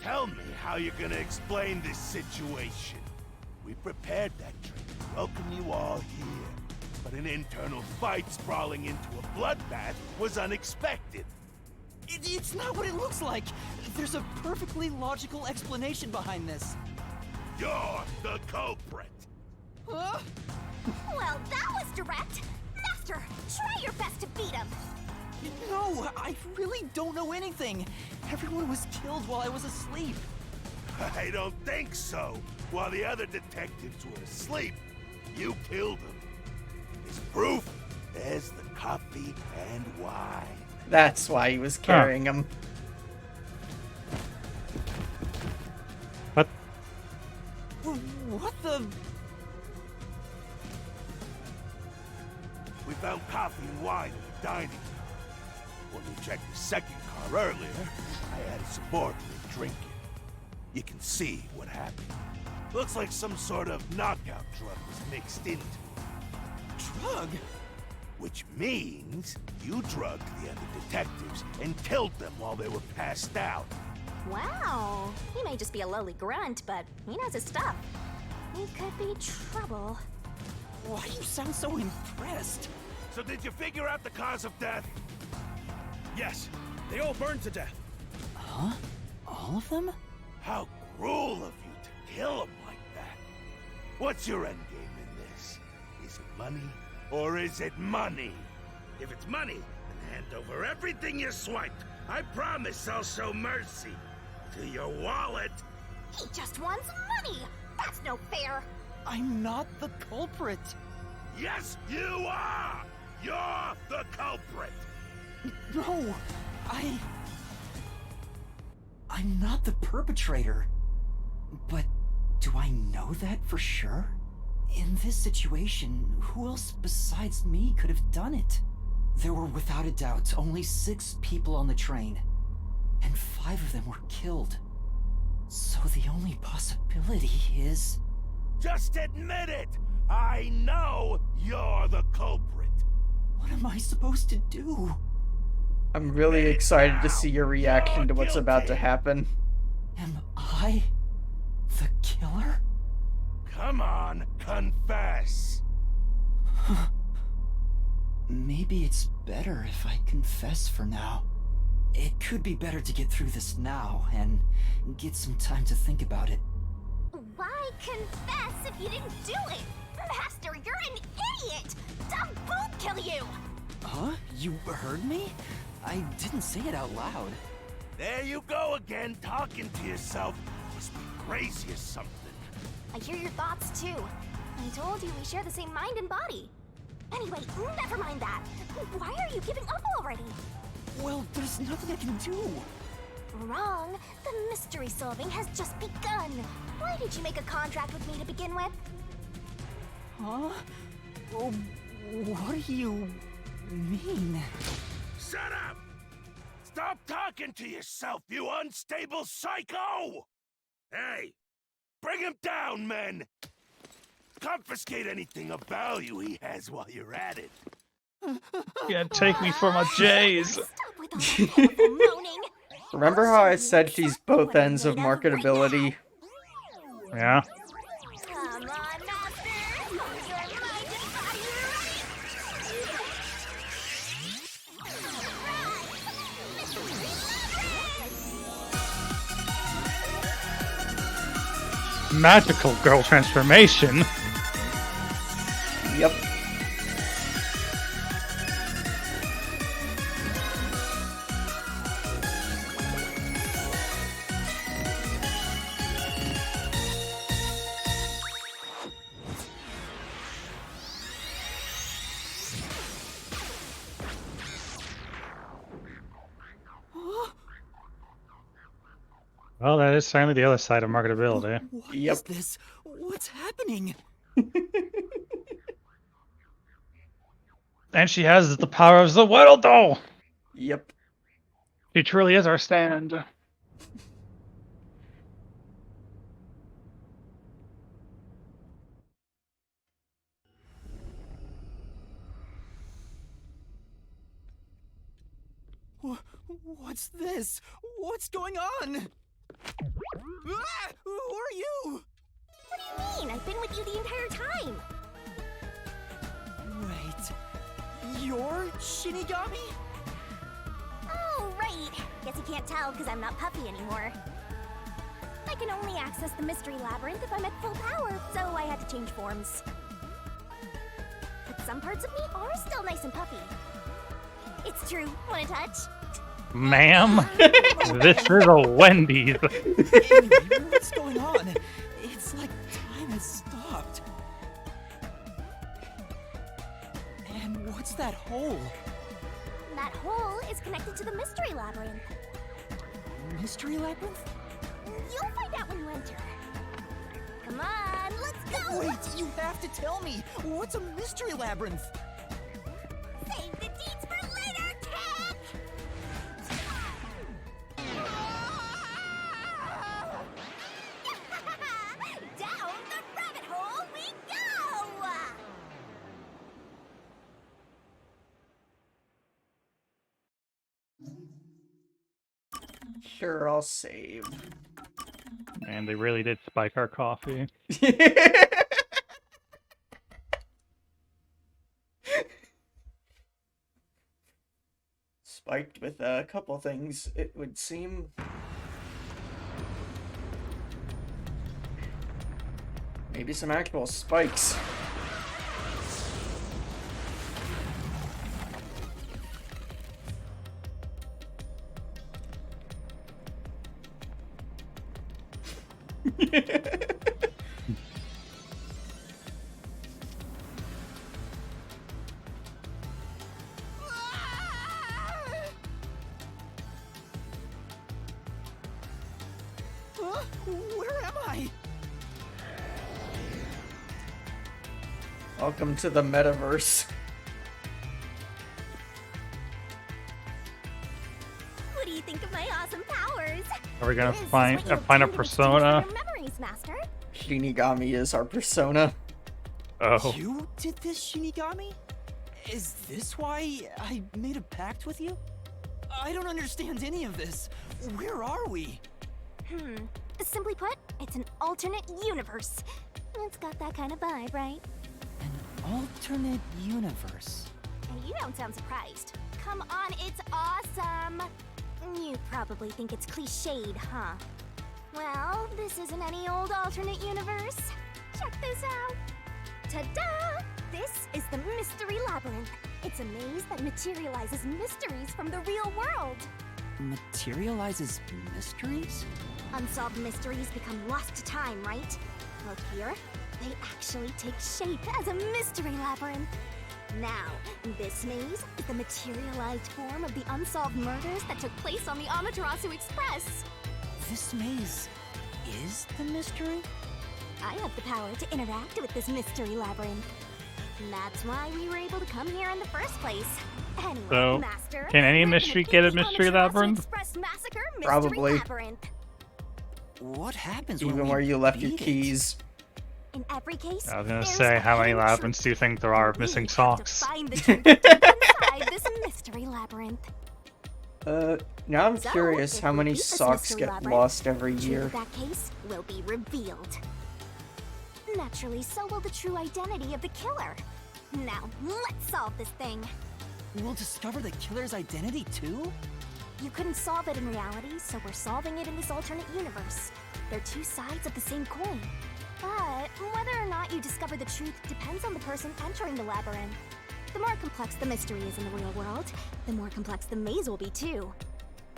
Tell me how you're gonna explain this situation. We prepared that trip to welcome you all here. But an internal fight sprawling into a bloodbath was unexpected. It's not what it looks like! There's a perfectly logical explanation behind this. You're the culprit. Huh? Well, that was direct. Master, try your best to beat him. No, I really don't know anything. Everyone was killed while I was asleep. I don't think so. While the other detectives were asleep, you killed them. As proof, there's the coffee and wine. That's why he was carrying him. What? What the? We found coffee and wine in the dining car. When we checked the second car earlier, I added some more to the drinking. You can see what happened. Looks like some sort of knockout drug was mixed into it. Drug? Which means you drugged the other detectives and killed them while they were passed out. Wow. He may just be a lowly grunt, but he knows his stuff. He could be trouble. Why do you sound so impressed? So did you figure out the cause of death? Yes, they all burned to death. Huh? All of them? How cruel of you to kill them like that. What's your endgame in this? Is it money or is it money? If it's money, then Hand over everything you swiped. I promise I'll show mercy. To your wallet. He just wants money! That's no fair! I'm not the culprit. Yes, you are! You're the culprit! No, I'm not the perpetrator. But do I know that for sure? In this situation, who else besides me could have done it? There were without a doubt only 6 people on the train, and 5 of them were killed. So the only possibility is... Just admit it! I know you're the culprit! What am I supposed to do? I'm really excited to see your reaction to what's about to happen. Am I the killer? Come on, confess! Maybe it's better if I confess for now. It could be better to get through this now and get some time to think about it. Why confess if you didn't do it? Master, you're an idiot! Dumb boot kill you! Huh? You heard me? I didn't say it out loud. There you go again, talking to yourself. Must be crazy or something. I hear your thoughts too. I told you we share the same mind and body. Anyway, never mind that. Why are you giving up already? Well, there's nothing I can do. Wrong. The mystery solving has just begun. Why did you make a contract with me to begin with? Huh? Oh, what do you mean? Shut up! Stop talking to yourself, you unstable psycho! Hey, bring him down, men! Confiscate anything of value he has while you're at it. Yeah, take me for my J's. Remember how I said she's both ends of marketability? Yeah. Come on, Master! Use your mind and body Magical girl transformation. Yep. Well, that is certainly the other side of marketability. What is this? What's happening? And she has the power of the world, though! Yep. She truly is our stand. What's this? What's going on? Ah! Who are you? What do you mean? I've been with you the entire time. Wait, you're Shinigami? Oh, right. Guess you can't tell because I'm not puffy anymore. I can only access the mystery labyrinth if I'm at full power, so I had to change forms. But some parts of me are still nice and puffy. It's true. Want a touch? Ma'am, this is a Wendy's. Anyway, what's going on? It's like time has stopped. And what's that hole? That hole is connected to the mystery labyrinth. Mystery labyrinth? You'll find out when you enter. Come on, let's go! Wait, you have to tell me. What's a mystery labyrinth? Save the deeds for later, Cat! Down the rabbit hole we go! Sure, I'll save. Man, they really did spike our coffee. Spiked with a couple things, it would seem. Maybe some actual spikes. Where am I? Welcome to the metaverse. What do you think of my awesome powers? Are we gonna This is find what you find a obtained in exchange for persona? your memories, Master. Shinigami is our persona. Oh. You did this, Shinigami? Is this why I made a pact with you? I don't understand any of this. Where are we? Simply put, it's an alternate universe. It's got that kind of vibe, right? An alternate universe. And you don't sound surprised. Come on, it's awesome! You probably think it's cliched, huh? Well, this isn't any old alternate universe. Check this out. Ta-da! This is the Mystery Labyrinth. It's a maze that materializes mysteries from the real world. Materializes mysteries? Unsolved mysteries become lost to time, right? Well, here, they actually take shape as a mystery labyrinth. Now, this maze is the materialized form of the unsolved murders that took place on the Amaterasu Express. This maze is the mystery? I have the power to interact with this mystery labyrinth. And that's why we were able to come here in the first place. Anyway, So, Master, can any we're gonna mystery keep get a the mystery Amaterasu labyrinth? Express Massacre Mystery Probably. Labyrinth. What happens Even when we where you left your beat it? keys. In every case, I was gonna there's say, a how many hidden labyrinths truth. do you think there are of We missing have to socks? find the truth deep inside this mystery labyrinth. Now I'm So, curious if how we many beat this socks mystery get labyrinth, lost every the truth year. of that case will be revealed. Naturally, so will the true identity of the killer. Now, let's solve this thing. We'll discover the killer's identity too? You couldn't solve it in reality, so we're solving it in this alternate universe. They're two sides of the same coin. But whether or not you discover the truth depends on the person entering the labyrinth. The more complex the mystery is in the real world, the more complex the maze will be too.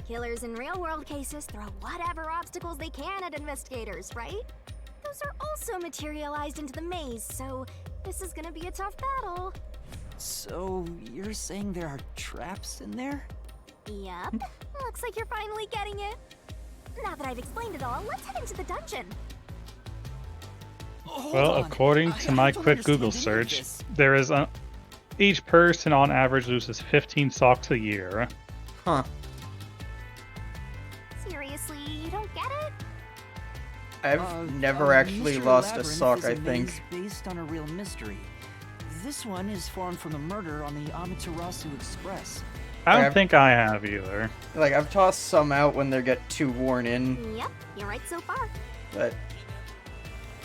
Killers in real-world cases throw whatever obstacles they can at investigators, right? Those are also materialized into the maze, so this is gonna be a tough battle. So, you're saying there are traps in there? Yup. Looks like you're finally getting it. Now that I've explained it all, let's head into the dungeon. Well, according to my quick Google search, there is each person on average loses 15 socks a year. Huh. Seriously, you don't get it? I've never actually Mystery lost a Labyrinth sock, is I a think. maze based on a real mystery. This one is formed from the murder on the Amaterasu Express. I don't I've- think I have either. Like, I've tossed some out when they get too worn in, Yep, you're right so far. but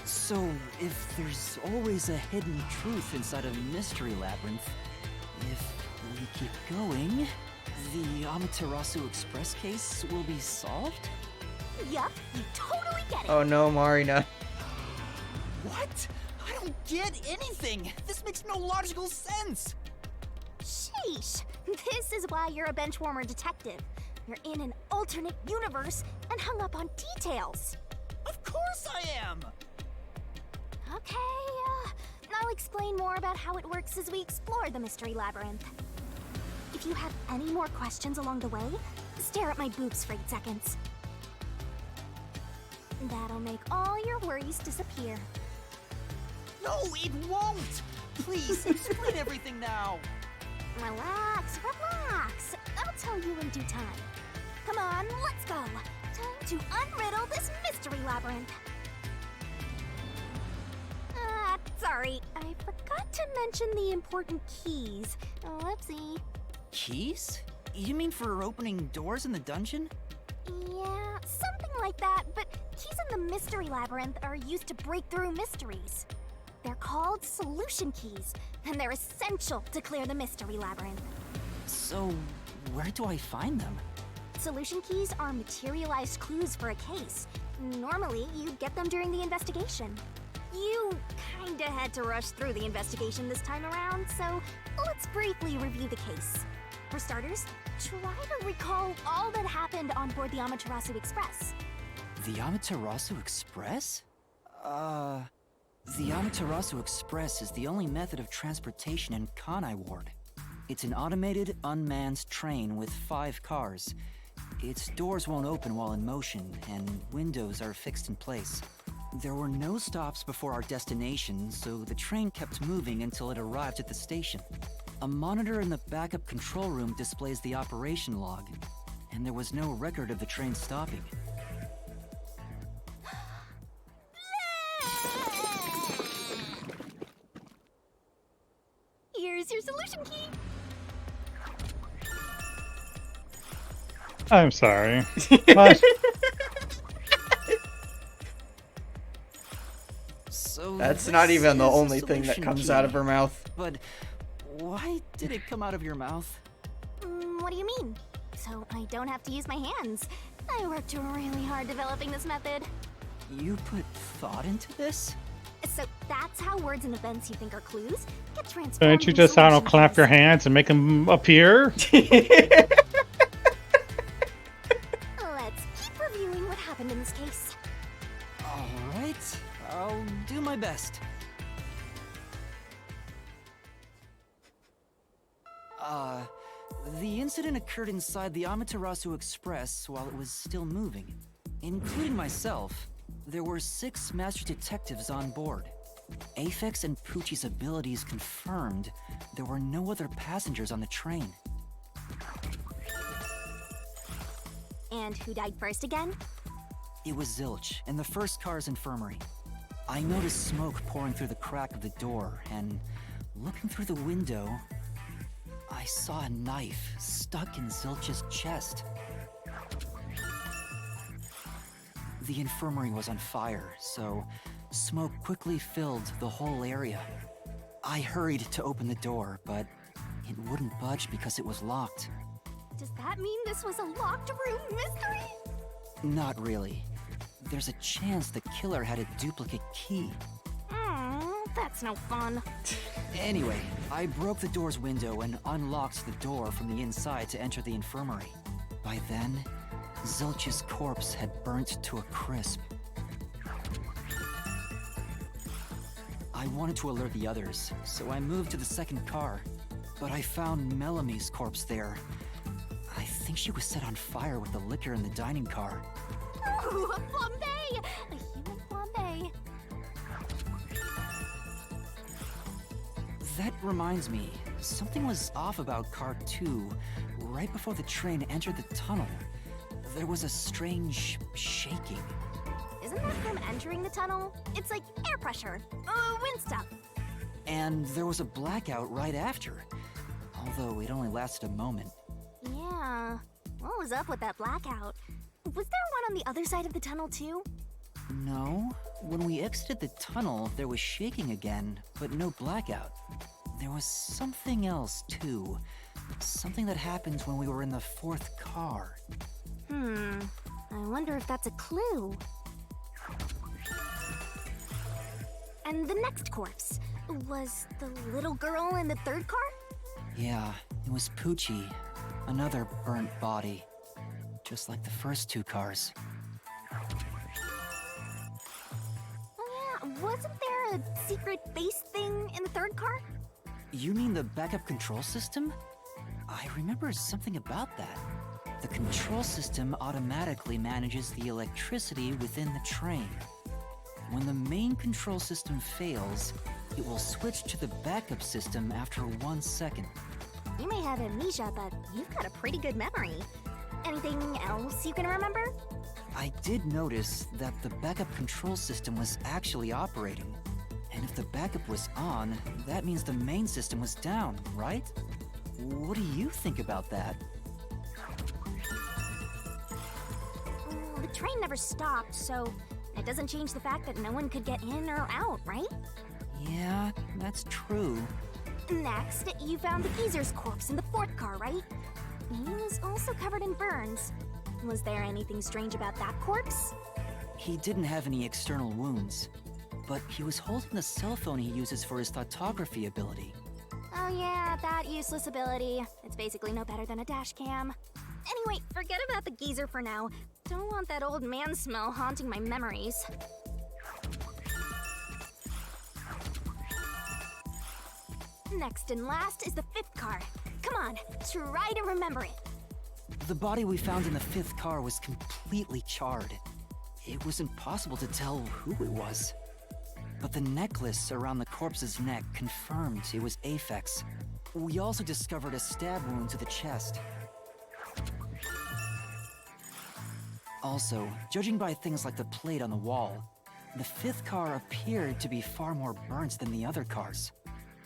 So, if there's always a hidden truth inside a mystery labyrinth, if we keep going, the Amaterasu Express case will be solved? Yup, you totally get it. oh no, Marina. What? I don't get anything! This makes no logical sense! Sheesh. This is why you're a benchwarmer detective. You're in an alternate universe and hung up on details. Of course I am! Okay, I'll explain more about how it works as we explore the mystery labyrinth. If you have any more questions along the way, stare at my boobs for 8 seconds. That'll make all your worries disappear. No, it won't! Please, explain everything now! Relax, relax. I'll tell you in due time. Come on, let's go. Time to unriddle this mystery labyrinth. Sorry, I forgot to mention the important keys. Whoopsie. Keys? You mean for opening doors in the dungeon? Yeah, something like that, but keys in the mystery labyrinth are used to break through mysteries. They're called solution keys, and they're essential to clear the mystery labyrinth. So, where do I find them? Solution keys are materialized clues for a case. Normally, you'd get them during the investigation. You kinda had to rush through the investigation this time around, so let's briefly review the case. For starters, try to recall all that happened on board the Amaterasu Express. The Amaterasu Express? The Amaterasu Express is the only method of transportation in Kanai Ward. It's an automated, unmanned train with 5 cars. Its doors won't open while in motion, and windows are fixed in place. There were no stops before our destination, so the train kept moving until it arrived at the station. A monitor in the backup control room displays the operation log, and there was no record of the train stopping. Here's your solution key. I'm sorry. What? So That's not this even the is a only thing that solution comes key. out of her mouth. But why did it come out of your mouth? What do you mean? So I don't have to use my hands. I worked really hard developing this method. You put thought into this? So that's how words and events you think are clues get transformed. Don't you into just, I don't know, solution clap keys. your hands and make them appear? Let's keep reviewing what happened in this case. Alright, I'll do my best. The incident occurred inside the Amaterasu Express while it was still moving. Including myself, there were 6 master detectives on board. Aphex and Poochie's abilities confirmed there were no other passengers on the train. And who died first again? It was Zilch, in the first car's infirmary. I noticed smoke pouring through the crack of the door, and looking through the window, I saw a knife stuck in Zilch's chest. The infirmary was on fire, so smoke quickly filled the whole area. I hurried to open the door, but it wouldn't budge because it was locked. Does that mean this was a locked room mystery? Not really. There's a chance the killer had a duplicate key. That's no fun. Anyway, I broke the door's window and unlocked the door from the inside to enter the infirmary. By then, Zilch's corpse had burnt to a crisp. I wanted to alert the others, so I moved to the second car. But I found Melamie's corpse there. I think she was set on fire with the liquor in the dining car. Ooh, a flambe! A human flambe. That reminds me, something was off about Car 2 right before the train entered the tunnel. There was a strange shaking. Isn't that from entering the tunnel? It's like air pressure. Wind stuff. And there was a blackout right after, although it only lasted a moment. Yeah. What was up with that blackout? Was there one on the other side of the tunnel too? No, when we exited the tunnel, there was shaking again, but no blackout. There was something else too. Something that happened when we were in the 4th car. I wonder if that's a clue. And the next corpse, was the little girl in the 3rd car? Yeah, it was Poochie. Another burnt body. Just like the first 2 cars. Oh yeah, wasn't there a secret base thing in the 3rd car? You mean the backup control system? I remember something about that. The control system automatically manages the electricity within the train. When the main control system fails, it will switch to the backup system after 1 second. You may have amnesia, but you've got a pretty good memory. Anything else you can remember? I did notice that the backup control system was actually operating. And if the backup was on, that means the main system was down, right? What do you think about that? The train never stopped, so it doesn't change the fact that no one could get in or out, right? Yeah, that's true. Next, you found the geezer's corpse in the 4th car, right? He was also covered in burns. Was there anything strange about that corpse? He didn't have any external wounds, but he was holding the cell phone he uses for his photography ability. Oh yeah, that useless ability. It's basically no better than a dash cam. Anyway, forget about the geezer for now. Don't want that old man smell haunting my memories. Next and last is the 5th car. Come on, try to remember it. The body we found in the 5th car was completely charred. It was impossible to tell who it was. But the necklace around the corpse's neck confirmed it was Aphex. We also discovered a stab wound to the chest. Also, judging by things like the plate on the wall, the 5th car appeared to be far more burnt than the other cars.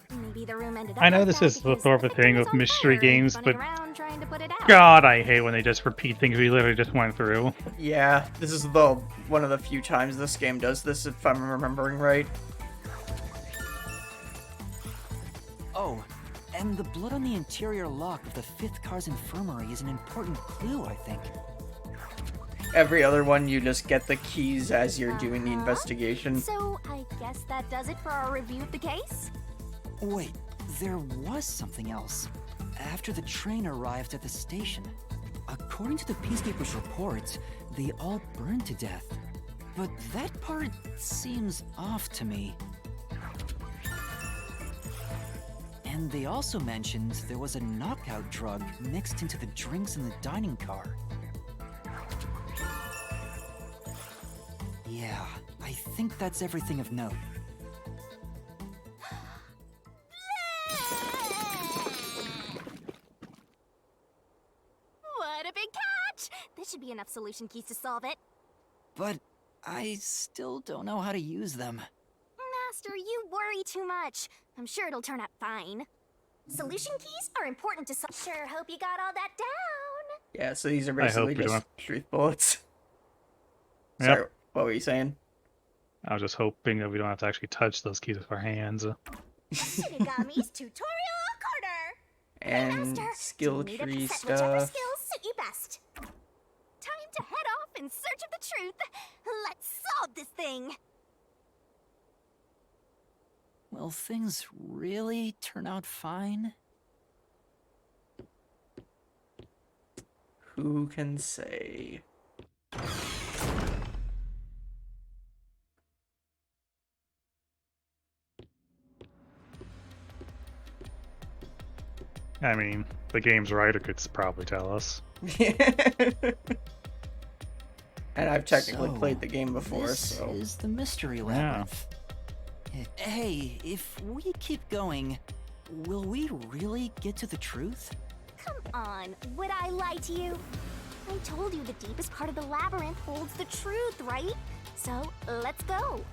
Maybe the room ended up I know like this that is the because sort of thing was with on mystery fire, games, running but around trying to put it out. God, I hate when they just repeat things we literally just went through. Yeah, this is the one of the few times this game does this, if I'm remembering right. Oh, and the blood on the interior lock of the 5th car's infirmary is an important clue, I think. Every other one, you just get the keys as you're doing the investigation. So, I guess that does it for our review of the case? Wait, there was something else. After the train arrived at the station, according to the Peacekeepers' report, they all burned to death. But that part seems off to me. And they also mentioned there was a knockout drug mixed into the drinks in the dining car. Yeah, I think that's everything of note. What a big catch! This should be enough solution keys to solve it. But I still don't know how to use them. Master, you worry too much. I'm sure it'll turn out fine. Solution keys are important to solve. Sure hope you got all that down. Yeah, so these are I hope basically we just don't. truth bullets. Yep. Sorry, what were you saying? I was just hoping that we don't have to actually touch those keys with our hands. Shinigami's tutorial corner. And Master, skill do you need a tree set whichever stuff. skills suit you best. Time to head off in search of the truth. Let's solve this thing. Will things really turn out fine? Who can say? I mean, the game's writer could probably tell us. And I've technically So, played the game before, this so... is the mystery labyrinth. Hey, if we keep going, will we really get to the truth? Come on, would I lie to you? I told you the deepest part of the labyrinth holds the truth, right? So, let's go.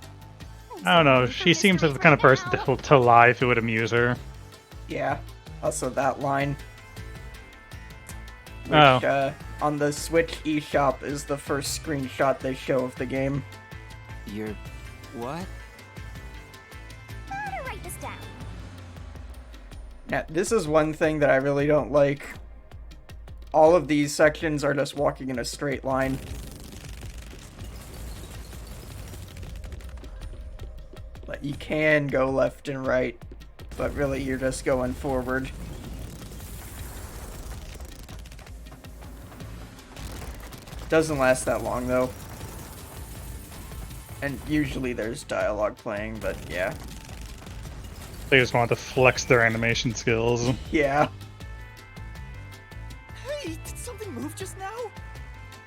I don't know, she seems like the kind of person to lie if it would amuse her. Yeah, also that line. Which, Oh. On the Switch eShop is the first screenshot they show of the game. You're... what? I'm gonna write this down. Now, this is one thing that I really don't like. All of these sections are just walking in a straight line. Like, you can go left and right, but really you're just going forward. Doesn't last that long, though. And usually there's dialogue playing, but yeah. They just want to flex their animation skills. Yeah. Hey, did something move just now?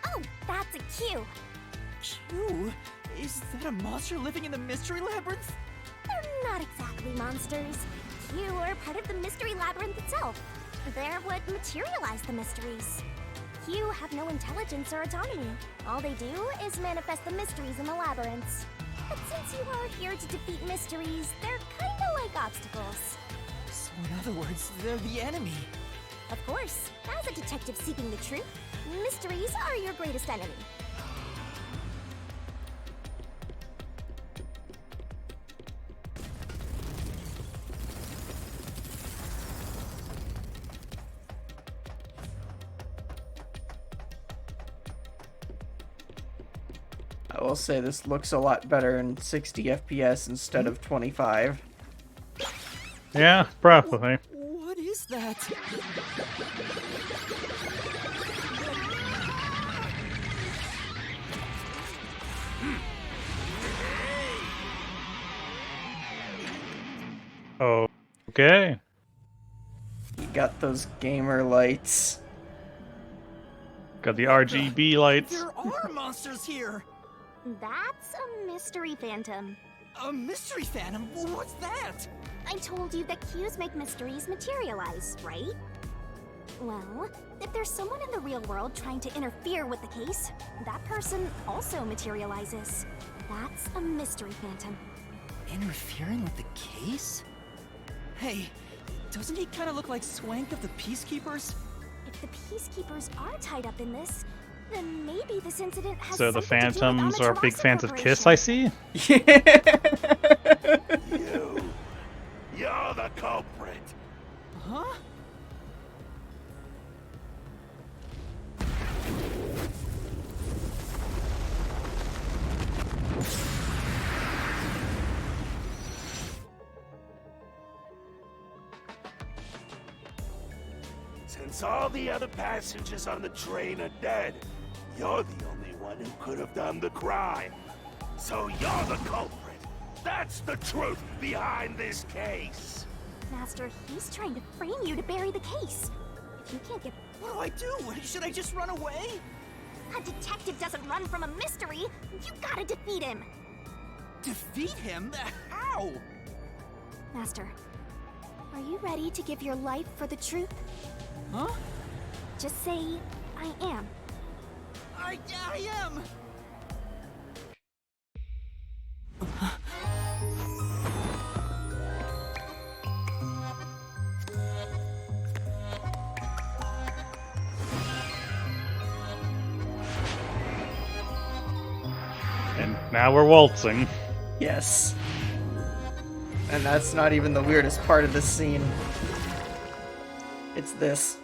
Oh, that's a cue. Q? Is that a monster living in the mystery labyrinth? They're not exactly monsters. You are part of the mystery labyrinth itself. They're what materialize the mysteries. You have no intelligence or autonomy. All they do is manifest the mysteries in the labyrinths. But since you are here to defeat mysteries, they're kinda like obstacles. So in other words, they're the enemy. Of course, as a detective seeking the truth, mysteries are your greatest enemy. I will say this looks a lot better in 60 FPS instead of 25. Yeah, probably. What is that? Oh, okay. You got those gamer lights. Got the RGB lights. There are monsters here! That's a mystery phantom. A mystery phantom? What's that? I told you that cues make mysteries materialize, right? Well, if there's someone in the real world trying to interfere with the case, that person also materializes. That's a mystery phantom. Interfering with the case? Hey, doesn't he kind of look like Swank of the Peacekeepers? If the Peacekeepers are tied up in this, then maybe this incident has So the something to do with Phantoms are big Amaterasu fans of Kiss, Corporation. I see? You're the culprit. Huh? Since all the other passengers on the train are dead, you're the only one who could have done the crime. So you're the culprit. That's the truth behind this case. Master, he's trying to frame you to bury the case. If you can't get... What do? Should I just run away? A detective doesn't run from a mystery. You gotta defeat him. Defeat him? How? Master, are you ready to give your life for the truth? Huh? Just say, I am. I am! And now we're waltzing. Yes. And that's not even the weirdest part of this scene. It's this.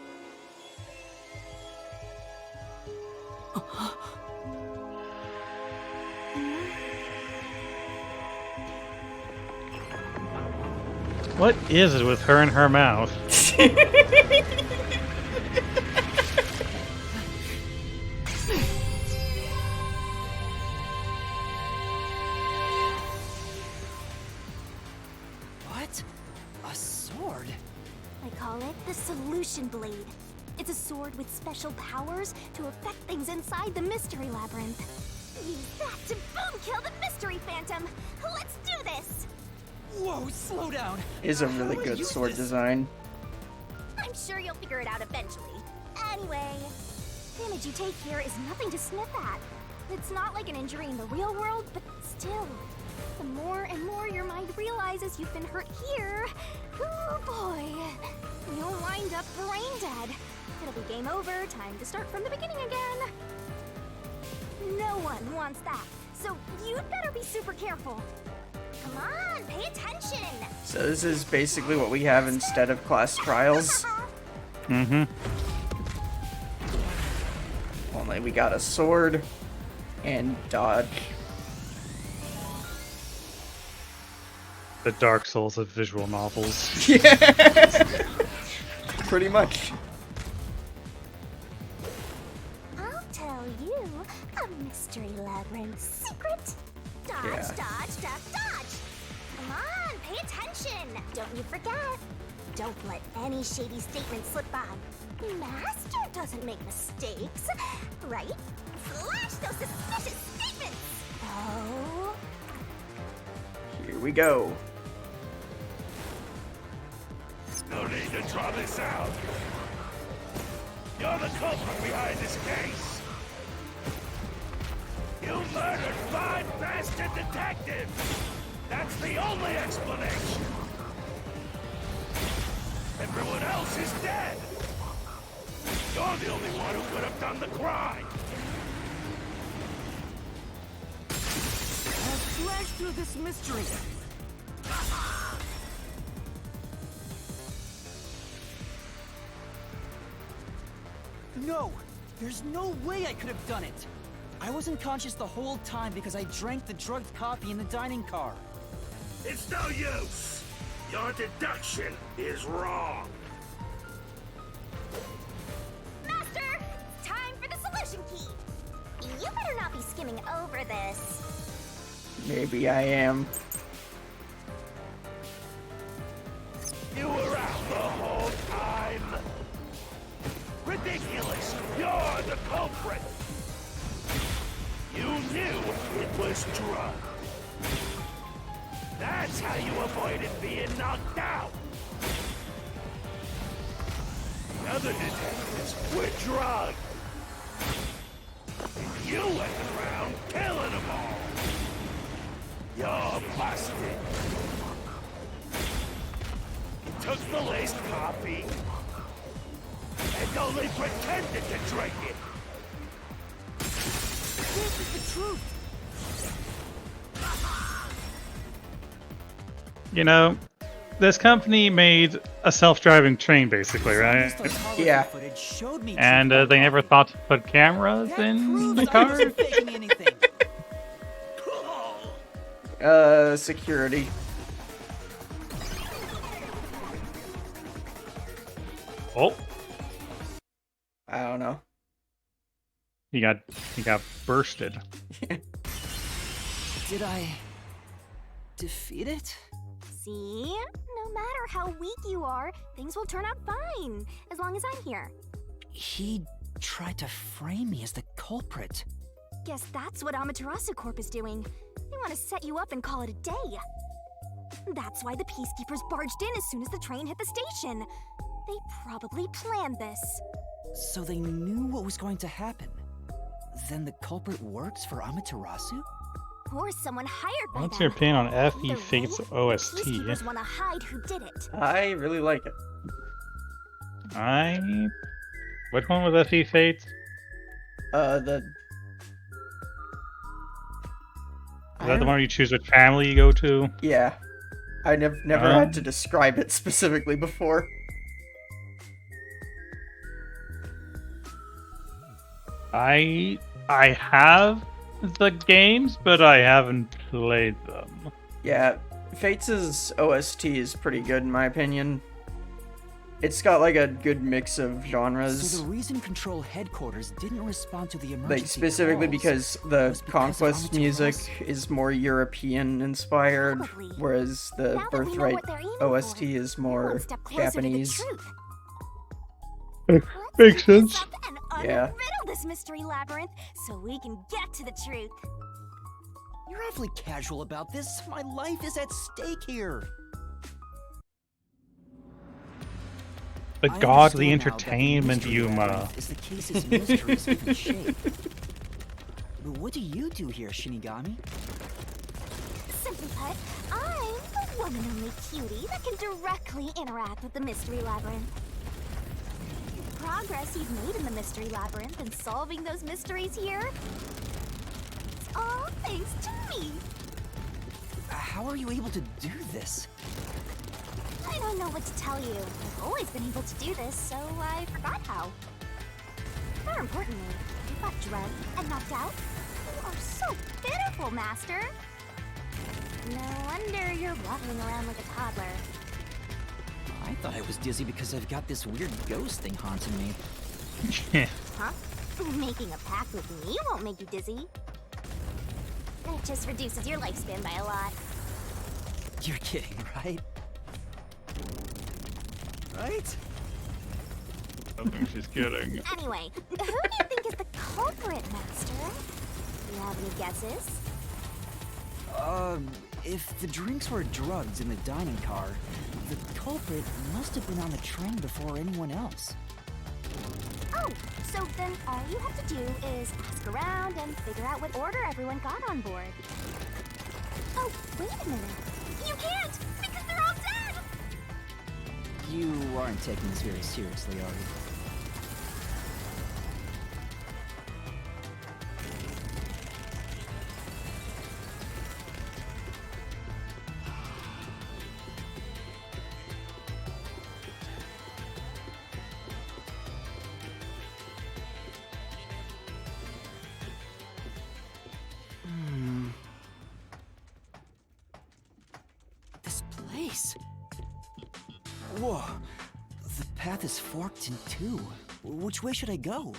What is it with her and her mouth? What? A sword? I call it the Solution Blade. It's a sword with special powers to affect things inside the Mystery Labyrinth. Use that to boom kill the Mystery Phantom! Let's do this! Whoa, slow down! Is a really good sword design. I'm sure you'll figure it out eventually. Anyway, damage you take here is nothing to sniff at. It's not like an injury in the real world, but still. The more and more your mind realizes you've been hurt here, oh boy, you'll wind up brain dead. It'll be game over, time to start from the beginning again. No one wants that, so you'd better be super careful. Come on, pay attention! So this is basically what we have instead of class trials. Mm-hmm. Only we got a sword and dodge. The Dark Souls of visual novels. Yeah! Pretty much. I'll tell you a Mystery Labyrinth secret. Dodge, Yeah. dodge, dodge, dodge! Come on, pay attention! Don't you forget. Don't let any shady statement slip by. Master doesn't make mistakes, right? Slash those suspicious statements! Oh... Here we go. No need to draw this out. You're the culprit behind this case. You murdered 5 bastard detectives. That's the only explanation. Everyone else is dead. You're the only one who could have done the crime. I'll slash through this mystery. No! There's no way I could have done it! I wasn't conscious the whole time because I drank the drugged coffee in the dining car. It's no use. Your deduction is wrong. Master, it's time for the solution key. You better not be skimming over this. Maybe I am. You were out the whole time! Ridiculous! You're the culprit! You knew it was drug. That's how you avoided being knocked out! The other detectives were drugged! And you went around killing them all! You're busted! You took the laced coffee and only pretended to drink it! This is the truth! You know, this company made a self-driving train, basically, right? Yeah. And they never thought to put cameras in the car? Security. Oh, I don't know. he got bursted. Did I defeat it? See? No matter how weak you are, things will turn out fine, as long as I'm here. He tried to frame me as the culprit. Guess that's what Amaterasu Corp is doing. They want to set you up and call it a day. That's why the Peacekeepers barged in as soon as the train hit the station. They probably planned this. So they knew what was going to happen. Then the culprit works for Amaterasu? Or someone hired by What's them. your opinion on FE Either Fate's way, OST? Peacekeepers want to hide who did it. I really like it. Which one was FE Fate? The... Is that the one where you choose which family you go to? Yeah. I never had to describe it specifically before. I have the games, but I haven't played them. Yeah, Fates' OST is pretty good in my opinion. It's got like a good mix of genres. So the reason Control Headquarters didn't respond to the emergency Like specifically calls because the Conquest music is more European inspired, whereas the Birthright OST is more Japanese. Makes sense. Yeah. Riddle this mystery labyrinth so we can get to the truth. You're awfully casual about this. My life is at stake here. The I godly understand now that the entertainment, mystery Yuma. labyrinth is the case's mystery's given shape. But what do you do here, Shinigami? Simply put, I'm the one and only cutie that can directly interact with the mystery labyrinth. The progress you've made in the mystery labyrinth and solving those mysteries here, it's all thanks to me. How are you able to do this? I don't know what to tell you. I've always been able to do this, so I forgot how. More importantly, you got drugged and knocked out. You are so pitiful, Master. No wonder you're waddling around like a toddler. I thought I was dizzy because I've got this weird ghost thing haunting me. Huh? Making a pact with me won't make you dizzy. It just reduces your lifespan by a lot. You're kidding, right? Right? I think she's kidding. Anyway, who do you think is the culprit, Master? Do you have any guesses? If the drinks were drugs in the dining car, the culprit must have been on the train before anyone else. Oh, so then all you have to do is ask around and figure out what order everyone got on board. Oh, wait a minute. You can't, because they're all dead! You aren't taking this very seriously, are you? This place. Whoa. The path is forked in two. Which way should I go?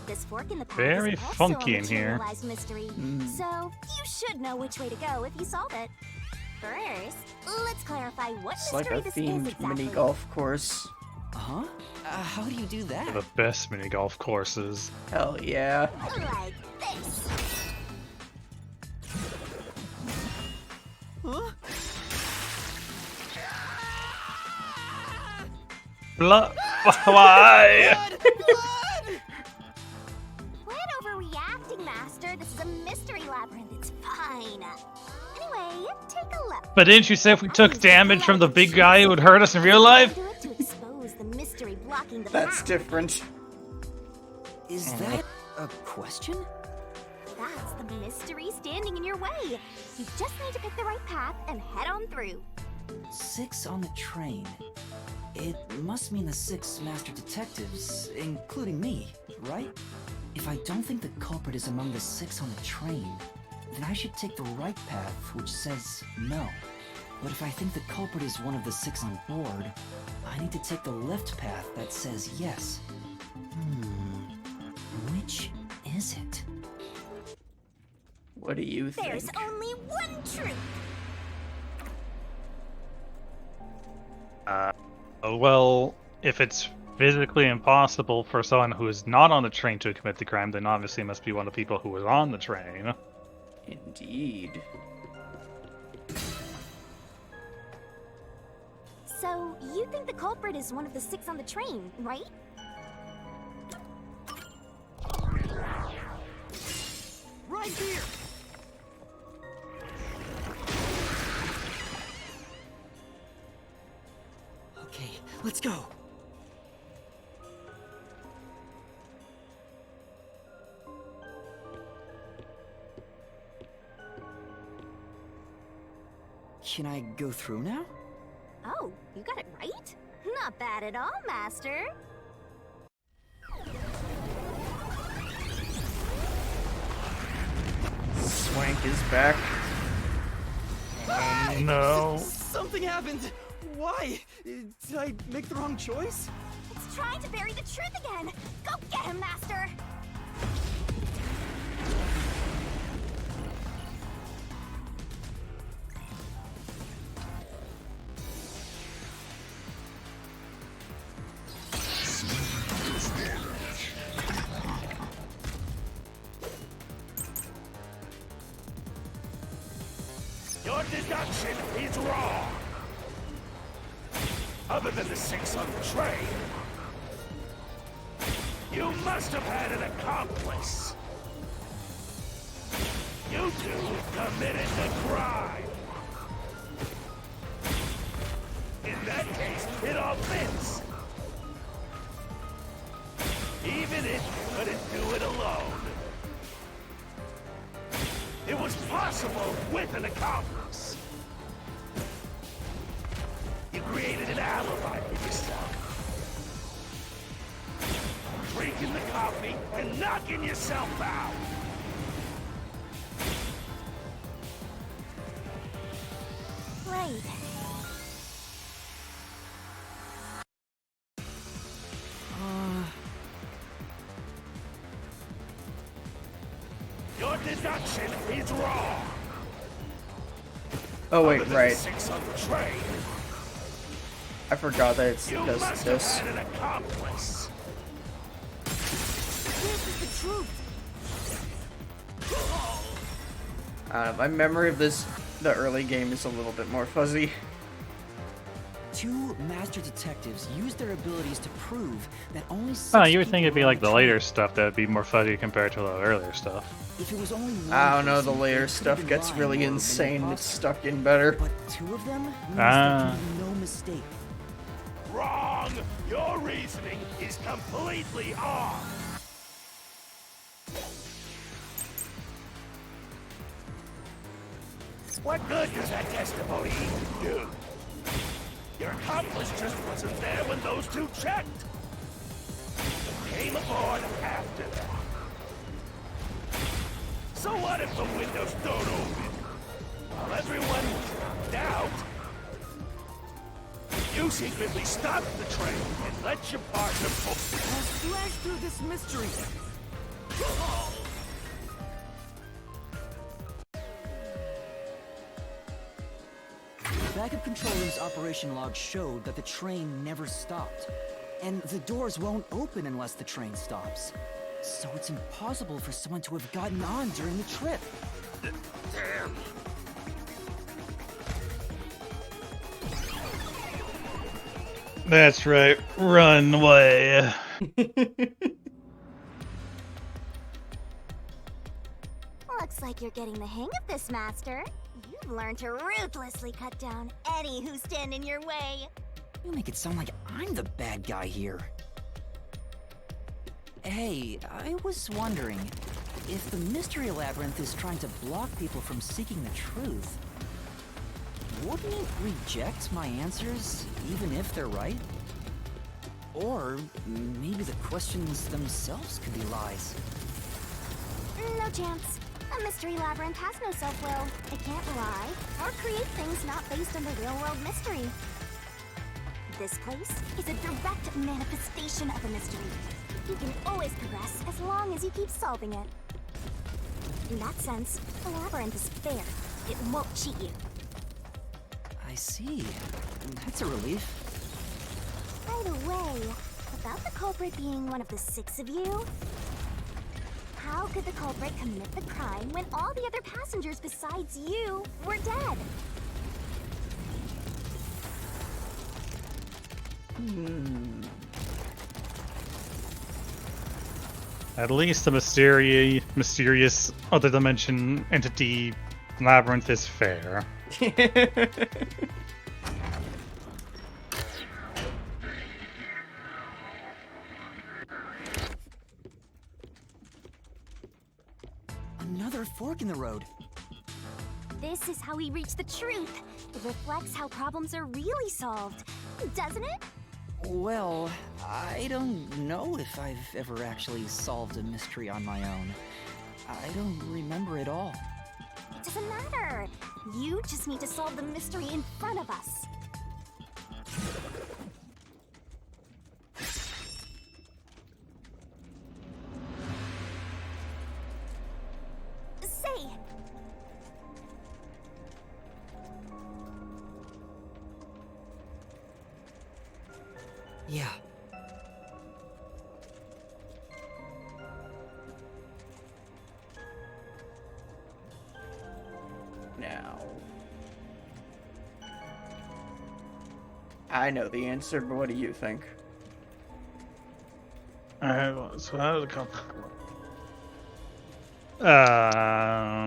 This fork in the path Very is also funky a in here. materialized mystery, so you should know which way to go if you solve it. First, let's clarify what It's like a mystery this is themed exactly. mini golf course. Huh? How do you do that? The best mini golf courses. Hell yeah. Like this. Huh? Blood. Why? Quit overreacting, Master. This is a mystery labyrinth. It's fine. Anyway, take a look. But didn't you say if we took damage from the big guy, it would hurt us in real life? Do it to expose the mystery blocking the That's path. different. Is that a question? That's the mystery standing in your way. You just need to pick the right path and head on through. 6 on the train. It must mean the 6 master detectives, including me, right? If I don't think the culprit is among the 6 on the train, then I should take the right path, which says no. But if I think the culprit is one of the 6 on board, I need to take the left path that says yes. Which is it? What do you think? There's only one truth. Well, if it's physically impossible for someone who is not on the train to commit the crime, then obviously it must be one of the people who was on the train. Indeed. So, you think the culprit is one of the 6 on the train, right? Right here! Okay, let's go. Can I go through now? Oh, you got it right? Not bad at all, Master. Swank is back. No. Something happened! Why? Did I make the wrong choice? It's trying to bury the truth again. Go get him, Master. Your deduction is wrong. Other than the 6 on the train, you must have had an accomplice. You two committed the crime. In that case, it all fits. Even if you couldn't do it alone. It was possible with an accomplice. You created an alibi for yourself. Drinking the coffee and knocking yourself out. Right. Your deduction is wrong. Oh wait, Other than right. the 6 on the train, I forgot that it you does must this. have had an accomplice. This is the truth! My memory of the early game is a little bit more fuzzy. 2 master detectives use their abilities to prove that only 6 Oh, you would think people it'd be were on like the train. later stuff that would be more fuzzy compared to the earlier stuff. If it was only one I don't know, the person, later it stuff could've gets been really lying or insane. been It's impossible. stuck in better. But 2 of them means Ah. there can be no mistake. Wrong! Your reasoning is completely off! What good does that testimony even do? Your accomplice just wasn't there when those 2 checked. Came aboard after that. So what if the windows don't open? While everyone was knocked out, you secretly stopped the train and let your partner pull. I'll slash through this mystery! backup control room's operation log showed that the train never stopped. And the doors won't open unless the train stops. So it's impossible for someone to have gotten on during the trip. Damn! That's right. Run away. Looks like you're getting the hang of this, Master. You've learned to ruthlessly cut down any who stand in your way. You make it sound like I'm the bad guy here. Hey, I was wondering, if the Mystery Labyrinth is trying to block people from seeking the truth, wouldn't it reject my answers, even if they're right? Or maybe the questions themselves could be lies. No chance. A Mystery Labyrinth has no self-will. It can't lie or create things not based on the real-world mystery. This place is a direct manifestation of a mystery. You can always progress as long as you keep solving it. In that sense, the labyrinth is fair. It won't cheat you. I see. That's a relief. By the way, about the culprit being one of the 6 of you, how could the culprit commit the crime when all the other passengers besides you were dead? At least the mysterious other dimension entity labyrinth is fair. Another fork in the road. This is how we reach the truth. It reflects how problems are really solved, doesn't it? Well, I don't know if I've ever actually solved a mystery on my own. I don't remember it all. It doesn't matter. You just need to solve the mystery in front of us. Say, yeah. Now, I know the answer, but what do you think? Alright, so how does it come? I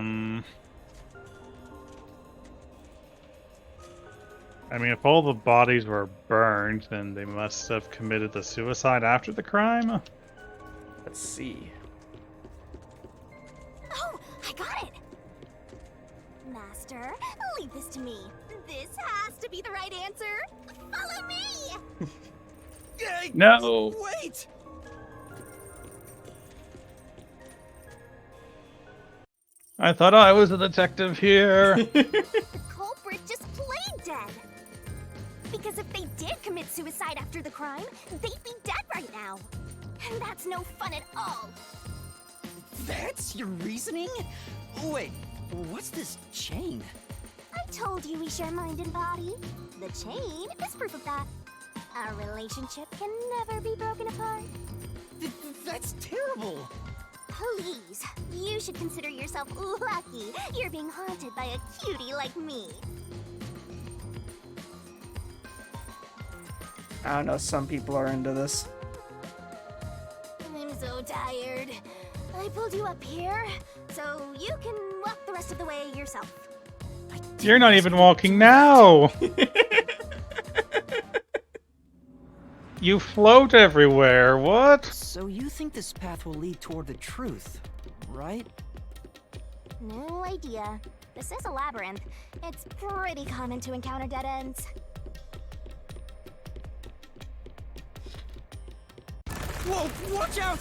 mean, if all the bodies were burned, then they must have committed the suicide after the crime? Let's see. oh, I got it! Master, leave this to me. This has to be the right answer. Follow me! No! Wait! I thought I was a detective here. The culprit just played dead. Because if they did commit suicide after the crime, they'd be dead right now. And that's no fun at all. That's your reasoning? Wait, what's this chain? I told you we share mind and body. The chain is proof of that. Our relationship can never be broken apart. That's terrible! Please, you should consider yourself lucky you're being haunted by a cutie like me. I don't know, some people are into this. I'm so tired. I pulled you up here, so you can walk the rest of the way yourself. You're not even walking now! You float everywhere, what? So you think this path will lead toward the truth, right? No idea. This is a labyrinth. It's pretty common to encounter dead ends. Whoa, watch out!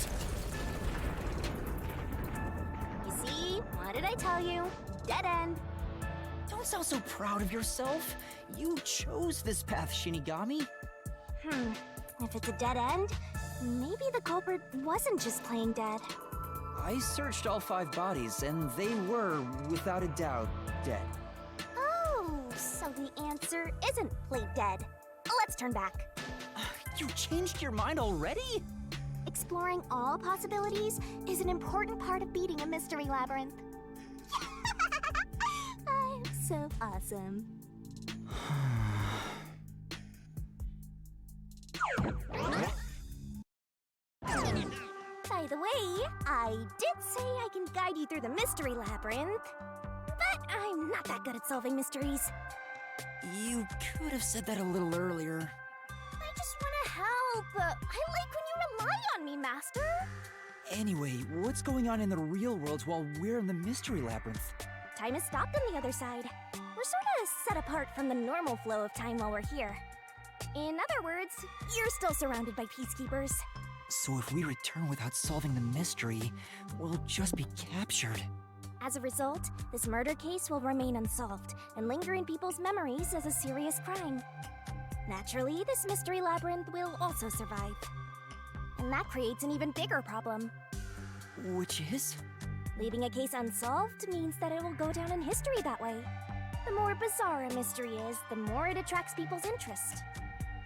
You see? What did I tell you? Dead end. Don't sound so proud of yourself. You chose this path, Shinigami. If it's a dead end, maybe the culprit wasn't just playing dead. I searched all 5 bodies, and they were, without a doubt, dead. Oh, so The answer isn't play dead. Let's turn back. You changed your mind already? Exploring all possibilities is an important part of beating a mystery labyrinth. I'm so awesome. By the way, I did say I can guide you through the mystery labyrinth, but I'm not that good at solving mysteries. You could have said that a little earlier. I just want to help. I like when you rely on me, Master. Anyway, what's going on in the real world while we're in the mystery labyrinth? Time has stopped on the other side. We're sort of set apart from the normal flow of time while we're here. In other words, you're still surrounded by peacekeepers. So if we return without solving the mystery, we'll just be captured. As a result, this murder case will remain unsolved and linger in people's memories as a serious crime. Naturally, this mystery labyrinth will also survive. And that creates an even bigger problem. Which is? Leaving a case unsolved means that it will go down in history that way. The more bizarre a mystery is, the more it attracts people's interest.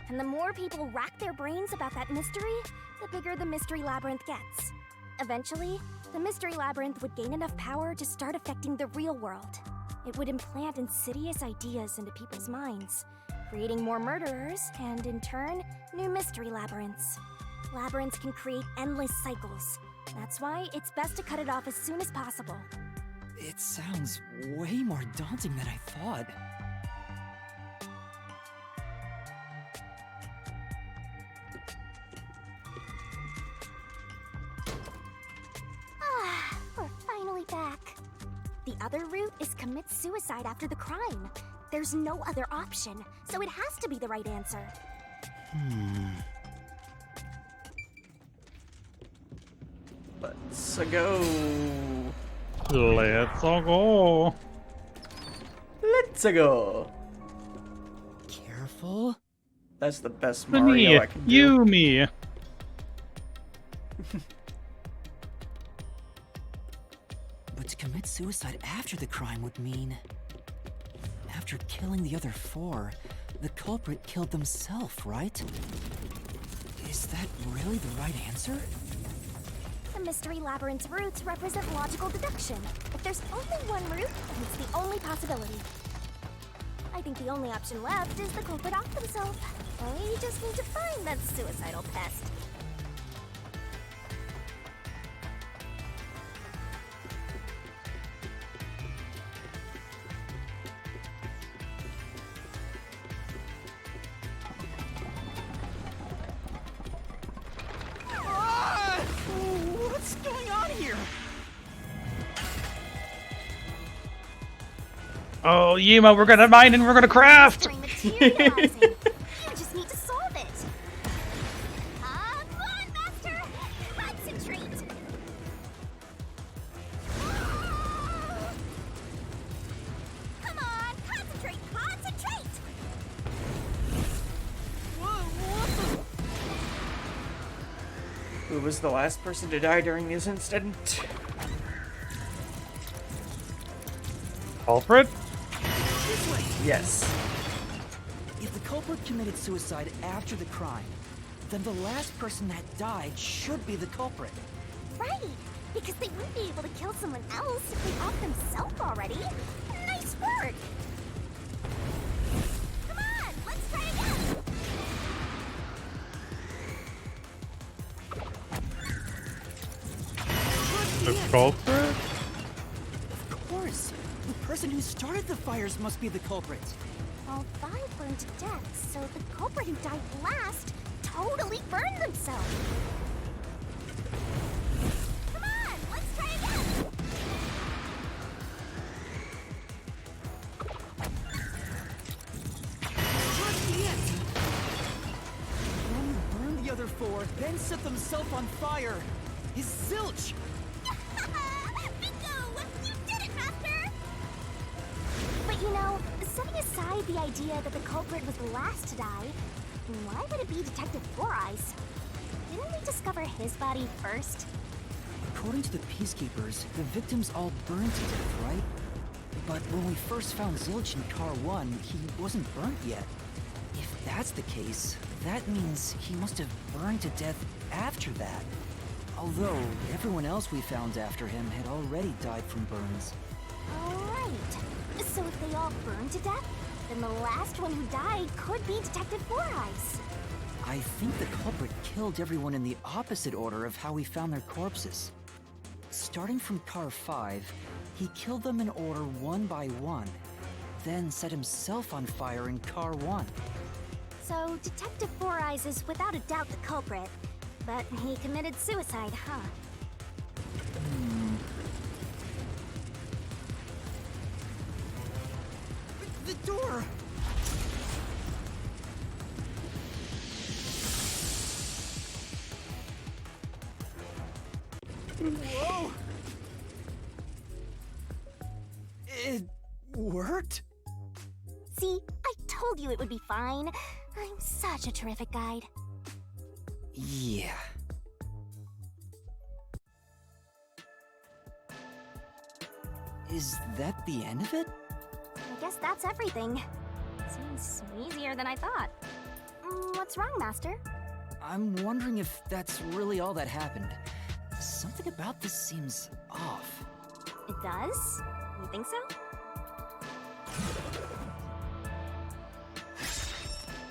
And the more people rack their brains about that mystery, the bigger the mystery labyrinth gets. Eventually, the mystery labyrinth would gain enough power to start affecting the real world. It would implant insidious ideas into people's minds, creating more murderers and, in turn, new mystery labyrinths. Labyrinths can create endless cycles. That's why it's best to cut it off as soon as possible. It sounds way more daunting than I thought. We're finally back. The other route is commit suicide after the crime. There's no other option, so it has to be the right answer. Let's go. Let's all go. Let's go. Careful. That's the best Mario I can do. Me. But to commit suicide after the crime would mean... After killing the other four, the culprit killed themselves, right? Is that really the right answer? The mystery labyrinth's routes represent logical deduction. If there's only one route, then it's the only possibility. I think the only option left is the culprit off themselves. They just need to find that suicidal pest. What's going on here? Oh, Yuma, we're gonna mine and we're gonna craft! Materializing. You just need to solve it. Come on, Master! Concentrate! Come on, concentrate! Concentrate! Who was the last person to die during this incident? Culprit? Yes. If the culprit committed suicide after the crime, then the last person that died should be the culprit. Right, because they wouldn't be able to kill someone else if they off themselves already. Nice work! Come on, let's try again! The culprit? Of course! The person who started the fires must be the culprit. All 5 burned to death, so the culprit who died last totally burned themselves. Come on, let's try again! One who burned the other 4, then set themselves on fire. Is zilch! Bingo! You did it, Master! But you know, setting aside the idea that the culprit was the last to die, why would it be Detective Four Eyes? Didn't we discover his body first? According to the Peacekeepers, the victims all burned to death, right? But when we first found Zilch in Car 1, he wasn't burnt yet. If that's the case, that means he must have burned to death after that. Although, everyone else we found after him had already died from burns. Alright. So if they all burned to death, then the last one who died could be Detective Four Eyes. I think the culprit killed everyone in the opposite order of how we found their corpses. Starting from Car 5, he killed them in order one by one, then set himself on fire in Car 1. So Detective Four Eyes is without a doubt the culprit, but he committed suicide, huh? The door! Whoa! It worked? See, I told you it would be fine. I'm such a terrific guide. Yeah. Is that the end of it? I guess that's everything. Seems easier than I thought. What's wrong, Master? I'm wondering if that's really all that happened. Something about this seems off. It does? You think so?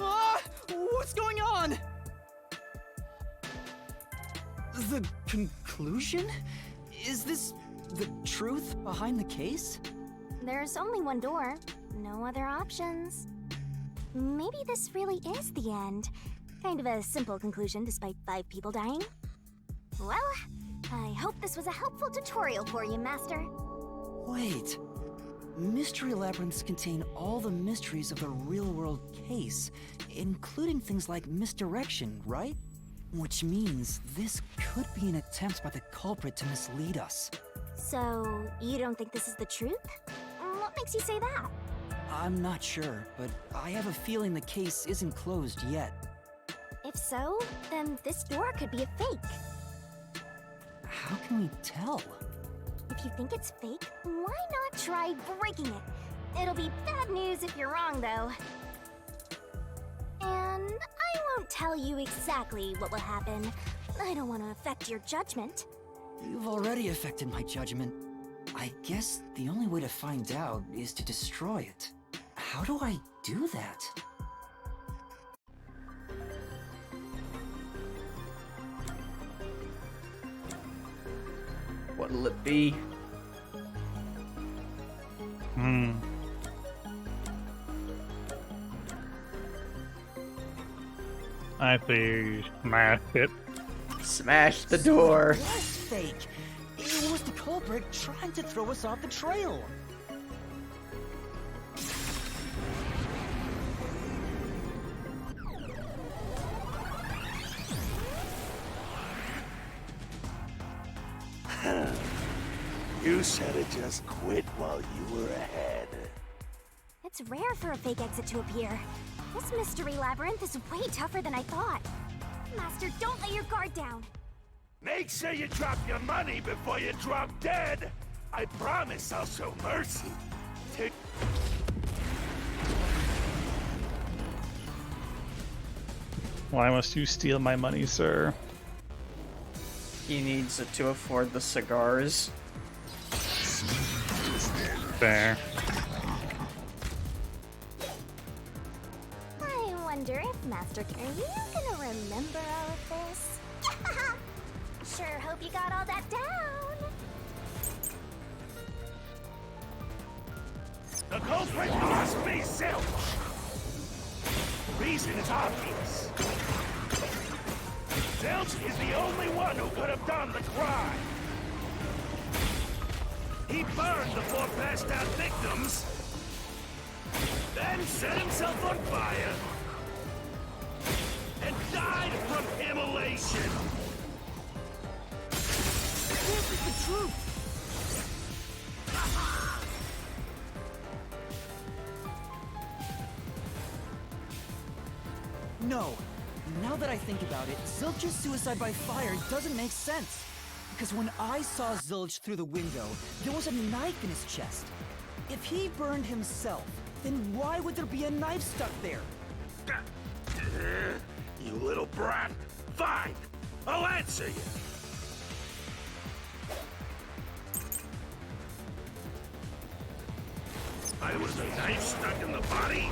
Ah! What's going on? The conclusion? Is this the truth behind the case? There's only one door. No other options. Maybe this really is the end. Kind of a simple conclusion despite 5 people dying. Well, I hope this was a helpful tutorial for you, Master. Wait. Mystery labyrinths contain all the mysteries of the real-world case, including things like misdirection, right? Which means this could be an attempt by the culprit to mislead us. So, you don't think this is the truth? What makes you say that? I'm not sure, but I have a feeling the case isn't closed yet. If so, then this door could be a fake. How can we tell? If you think it's fake, why not try breaking it? It'll be bad news if you're wrong, though. And I won't tell you exactly what will happen. I don't want to affect your judgment. You've already affected my judgment. I guess the only way to find out is to destroy it. How do I do that? What'll it be? I see. Smash it. Smash the door. It was fake. It was the culprit trying to throw us off the trail. You should have just quit while you were ahead. It's rare for a fake exit to appear. This mystery labyrinth is way tougher than I thought. Master, don't let your guard down. Make sure you drop your money before you drop dead. I promise I'll show mercy. Why must you steal my money, sir? He needs it to afford the cigars. Fair. I wonder if Master, are you gonna remember all of this? Sure hope you got all that down. The culprit must be Zilch. Reason is obvious. Zilch is the only one who could have done the crime. He burned the 4 passed out victims, then set himself on fire, and died from immolation. This is the truth. No. Now that I think about it, Zilch's suicide by fire doesn't make sense. Because when I saw Zilch through the window, there was a knife in his chest. If he burned himself, then why would there be a knife stuck there? You little brat. Fine. I'll answer you. I was a knife stuck in the body?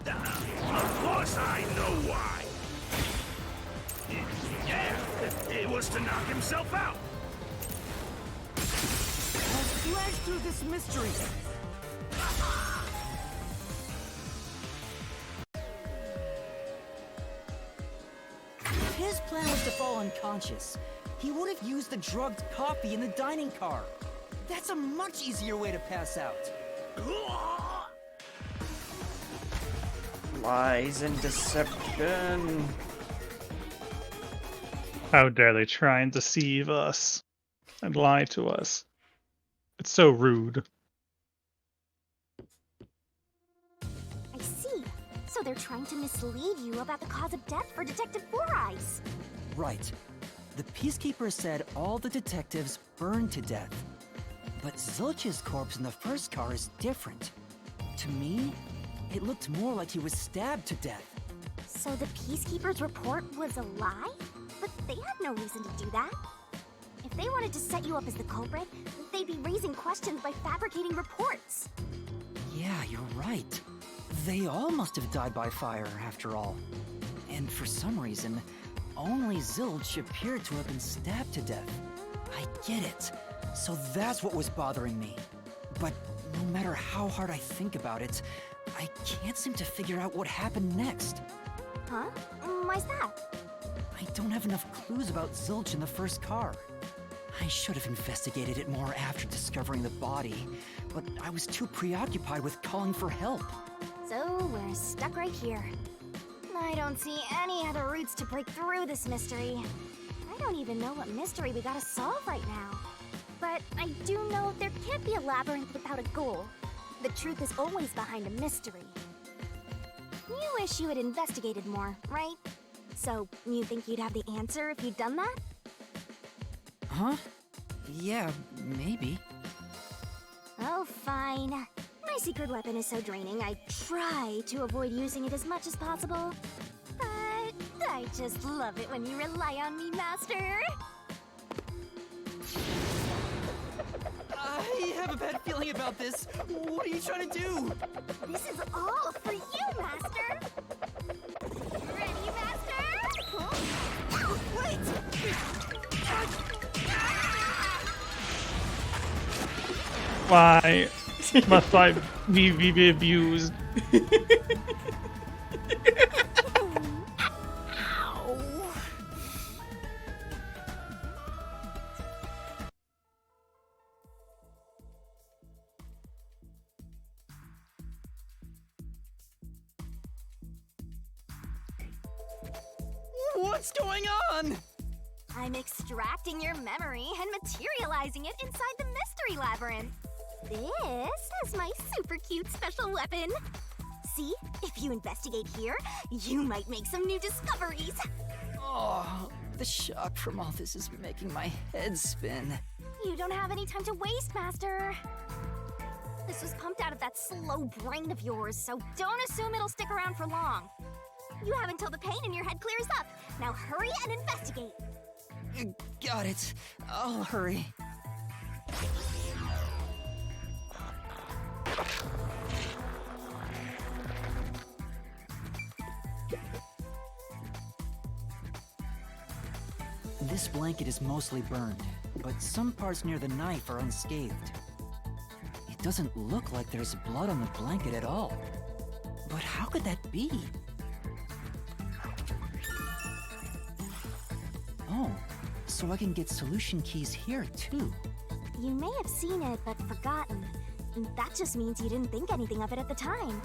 Of course I know why. Yeah, it was to knock himself out. I'll slash through this mystery. If his plan was to fall unconscious, he would have used the drugged coffee in the dining car. That's a much easier way to pass out. Lies and deception. How dare they try and deceive us and lie to us? It's so rude. I see. So they're trying to mislead you about the cause of death for Detective Four Eyes. Right. The Peacekeeper said all the detectives burned to death. But Zilch's corpse in the first car is different. To me, it looked more like he was stabbed to death. So the Peacekeeper's report was a lie? But they had no reason to do that. If they wanted to set you up as the culprit, they'd be raising questions by fabricating reports. Yeah, you're right. They all must have died by fire, after all. And for some reason, only Zilch appeared to have been stabbed to death. I get it. So that's what was bothering me. But no matter how hard I think about it, I can't seem to figure out what happened next. Huh? Why's that? I don't have enough clues about Zilch in the first car. I should have investigated it more after discovering the body, but I was too preoccupied with calling for help. So we're stuck right here. I don't see any other routes to break through this mystery. I don't even know what mystery we gotta solve right now. But I do know there can't be a labyrinth without a goal. The truth is always behind a mystery. You wish you had investigated more, right? So, you think you'd have the answer if you'd done that? Huh? Yeah, maybe. Oh, fine. My secret weapon is so draining, I try to avoid using it as much as possible. But I just love it when you rely on me, Master. I have a bad feeling about this. What are you trying to do? This is all for you, Master. Ready, Master? Huh? Wait! Why must I be abused? What's going on? I'm extracting your memory and materializing it inside the mystery labyrinth. This is my super cute special weapon. See, if you investigate here, you might make some new discoveries. Oh, the shock from all this is making my head spin. You don't have any time to waste, Master. This was pumped out of that slow brain of yours, so don't assume it'll stick around for long. You have until the pain in your head clears up. Now hurry and investigate. Got it. I'll hurry. This blanket is mostly burned, but some parts near the knife are unscathed. It doesn't look like there's blood on the blanket at all. But how could that be? Oh, so I can get solution keys here too. You may have seen it, but forgotten. That just means you didn't think anything of it at the time.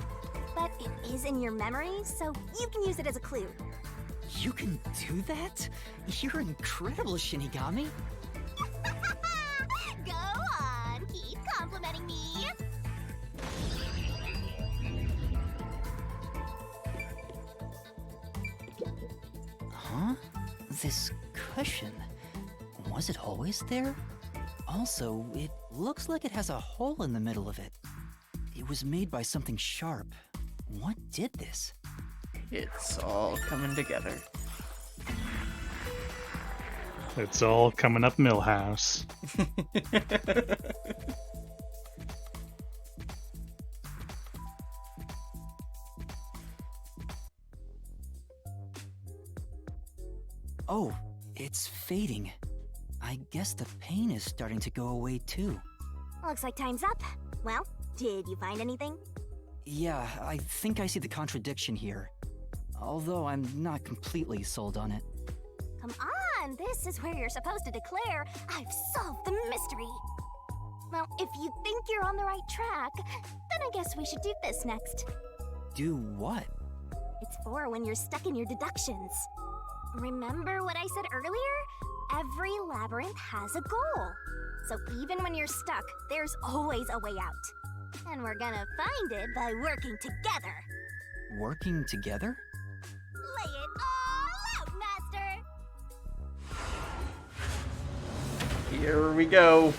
But it is in your memory, so you can use it as a clue. You can do that? You're incredible, Shinigami. Go on, keep complimenting me. Huh? This cushion, was it always there? Also, it Looks like it has a hole in the middle of it. It was made by something sharp. What did this? It's all coming together. It's all coming up Millhouse. Oh, it's fading. I guess the pain is starting to go away too. Looks like time's up. Well, did you find anything? Yeah, I think I see the contradiction here. Although I'm not completely sold on it. Come on, this is where you're supposed to declare, I've solved the mystery. Well, if you think you're on the right track, then I guess we should do this next. Do what? It's for when you're stuck in your deductions. Remember what I said earlier? Every labyrinth has a goal. So even when you're stuck, there's always a way out. And we're gonna find it by working together. Working together? Lay it all out, Master! Here we go.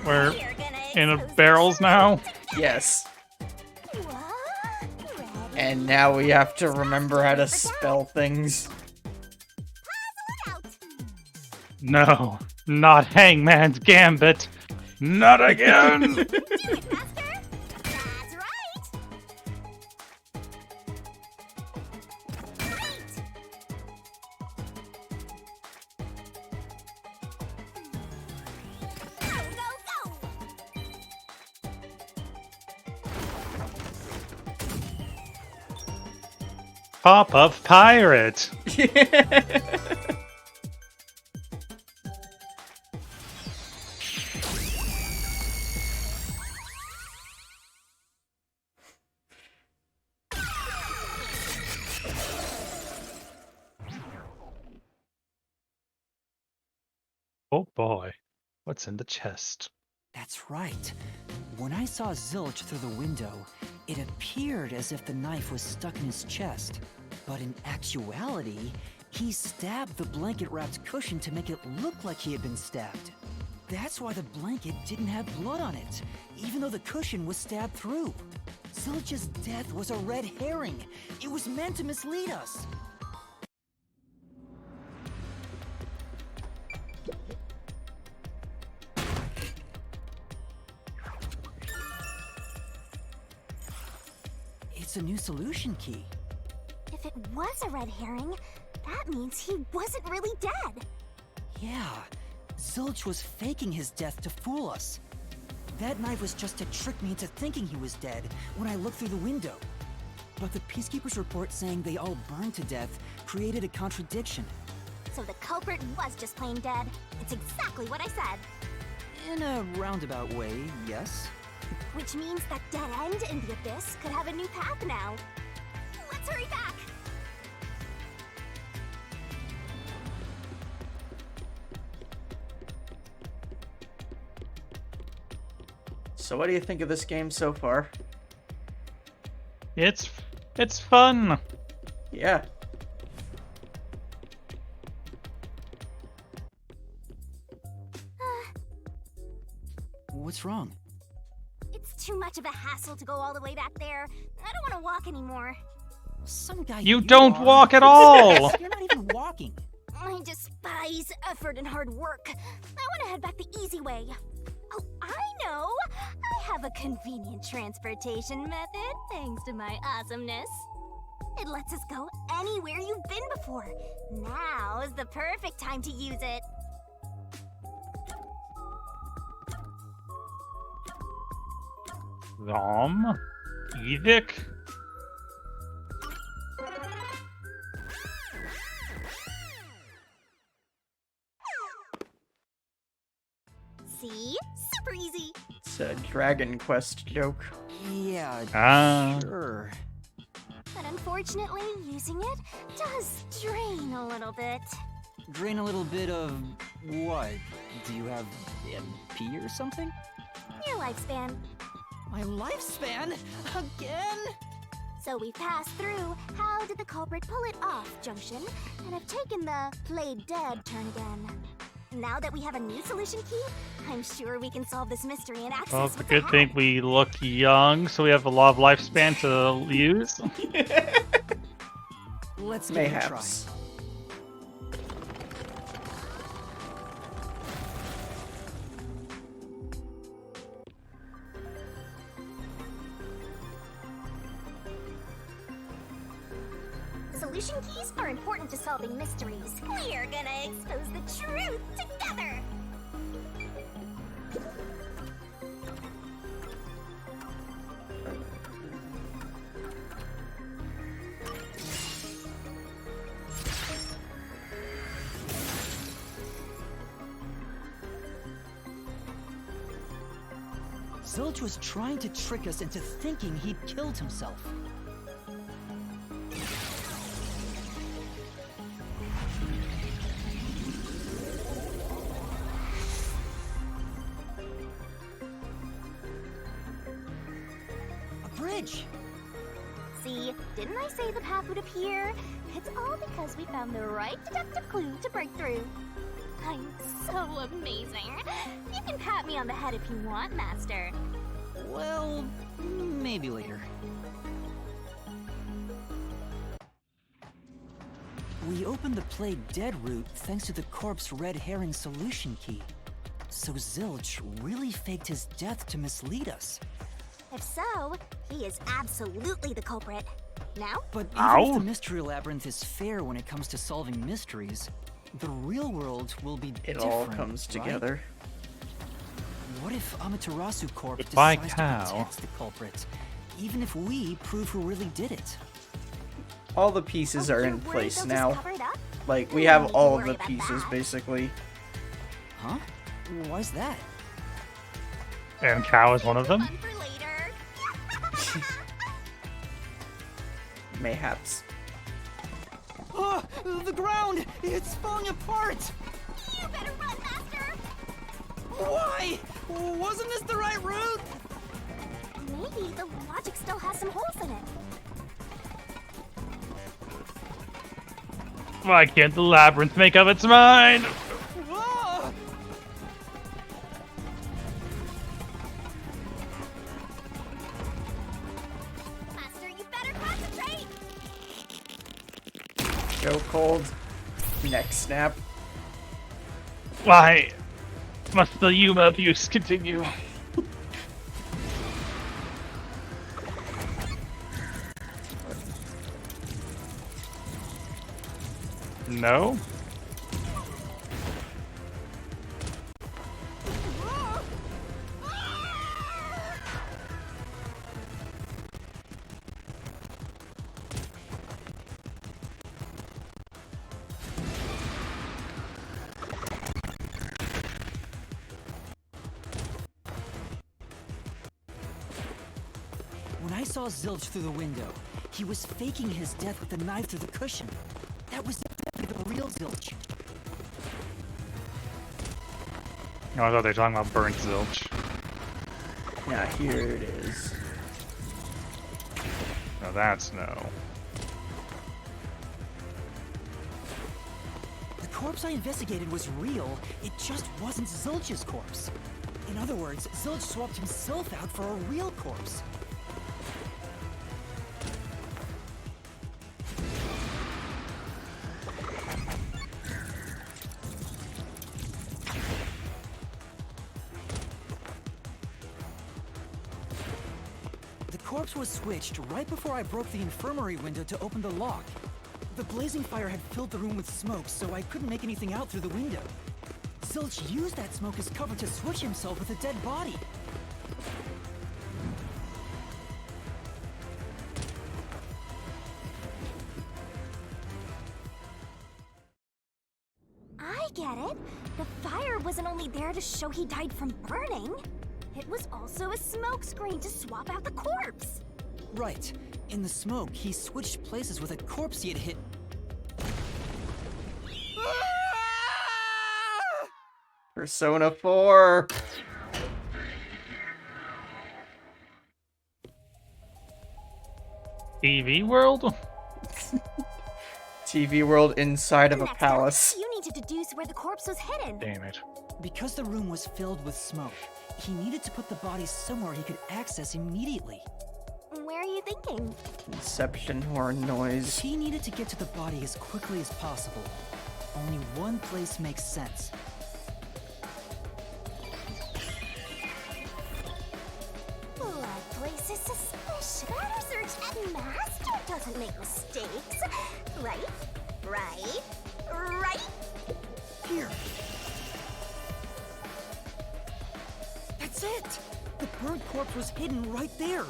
We're in a barrels now? Yes. And now we have to remember how to spell things. No, not Hangman's Gambit. Not again! Pop-up pirate! Oh boy, what's in the chest? That's right. When I saw Zilch through the window, it appeared as if the knife was stuck in his chest. But in actuality, he stabbed the blanket-wrapped cushion to make it look like he had been stabbed. That's why the blanket didn't have blood on it, even though the cushion was stabbed through. Zilch's death was a red herring. It was meant to mislead us. It's a new solution key. If it was a red herring, that means he wasn't really dead. Yeah, Zilch was faking his death to fool us. That knife was just to trick me into thinking he was dead when I looked through the window. But the Peacekeeper's report saying they all burned to death created a contradiction. So the culprit was just plain dead. It's exactly what I said. In a roundabout way, yes. Which means that dead end in the abyss could have a new path now. Let's hurry back! So what do you think of this game so far? It's fun. Yeah. What's wrong? It's too much of a hassle to go all the way back there. I don't want to walk anymore. Some guy You don't walk at all! You're not even walking. I despise effort and hard work. I want to head back the easy way. Oh, I know! I have a convenient transportation method, thanks to my awesomeness. It lets us go anywhere you've been before. Now is the perfect time to use it. Evic? See? Super easy. It's a Dragon Quest joke. Yeah, Ah. sure. Unfortunately, using it does drain a little bit. Drain a little bit of what? Do you have MP or something? Your lifespan. My lifespan? Again? So we passed through how did the culprit pull it off junction, and have taken the played dead turn again. Now that we have a new solution key, I'm sure we can solve this mystery and access Well, it's a what's good ahead. thing we look young, so we have a lot of lifespan to use. Let's give it a try. Mayhaps. Solution keys are important to solving mysteries. We're gonna expose the truth together! Zilch was trying to trick us into thinking he'd killed himself. A bridge! See, didn't I say the path would appear? It's all because we found the right deductive clue to break through. I'm so amazing. You can pat me on the head if you want, Master. Well, maybe later. We opened the Played Dead route thanks to the corpse red herring solution key. So Zilch really faked his death to mislead us. If so, he is absolutely the culprit. Now? But even if the Mystery Labyrinth is fair when it comes to solving mysteries, the real world will be It different, all comes right? together. What if Amaterasu Corp Goodbye, decides cow. to protect the culprit, even if we prove who really did it? All the pieces are in You're worried place they'll now. just cover it up? Like, we No have need to all of worry the about pieces, that. basically. Huh? Why's that? And Cow is one of them. Fun for later. Mayhaps. Oh, the ground! It's falling apart! You better run, Master! Why? Wasn't this the right route? Maybe the logic still has some holes in it. Why can't the labyrinth make up its mind? Ah! Master, you better concentrate! Go cold. Neck snap. Why must the Yuma abuse continue? No? When I saw Zilch through the window, he was faking his death with the knife through the cushion. That was definitely the real Zilch. No, I thought they were talking about burnt zilch. Yeah, here it is. No, that's no. The corpse I investigated was real, it just wasn't Zilch's corpse. In other words, Zilch swapped himself out for a real corpse. The corpse was switched right before I broke the infirmary window to open the lock. The blazing fire had filled the room with smoke, so I couldn't make anything out through the window. Zilch used that smoke as cover to switch himself with a dead body. I get it. The fire wasn't only there to show he died from burning. It was also a smokescreen to swap out the corpse. Right. In the smoke, he switched places with a corpse he had hit. Persona 4. TV world? TV world inside of a Next up, palace. you need to deduce where the corpse was hidden. Damn it. Because the room was filled with smoke, he needed to put the body somewhere he could access immediately. Where are you thinking? Inception horn noise. He needed to get to the body as quickly as possible. Only one place makes sense. That place is suspicious. Better search and Master doesn't make mistakes. Right? Right? Right? Here. That's it! The burnt corpse was hidden right there.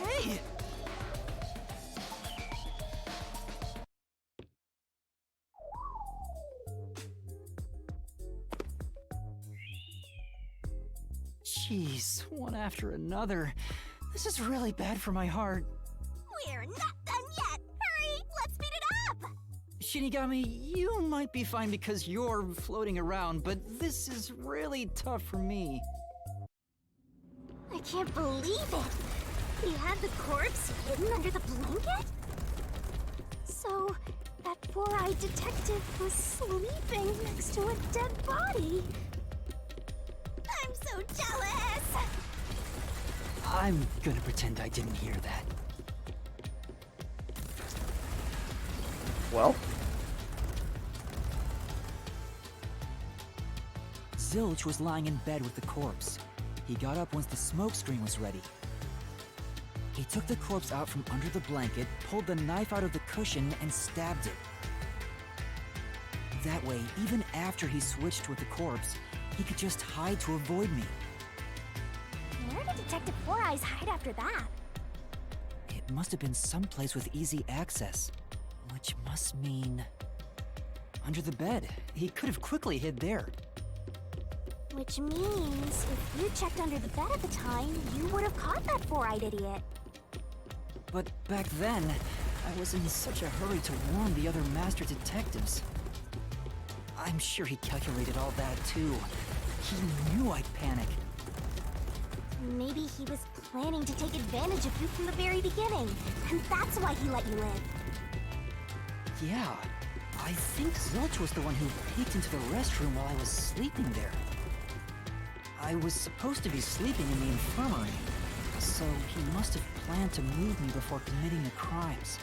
Hey! Jeez, one after another. This is really bad for my heart. We're not done yet. Hurry, let's speed it up. Shinigami, you might be fine because you're floating around, but this is really tough for me. I can't believe it. He had the corpse hidden under the blanket? So, that four-eyed detective was sleeping next to a dead body. I'm so jealous! I'm gonna pretend I didn't hear that. Well, Zilch was lying in bed with the corpse. He got up once the smoke screen was ready. He took the corpse out from under the blanket, pulled the knife out of the cushion, and stabbed it. That way, even after he switched with the corpse, he could just hide to avoid me. Where did Detective Four Eyes hide after that? It must have been someplace with easy access, which must mean... under the bed. He could have quickly hid there. Which means, if you checked under the bed at the time, you would have caught that four-eyed idiot. But back then, I was in such a hurry to warn the other master detectives. I'm sure he calculated all that too. He knew I'd panic. Maybe he was planning to take advantage of you from the very beginning, and that's why he let you live. Yeah, I think Zilch was the one who peeked into the restroom while I was sleeping there. I was supposed to be sleeping in the infirmary, so he must have planned to move me before committing the crimes.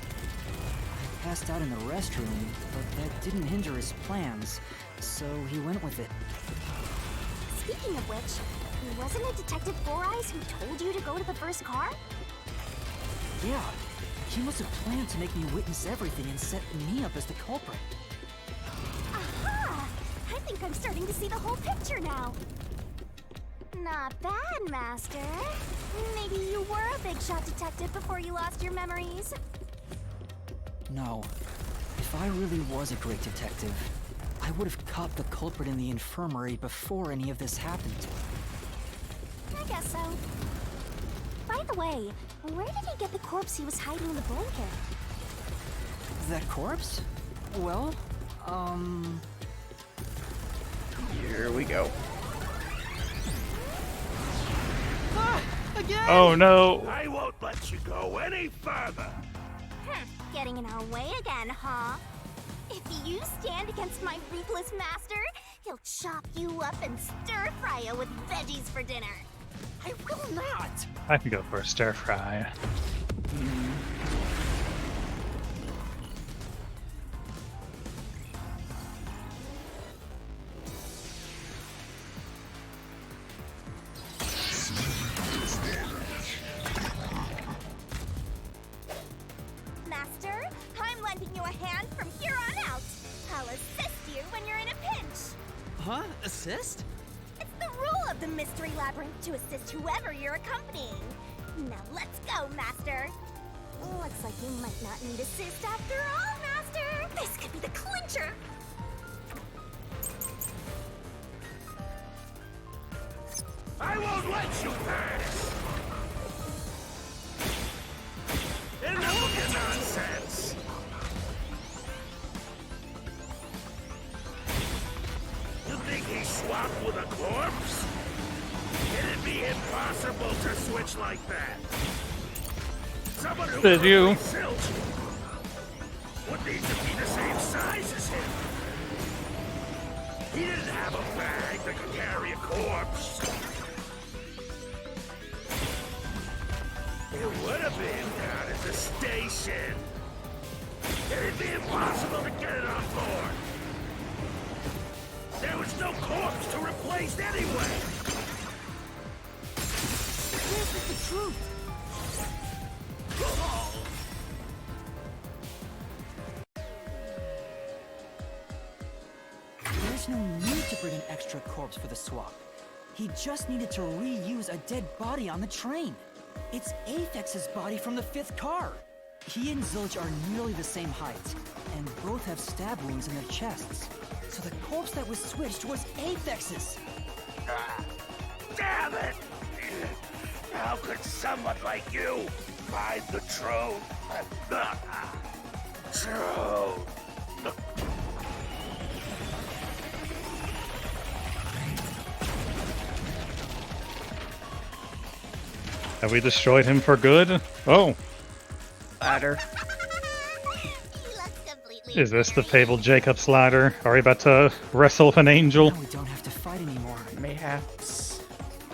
I passed out in the restroom, but that didn't hinder his plans, so he went with it. Speaking of which, wasn't it Detective Four Eyes who told you to go to the first car? Yeah, he must have planned to make me witness everything and set me up as the culprit. Aha! I think I'm starting to see the whole picture now. Not bad, Master. Maybe you were a big shot detective before you lost your memories. No. If I really was a great detective, I would have caught the culprit in the infirmary before any of this happened. I guess so. By the way, where did he get the corpse he was hiding in the blanket? That corpse? Well, here we go. Ah! Again! Oh no! I won't let you go any further! Getting in our way again, huh? If you stand against my ruthless master, he'll chop you up and stir-fry you with veggies for dinner. I will not! I can go for a stir fry. Master, I'm lending you a hand from here on out. I'll assist you when you're in a pinch. Huh? Assist? It's the rule of the Mystery Labyrinth to assist whoever you're accompanying. Now let's go, Master. Looks like you might not need assist after all, Master. This could be the clincher. I won't let you pass! Enough of your nonsense! You think he swapped with a corpse? It'd be impossible to switch like that. Someone who Did you? Silch would need to be the same size as him. He didn't have a bag that could carry a corpse. It would have been down at the station. It'd be impossible to get it on board. There was no corpse to replace anyway. This is the truth. There's no need to bring an extra corpse for the swap. He just needed to reuse a dead body on the train. It's Aphex's body from the 5th car. He and Zilch are nearly the same height, and both have stab wounds in their chests. So the corpse that was switched was Aphex's. Damn it! How could someone like you find the truth? Truth. Have we destroyed him for good? Oh. Ladder. Is this the fabled Jacob's ladder? Are we about to wrestle with an angel? Now we don't have to fight anymore. Mayhaps.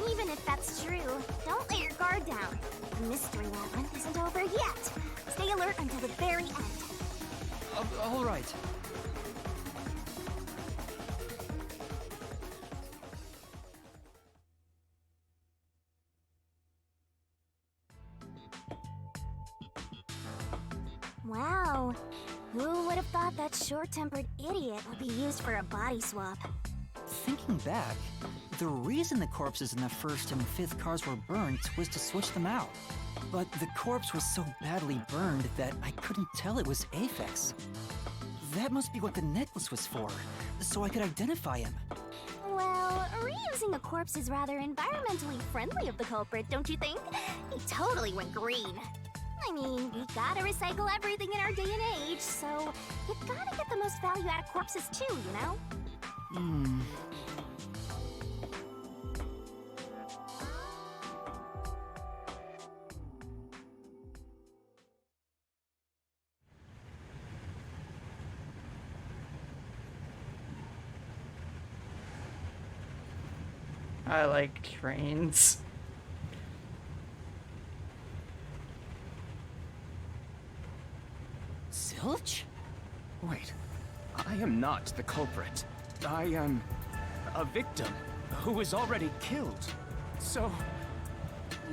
Even if that's true, don't let your guard down. The mystery labyrinth isn't over yet. Stay alert until the very end. All right. Wow. Who would have thought that short-tempered idiot would be used for a body swap? Thinking back, the reason the corpses in the 1st and 5th cars were burned was to switch them out. But the corpse was so badly burned that I couldn't tell it was Aphex. That must be what the necklace was for, so I could identify him. Well, reusing a corpse is rather environmentally friendly of the culprit, don't you think? He totally went green. I mean, we gotta recycle everything in our day and age, so you gotta get the most value out of corpses too, you know? I like trains. Zilch? Wait, I am not the culprit. I am a victim who was already killed. So,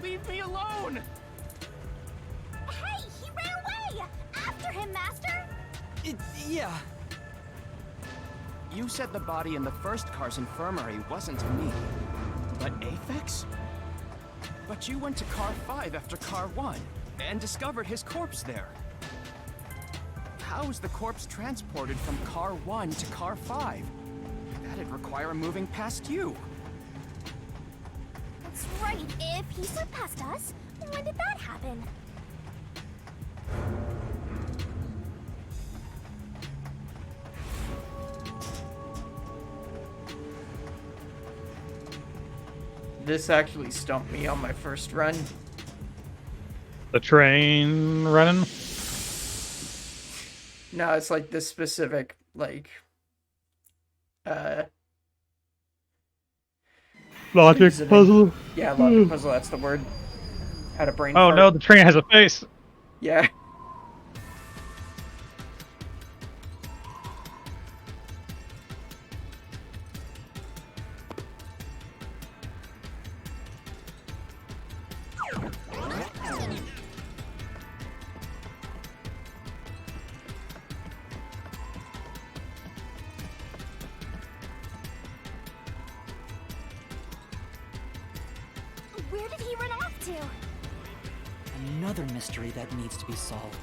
leave me alone! Hey, he ran away! After him, Master! Yeah. You said the body in the 1st car's infirmary wasn't me, but Aphex? But you went to car 5 after car 1 and discovered his corpse there. How is the corpse transported from car 1 to car 5? That'd require moving past you. That's right, if he slipped past us, when did that happen? This actually stumped me on my first run. The train running? No, it's like this specific, like, Logic reasoning. puzzle? Yeah, logic puzzle, that's the word. Had a brain Oh fart. no, the train has a face! Yeah. Where did he run off to? Another mystery that needs to be solved.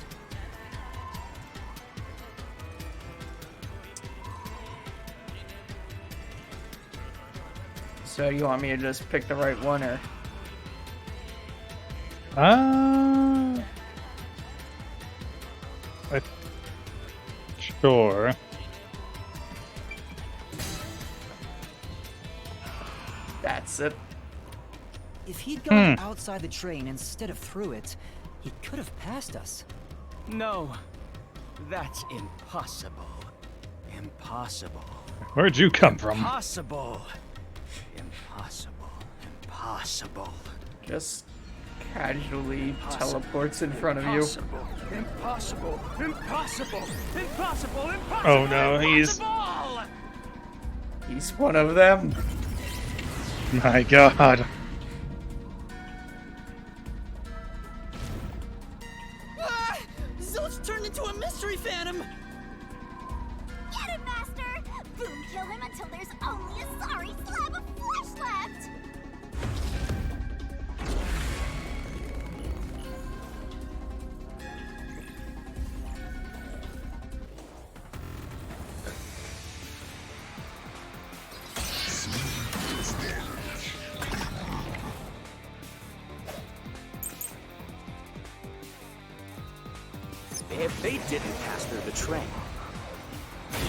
So you want me to just pick the right one, or? Sure. That's it. If he'd gone outside the train instead of through it, he could have passed us. No, that's impossible. Impossible. Where'd you come from? Impossible. Impossible. Impossible. Just casually teleports in front of you. Impossible. Impossible. Impossible. Impossible. Impossible. Oh no, He's one of them. My god. Ah! Zilch's turned into a mystery phantom! Get him, Master! Boom kill him until there's only a sorry slab of flesh left! If they didn't pass through the train,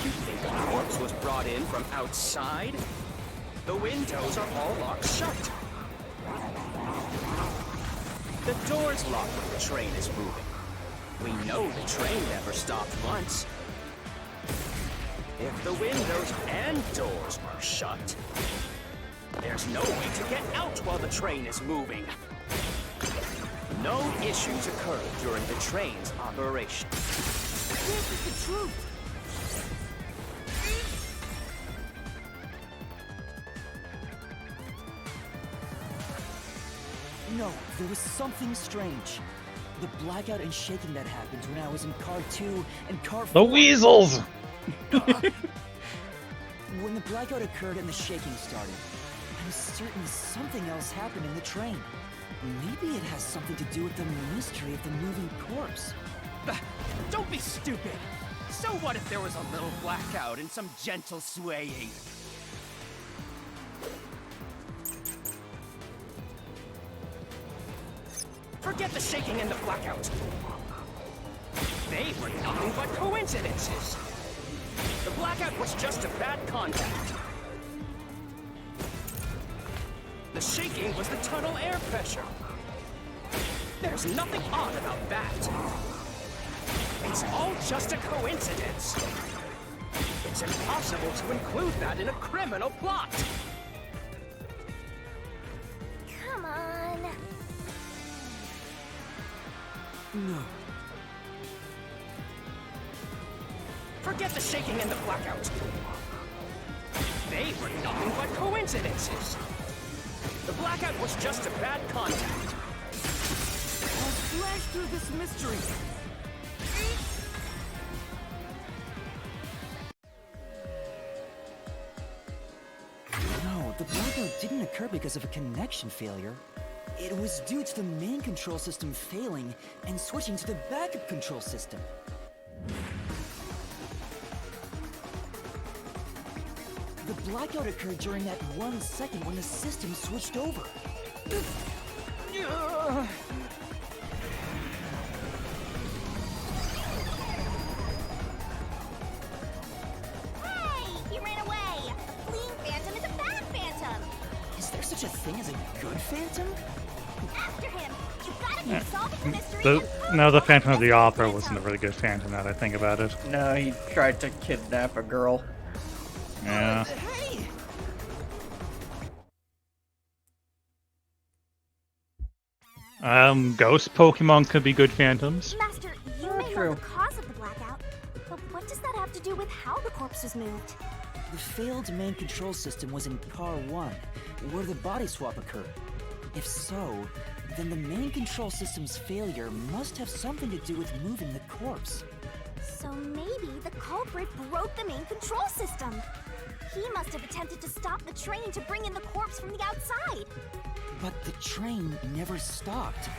you think a corpse was brought in from outside? The windows are all locked shut. The door's locked when the train is moving. We know the train never stopped once. If the windows and doors are shut, there's no way to get out while the train is moving. No issues occurred during the train's operation. This is the truth! No, there was something strange. The blackout and shaking that happened when I was in car 2 and car 4. The weasels! When the blackout occurred and the shaking started, I was certain something else happened in the train. Maybe it has something to do with the mystery of the moving corpse. Don't be stupid! So what if there was a little blackout and some gentle swaying? Forget the shaking and the blackout. They were nothing but coincidences. The blackout was just a bad contact. The shaking was the tunnel air pressure. There's nothing odd about that. It's all just a coincidence. It's impossible to include that in a criminal plot. Come on. No. Forget the shaking and the blackout. They were nothing but coincidences. The blackout was just a bad contact. I'll flash through this mystery. No, the blackout didn't occur because of a connection failure. It was due to the main control system failing and switching to the backup control system. The blackout occurred during that 1 second when the system switched over. Hey! He ran away! Fleeing phantom is a bad phantom! Is there such a thing as a good phantom? After him! You gotta keep solving the mystery The Phantom of the Opera wasn't a really good phantom now that I think about it. No, he tried to kidnap a girl. Yeah. Hey! Ghost Pokemon could be good phantoms. Master, you may know the cause of the blackout, but what does that have to do with how the corpse was moved? The failed main control system was in Car 1, where the body swap occurred. If so, then the main control system's failure must have something to do with moving the corpse. So maybe the culprit broke the main control system. He must have attempted to stop the train to bring in the corpse from the outside. But the train never stopped.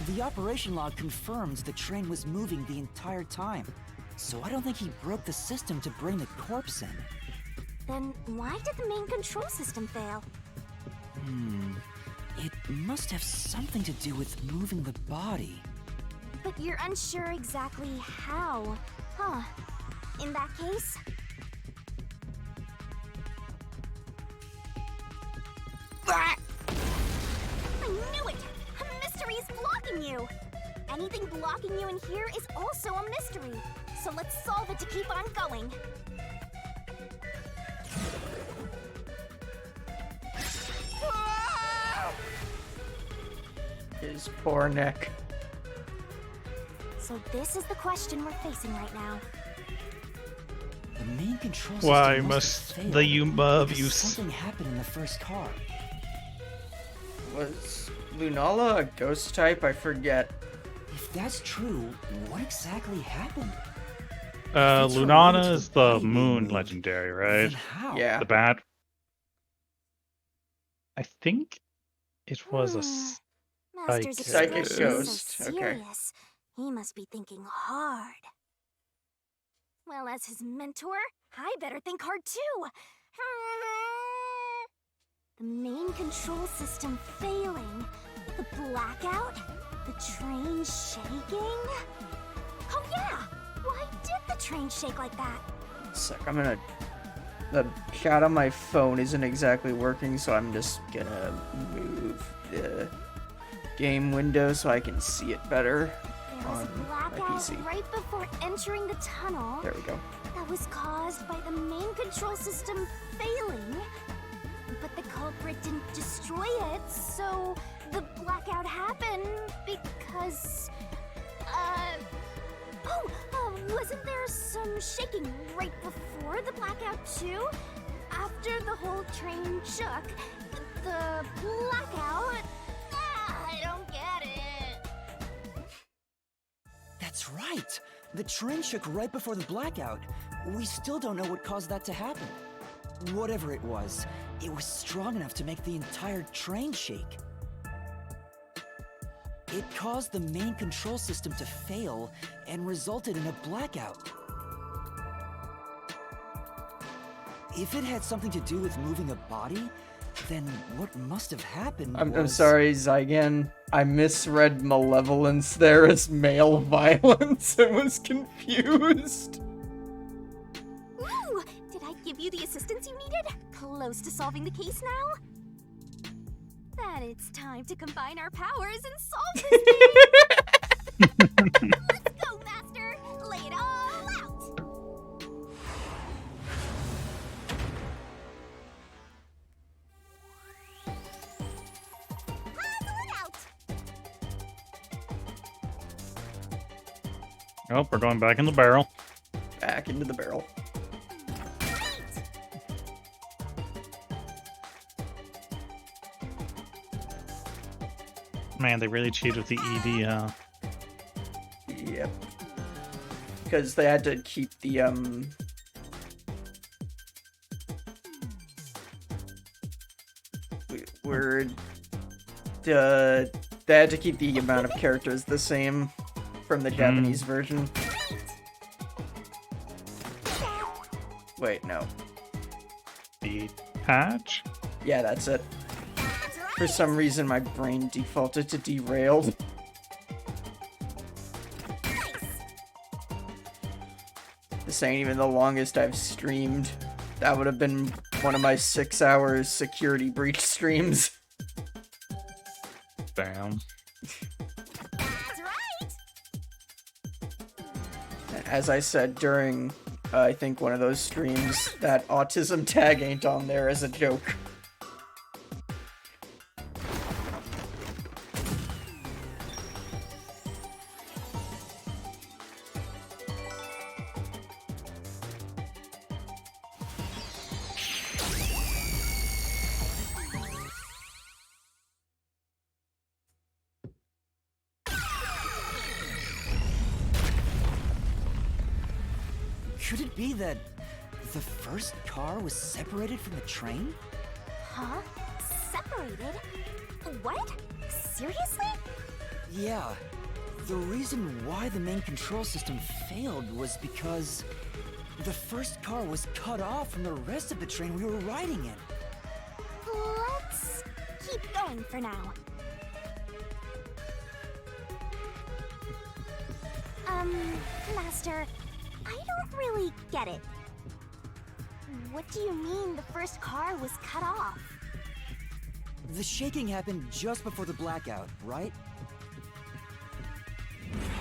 The operation log confirms the train was moving the entire time. So I don't think he broke the system to bring the corpse in. Then why did the main control system fail? It must have something to do with moving the body. But you're unsure exactly how, huh? In that case... I knew it! A mystery is blocking you! Anything blocking you in here is also a mystery. So let's solve it to keep on going. His poor neck. So this is the question we're facing right now. The main control system Why must have must the failed because use? something happened in the first car. Was Lunala a ghost type? I forget. If that's true, what exactly happened? Lunana is the moon legendary, right? Then how? Yeah. The bat. I think it was a Master's Psychic expression is ghost, so okay. serious. He must be thinking hard. Well, as his mentor, I better think hard too. The main control system failing, the blackout, the train shaking. Oh yeah! Why did the train shake like that? Sec, I'm gonna... The chat on my phone isn't exactly working, so I'm just gonna move the game window so I can see it better There was on a my blackout PC. right before entering the tunnel. There we go. That was caused by the main control system failing. But the culprit didn't destroy it, so the blackout happened because... wasn't there some shaking right before the blackout too? After the whole train shook, the blackout... I don't get it. That's right! The train shook right before the blackout. We still don't know what caused that to happen. Whatever it was strong enough to make the entire train shake. It caused the main control system to fail and resulted in a blackout. If it had something to do with moving a body, then what must have happened I'm sorry, Zygan. I misread malevolence there as male violence and was confused. Ooh, did I give you the assistance you needed? Close to solving the case now? Then it's time to combine our powers and solve this thing! Let's go, Master! Lay it all out! Oh, we're going back in the barrel. Back into the barrel. Man, they really cheated with the ED, huh? Yep. Because they had to keep the, they had to keep the amount of characters the same from the Japanese version. Wait, no. The patch? Yeah, that's it. For some reason, my brain defaulted to derailed. This ain't even the longest I've streamed. That would have been one of my 6 hours security breach streams. Damn. As I said during, I think one of those streams, that autism tag ain't on there as a joke. Could it be that the first car was separated from the train? Huh? Separated? What? Seriously? Yeah. The reason why the main control system failed was because the first car was cut off from the rest of the train we were riding in. Let's fine for now. Master, I don't really get it. What do you mean the first car was cut off? The shaking happened just before the blackout, right?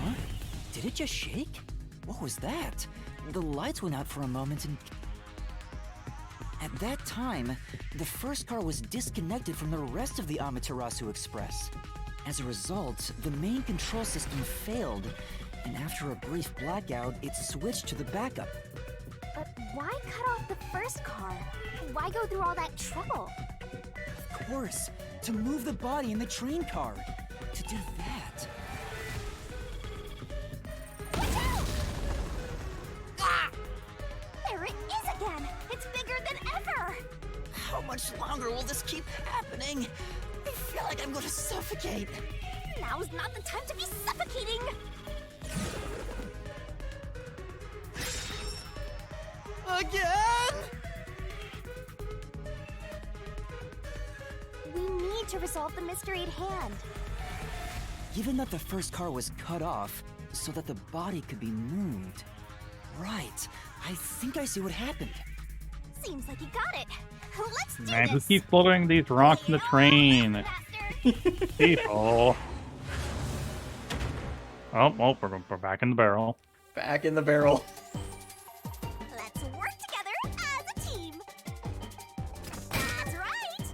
Huh? Did it just shake? What was that? The lights went out for a moment and... At that time, the first car was disconnected from the rest of the Amaterasu Express. As a result, the main control system failed, and after a brief blackout, it switched to the backup. But why cut off the first car? Why go through all that trouble? Of course, to move the body in the train car. To do that... Watch out! Ah! There it is again! It's bigger than ever! How much longer will this keep happening? I feel like I'm going to suffocate. Now's not the time to be suffocating! Again? We need to resolve the mystery at hand. Given that the first car was cut off, so that the body could be moved. Right, I think I see what happened. Seems like you got it. Let's do Man, who this. keeps floating these rocks in the train? People. Oh, well, we're back in the barrel. Back in the barrel. Let's work together as a team. That's right.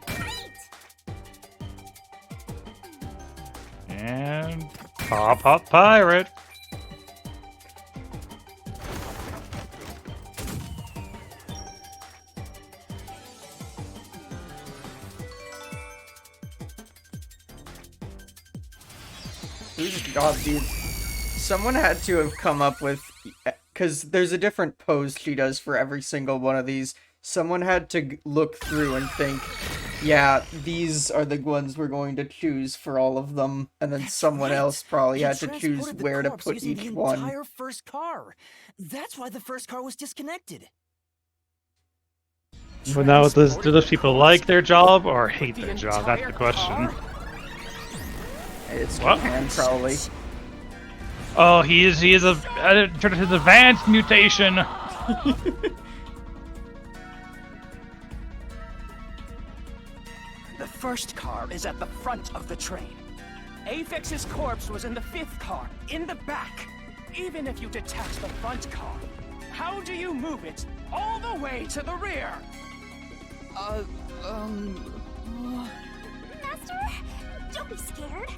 Great. And pop pirate. God, dude. Someone had to have come up with... Because there's a different pose she does for every single one of these. Someone had to look through and think, yeah, these are the ones we're going to choose for all of them. And then someone else probably had to choose where to put each one. The entire first car. That's why the first car was disconnected. But now, do those people like their job or hate their job? That's the question. It's Japan, probably. Oh, he is a turned his advanced mutation. The first car is at the front of the train. Aphex's corpse was in the fifth car, in the back. Even if you detach the front car, how do you move it all the way to the rear? Master, don't be scared.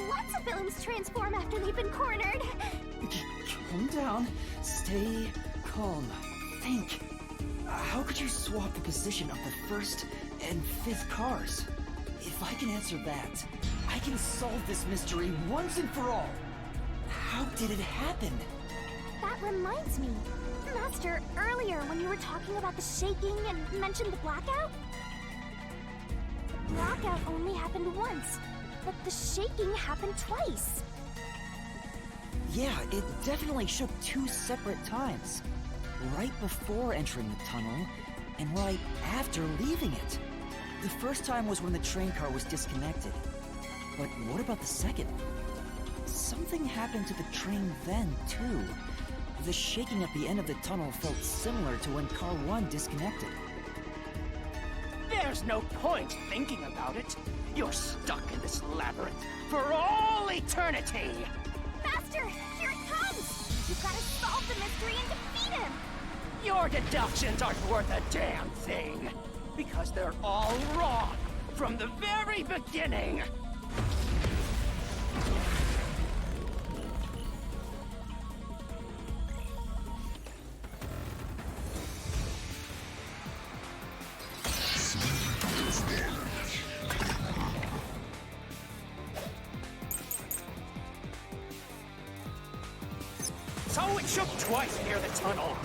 Lots of villains transform after they've been cornered. Calm down. Stay calm. Think. How could you swap the position of the first and fifth cars? If I can answer that, I can solve this mystery once and for all. How did it happen? That reminds me. Master, earlier when you were talking about the shaking and mentioned the blackout? The blackout only happened once, but the shaking happened twice. Yeah, it definitely shook two separate times. Right before entering the tunnel, and right after leaving it. The first time was when the train car was disconnected. But what about the second? Something happened to the train then, too. The shaking at the end of the tunnel felt similar to when Car 1 disconnected. There's no point thinking about it. You're stuck in this labyrinth for all eternity! Master, here it comes! You've got to solve the mystery and defeat him! Your deductions aren't worth a damn thing! Because they're all wrong from the very beginning! So it shook twice near the tunnel.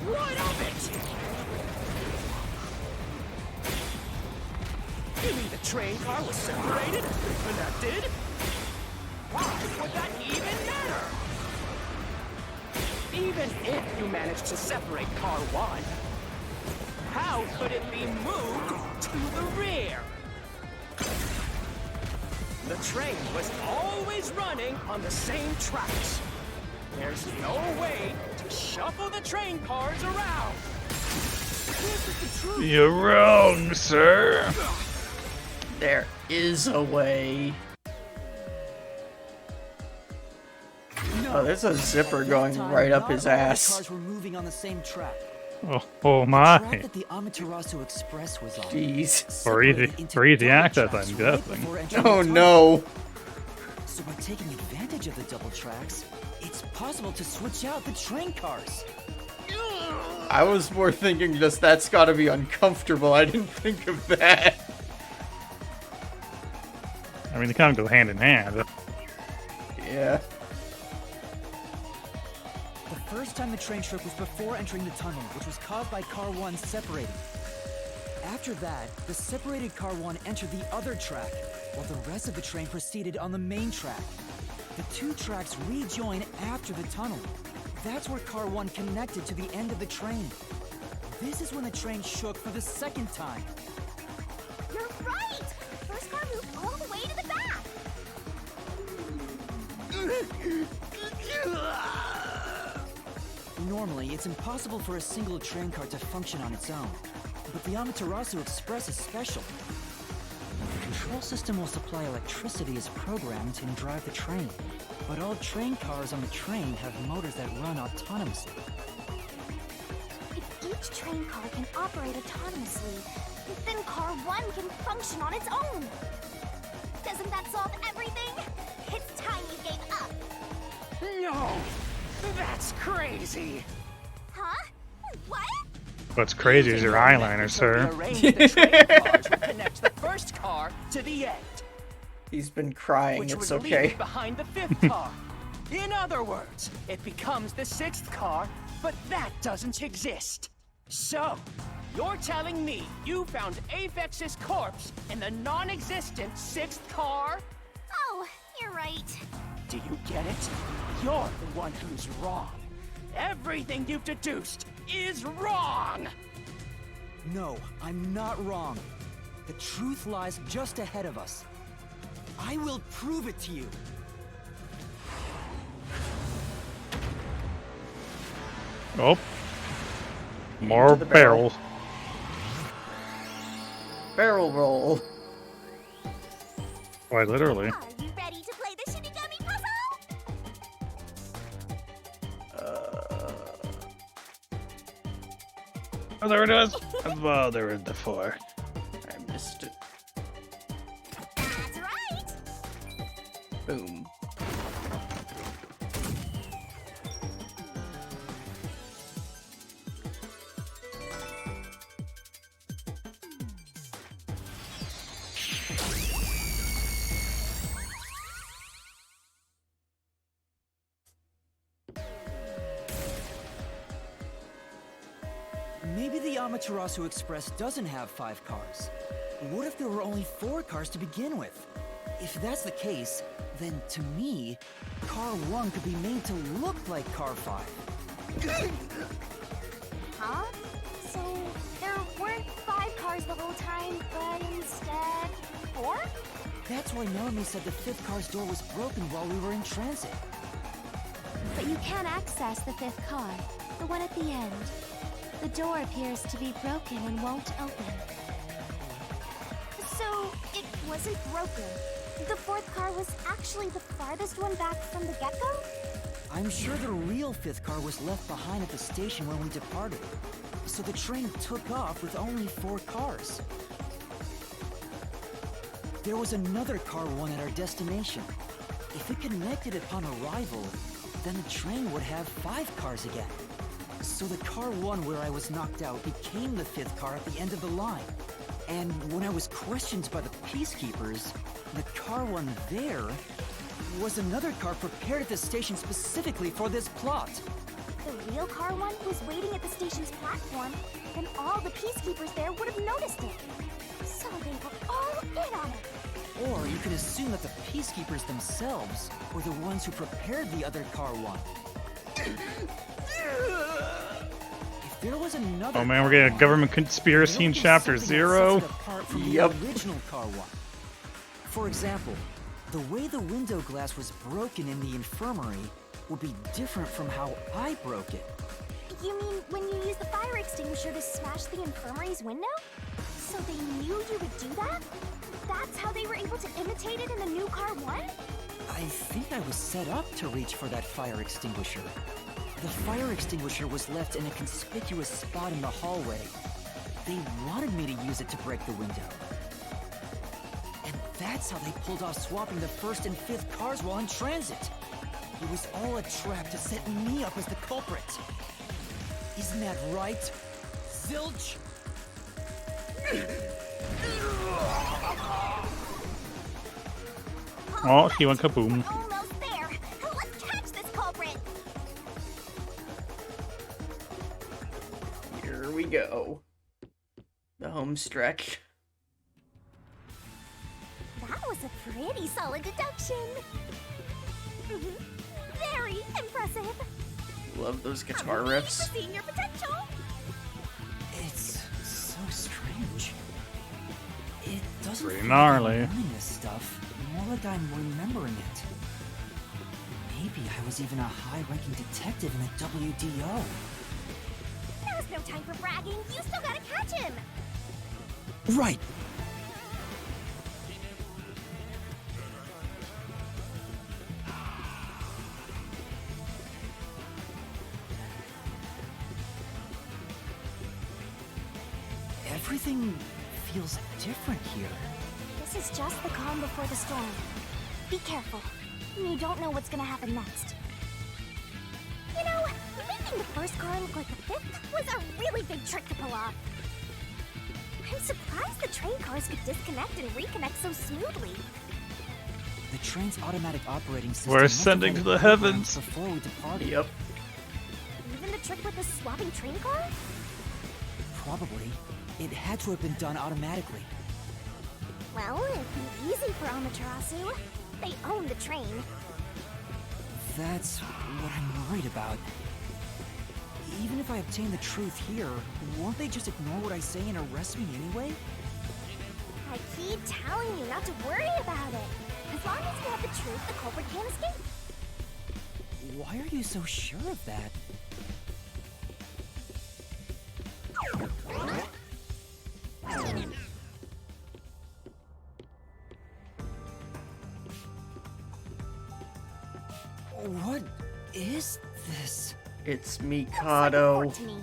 What of it? You mean the train car was separated? Connected? Why would that even matter? Even if you managed to separate car 1, How could it be moved to the rear? The train was always running on the same tracks. There's no way to shuffle the train cars around. This is the truth. You're wrong, sir. There is a way. Oh, there's a zipper going right up his ass. Cars were moving on the same track. Oh my. The track that the Amaterasu Express was on. Jeez. For easy access, I'm guessing. Oh no. So by taking advantage of the double tracks, it's possible to switch out the train cars. I was more thinking just that's gotta be uncomfortable. I didn't think of that. I mean, they kind of go hand in hand. Yeah. The first time the train shook was before entering the tunnel, which was caused by Car 1 separating. After that, the separated Car 1 entered the other track, while the rest of the train proceeded on the main track. The two tracks rejoin after the tunnel. That's where Car 1 connected to the end of the train. This is when the train shook for the second time. You're right! First car moved all the way to the back! Normally, it's impossible for a single train car to function on its own. But the Amaterasu Express is special. The control system will supply electricity as programmed and drive the train. But all train cars on the train have motors that run autonomously. If each train car can operate autonomously, then car 1 can function on its own. Doesn't that solve everything? It's time you gave up. No! That's crazy! Huh? What? What's crazy is your eyeliner, sir. Arrange the train cars would connect the first car to the end. He's been crying, Which it's would okay. leave behind the fifth car. In other words, it becomes the sixth car, but that doesn't exist. So, you're telling me you found Aphex's corpse in the non-existent sixth car? Oh, you're right. Do you get it? You're the one who's wrong. Everything you've deduced is wrong! No, I'm not wrong. The truth lies just ahead of us. I will prove it to you. Oh. More barrels. Barrel roll. Quite literally. Are you ready to play the Shinigami puzzle? Oh, there it is. Oh, there is the 4. I missed it. That's right! Boom. Maybe the Amaterasu Express doesn't have 5 cars. What if there were only 4 cars to begin with? If that's the case, then to me, Car 1 could be made to look like Car 5. Huh? So, there weren't 5 cars the whole time, but instead 4? That's why Melanie said the 5th car's door was broken while we were in transit. But you can access the 5th car, the one at the end. The door appears to be broken and won't open. So, it wasn't broken. The 4th car was actually the farthest one back from the get-go? I'm sure the real 5th car was left behind at the station when we departed. So the train took off with only 4 cars. There was another Car 1 at our destination. If it connected upon arrival, then the train would have 5 cars again. So the Car 1 where I was knocked out became the 5th car at the end of the line. And when I was questioned by the Peacekeepers, the Car 1 there was another car prepared at the station specifically for this plot. The real car 1 was waiting at the station's platform, and all the Peacekeepers there would have noticed it. So they were all in on it. Or you can assume that the Peacekeepers themselves were the ones who prepared the other Car 1. If There was another. Oh man, we're getting a government conspiracy in chapter 0. Apart from Yep. the original car one. For example, the way the window glass was broken in the infirmary would be different from how I broke it. You mean when you used the fire extinguisher to smash the infirmary's window? So they knew you would do that? That's how they were able to imitate it in the new car one? I think I was set up to reach for that fire extinguisher. The fire extinguisher was left in a conspicuous spot in the hallway. They wanted me to use it to break the window. And that's how they pulled off swapping the first and fifth cars while in transit. It was all a trap to set me up as the culprit. Isn't that right, Zilch? Oh, he went kaboom. Almost there. Let's catch this culprit. Here we go. The home stretch. That was a pretty solid deduction. Very impressive. Love those guitar I'm ready riffs. for seeing your potential. It's so strange. It doesn't Pretty feel gnarly. like I'm learning this stuff, more like I'm remembering it. Maybe I was even a high-ranking detective in the WDO. There's no time for bragging. You still gotta catch him. Right. Everything feels different here. This is just the calm before the storm. Be careful. You don't know what's gonna happen next. You know, making the first car look like the fifth was a really big trick to pull off. I'm surprised the train cars could disconnect and reconnect so smoothly. The train's automatic operating system. We're must have ascending had to the it programmed heavens. Before we departed. Yep. Even the trick with the swapping train car? Probably. It had to have been done automatically. Well, it'd be easy for Amaterasu. They own the train. That's what I'm worried about. Even if I obtain the truth here, won't they just ignore what I say and arrest me anyway? I keep telling you not to worry about it. As long as you have the truth, the culprit can't escape. Why are you so sure of that? What is this? It's Looks like a Mikado. fort to me.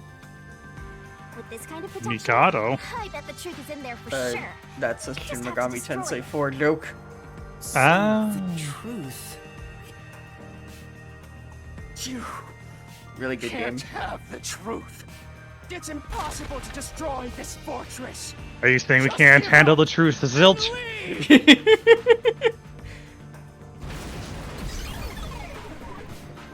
With this kind of protection, Mikado? I bet the truth is in there for Uh, sure. That's a Just Shin have to Megami destroy Tensei it. 4 joke. So Ah. the truth. You Really good can't game. have the truth. It's impossible to destroy this fortress. Are you saying we can't handle the truth, Zilch?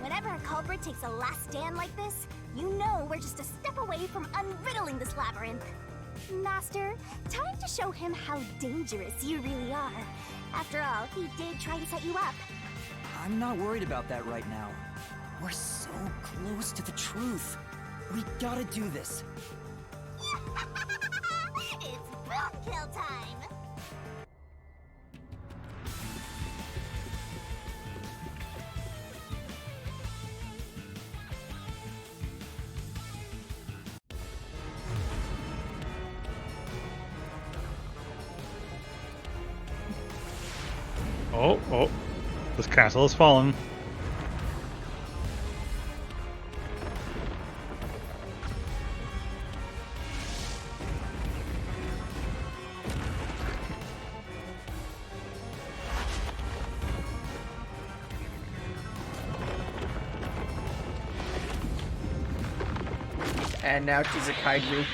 Whenever a culprit takes a last stand like this, you know we're just a step away from unriddling this labyrinth. Master, time to show him how dangerous you really are. After all, he did try to set you up. I'm not worried about that right now. We're so close to the truth. We gotta do this. It's boom kill time! Oh, oh. This castle has fallen. And now she's a kaiju.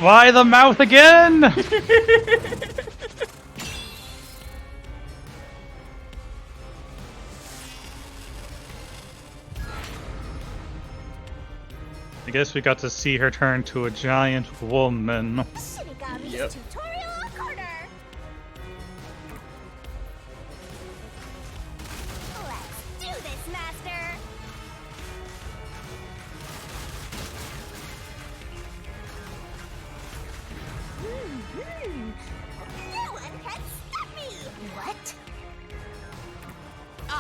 Why the mouth again? I guess we got to see her turn to a giant woman. Shinigami's Yep. tutorial corner! Let's do this, Master!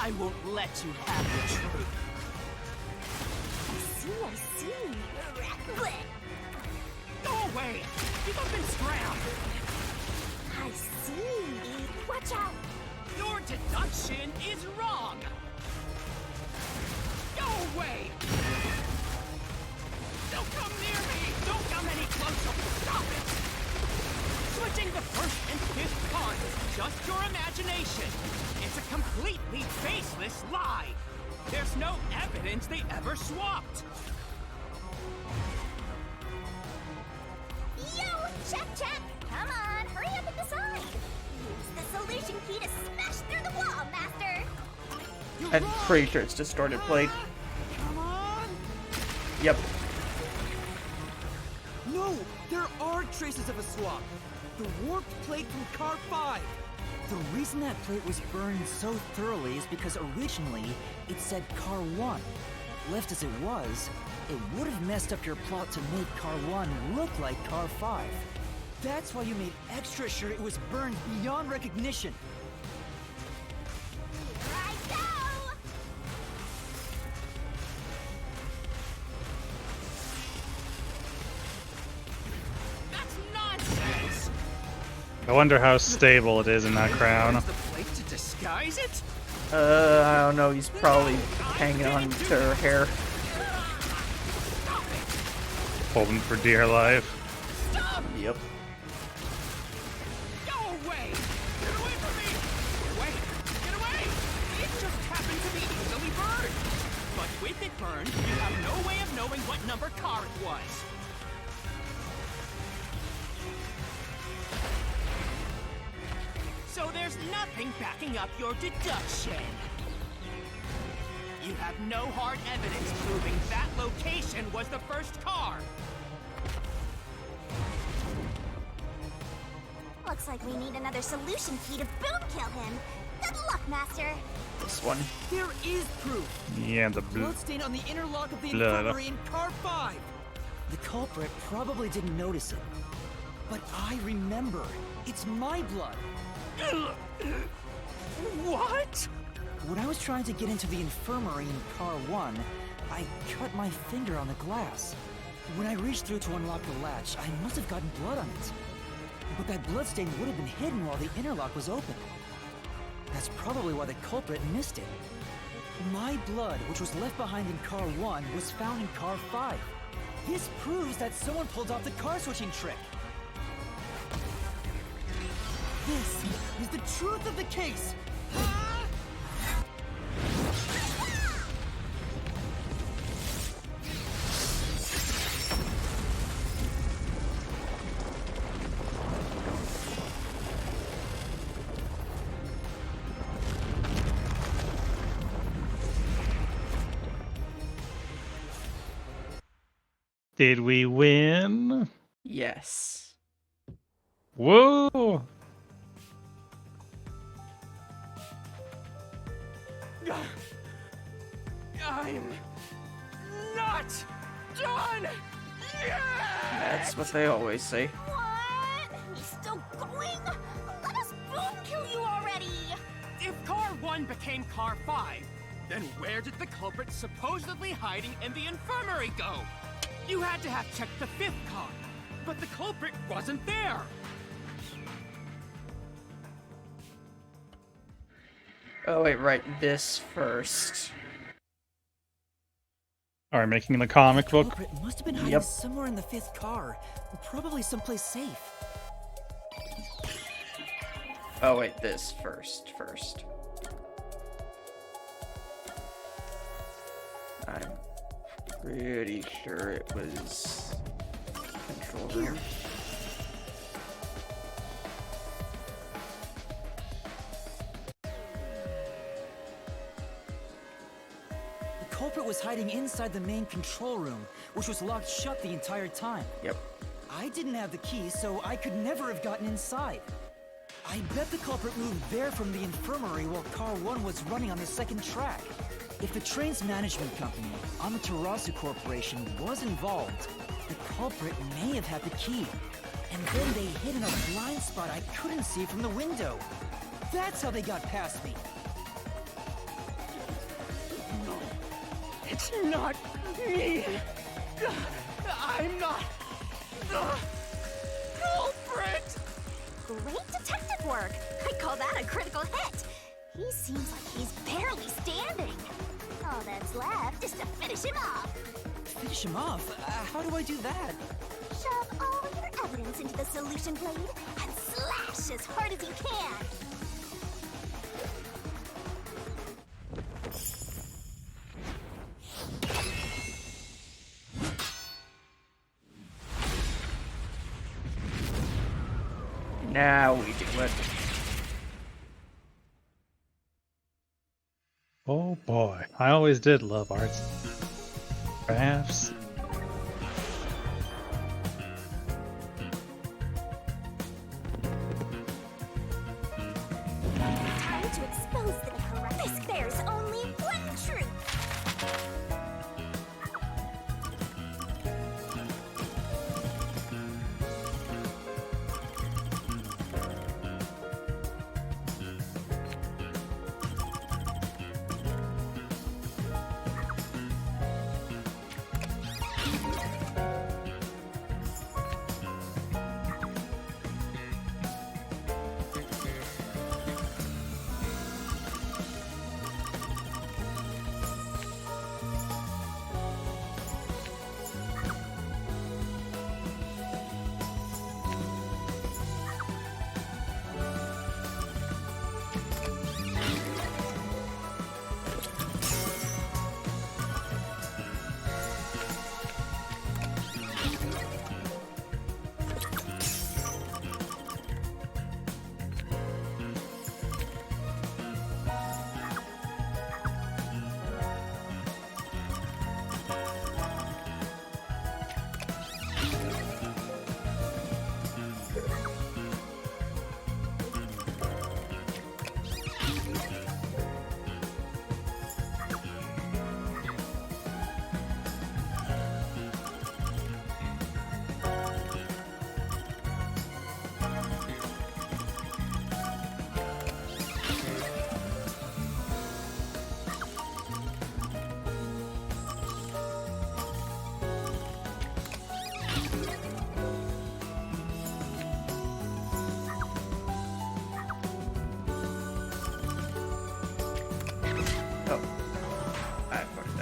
I won't let you have the truth. I see. Go away! You've been scrammed! I see. Watch out! Your deduction is wrong! Go away! Don't come near me! Don't come any closer! Stop it! Switching the first and fifth cards is just your imagination. It's a completely baseless lie. There's no evidence they ever swapped. Yo, check! Come on, hurry up and decide. Use the solution key to smash through the wall, Master. I'm pretty sure it's distorted plate. Come on! Yep. No, there are traces of a swap. The warped plate from Car 5. The reason that plate was burned so thoroughly is because originally it said Car 1. Left as it was, it would have messed up your plot to make Car 1 look like Car 5. That's why you made extra sure it was burned beyond recognition. Here I go! That's nonsense! I wonder how stable it is in that crown. Use the plate to disguise it? I don't know, he's probably hanging on to her hair. Holding for dear life. Stop! Yep. Go away! Get away from me! Get away! Get away! It just happened to be easily burned! But with it burned, you have no way of knowing what number car it was. So there's nothing backing up your deduction. You have no hard evidence proving that location was the first car. Looks like we need another solution key to boom kill him. Good luck, Master. This one. There is proof. Yeah, the blue. Bloodstain on the interlock of the Blood. infirmary in Car 5. The culprit probably didn't notice it. But I remember. It's my blood. What? When I was trying to get into the infirmary in Car 1, I cut my finger on the glass. When I reached through to unlock the latch, I must have gotten blood on it. But that bloodstain would have been hidden while the interlock was open. That's probably why the culprit missed it. My blood, which was left behind in Car 1, was found in Car 5. This proves that someone pulled off the car switching trick. This is the truth of the case. Did we win? Yes. Whoa! I'm not done yet! That's what they always say. What? He's still going? Let us boom kill you already! If Car 1 became Car 5, then where did the culprit supposedly hiding in the infirmary go? You had to have checked the fifth car, but the culprit wasn't there. Oh wait, right, this first. Alright, making the comic book. The culprit must have been hiding Yep. somewhere in the fifth car. Probably someplace safe. Oh wait, this first. I'm pretty sure it was control room. The culprit was hiding inside the main control room, which was locked shut the entire time. Yep. I didn't have the key, so I could never have gotten inside. I bet the culprit moved there from the infirmary while Car 1 was running on the second track. If the train's management company, Amaterasu Corporation, was involved, the culprit may have had the key. And then they hid in a blind spot I couldn't see from the window. That's how they got past me. No, it's not me. I'm not the culprit. Great detective work. I call that a critical hit. He seems like he's barely standing. All that's left is to finish him off. Finish him off? How do I do that? Shove all your evidence into the solution blade and slash as hard as you can. Now we do it. Oh boy, I always did love arts. Crafts. Time to expose the correct. There's only one truth.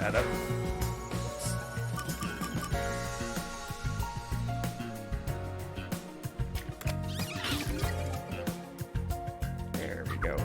that up. There we go.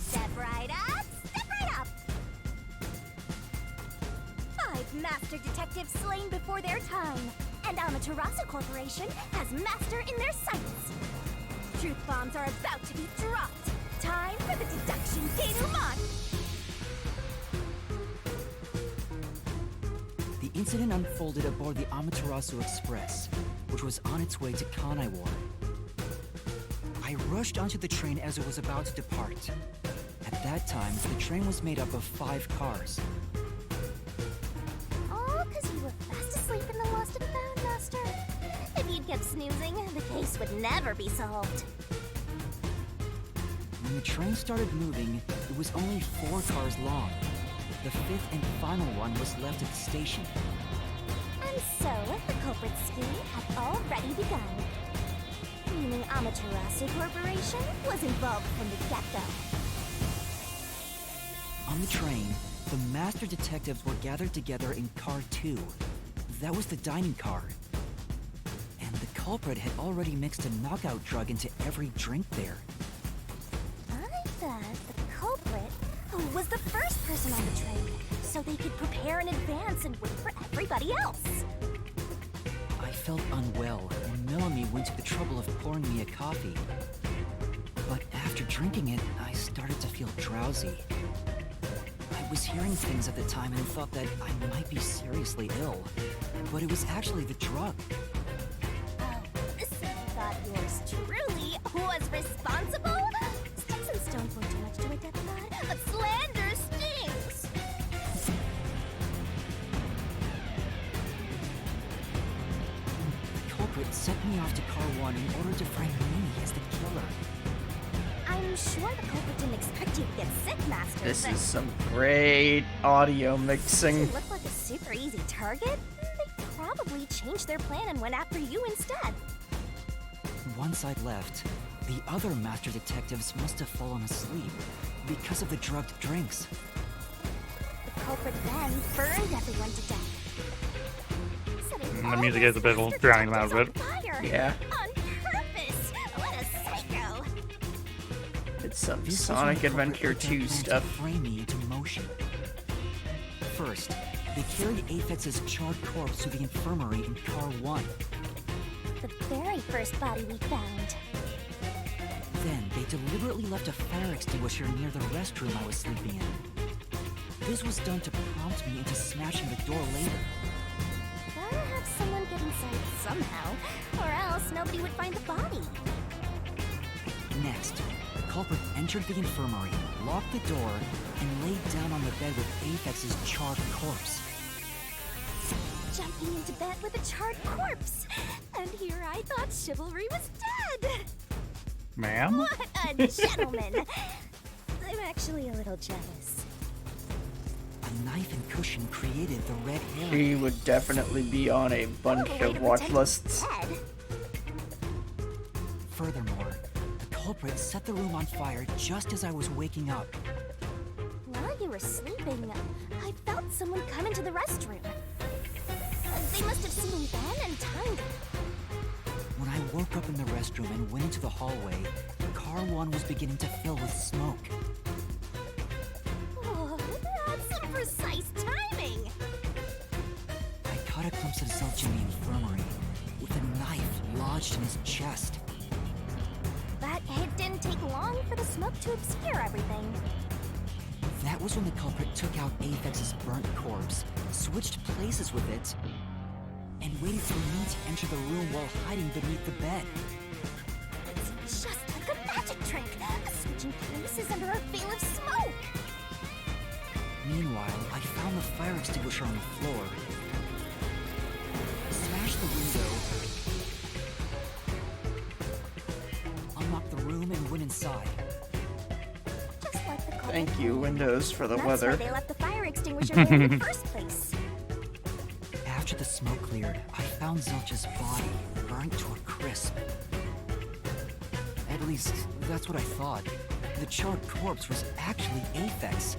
Step right up, step right up! 5 master detectives slain before their time, and Amaterasu Corporation has master in their sights. Truth bombs are about to be dropped. Time for the deduction denouement! The incident unfolded aboard the Amaterasu Express, which was on its way to Kanai Ward. I rushed onto the train as it was about to depart. At that time, the train was made up of 5 cars. All because you were fast asleep in the Lost and Found, Master. If you'd kept snoozing, the case would never be solved. When the train started moving, it was only 4 cars long. The 5th and final one was left at the station. And so, the culprit's scheme had already begun. Meaning Amaterasu Corporation was involved from the get-go. On the train, the master detectives were gathered together in Car 2. That was the dining car. And the culprit had already mixed a knockout drug into every drink there. I thought the culprit was the first person on the train, so they could prepare in advance and wait for everybody else. I felt unwell, and Melanie went even took the trouble of pouring me a coffee. But after drinking it, I started to feel drowsy. I was hearing things at the time and thought that I might be seriously ill, but it was actually the drug. Oh, so you thought yours truly was responsible? Sticks and stones won't do much to a death god, but slander stings! The culprit sent me off to Car 1 in order to frame me as the killer. I'm sure the culprit didn't expect you to get sick, Master. This but is some great audio mixing. you look like a super easy target? They probably changed their plan and went after you instead. Once I'd left, the other master detectives must have fallen asleep because of the drugged drinks. The culprit then burned everyone to death. Setting The all music those is a bit master drowning them out a detectives bit. on fire. Yeah. On purpose! What a psycho! It's some This was Sonic when the culprit Adventure put their 2 plan to stuff. frame me into motion. First, they carried Aphex's charred corpse to the infirmary in Car 1. The very first body we found. Then, they deliberately left a fire extinguisher near the restroom I was sleeping in. This was done to prompt me into smashing the door later. Gotta have someone get inside somehow, or else nobody would find the body. Next, the culprit entered the infirmary, locked the door, and laid down on the bed with Aphex's charred corpse. Jumping into bed with a charred corpse! And here I thought chivalry was dead! Ma'am? What a gentleman! I'm actually a little jealous. A knife and cushion created the red hair. She would definitely be on a bunch of watch lists. Furthermore, the culprit set the room on fire just as I was waking up. While you were sleeping, I felt someone come into the restroom. They must have seen me then and timed it. When I woke up in the restroom and went into the hallway, Car 1 was beginning to fill with smoke. Oh, that's some precise timing! I caught a glimpse of Zelch in the infirmary, with a knife lodged in his chest. But it didn't take long for the smoke to obscure everything. That was when the culprit took out Aphex's burnt corpse, switched places with it, and waited for me to enter the room while hiding beneath the bed. It's just like a magic trick, switching places under a veil of smoke. Meanwhile, I found the fire extinguisher on the floor, smashed the window, unlocked the room, and went inside. Just like the culprit. Thank you, Windows, for the That's weather. why they left the fire extinguisher there in the first place. After the smoke cleared, I found Zelch's body, burnt to a crisp. At least, that's what I thought. The charred corpse was actually Aphex.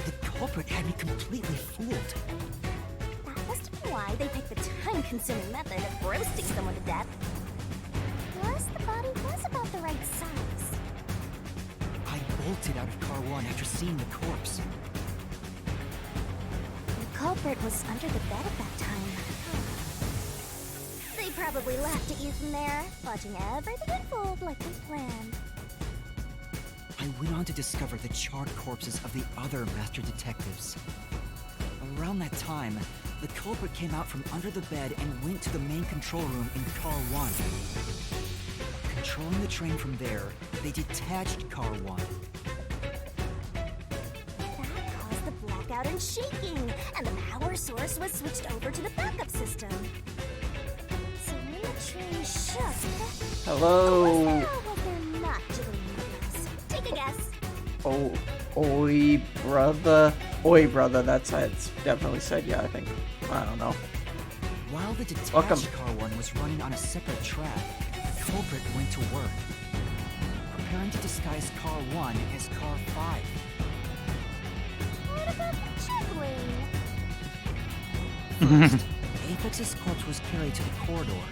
The culprit had me completely fooled. That must have been why they picked the time-consuming method of roasting someone to death. Plus, the body was about the right size. I bolted out of Car 1 after seeing the corpse. The culprit was under the bed at that time. They probably laughed at you from there, watching everything unfold like they planned. I went on to discover the charred corpses of the other master detectives. Around that time, the culprit came out from under the bed and went to the main control room in Car 1. Controlling the train from there, they detached Car 1. That caused the blackout and shaking, and the power source was switched over to the backup system. So when the train shook... Hello. Was there or was there not jiggling wheels? Take a guess. Oh, oi, brother. Oi, brother. That's how it's definitely said. Yeah, I think. I don't know. While the detached Welcome. Car 1 was running on a separate track, the culprit went to work, preparing to disguise Car 1 as Car 5. What about the jiggling? First, Aphex's corpse was carried to the corridor,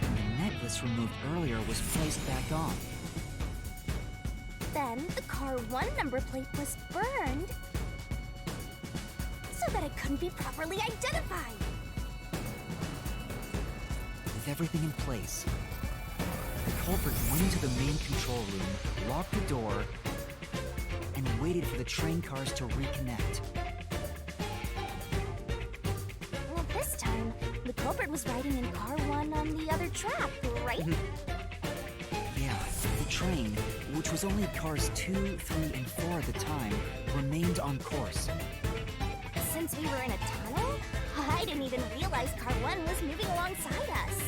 and the necklace removed earlier was placed back on. Then the car 1 number plate was burned so that it couldn't be properly identified. With everything in place, The culprit went into the main control room, locked the door, and waited for the train cars to reconnect. Well, this time, the culprit was riding in car 1 on the other track, right? Yeah, the train, which was only cars 2, 3, and 4 at the time, remained on course. Since we were in a tunnel, I didn't even realize car 1 was moving alongside us.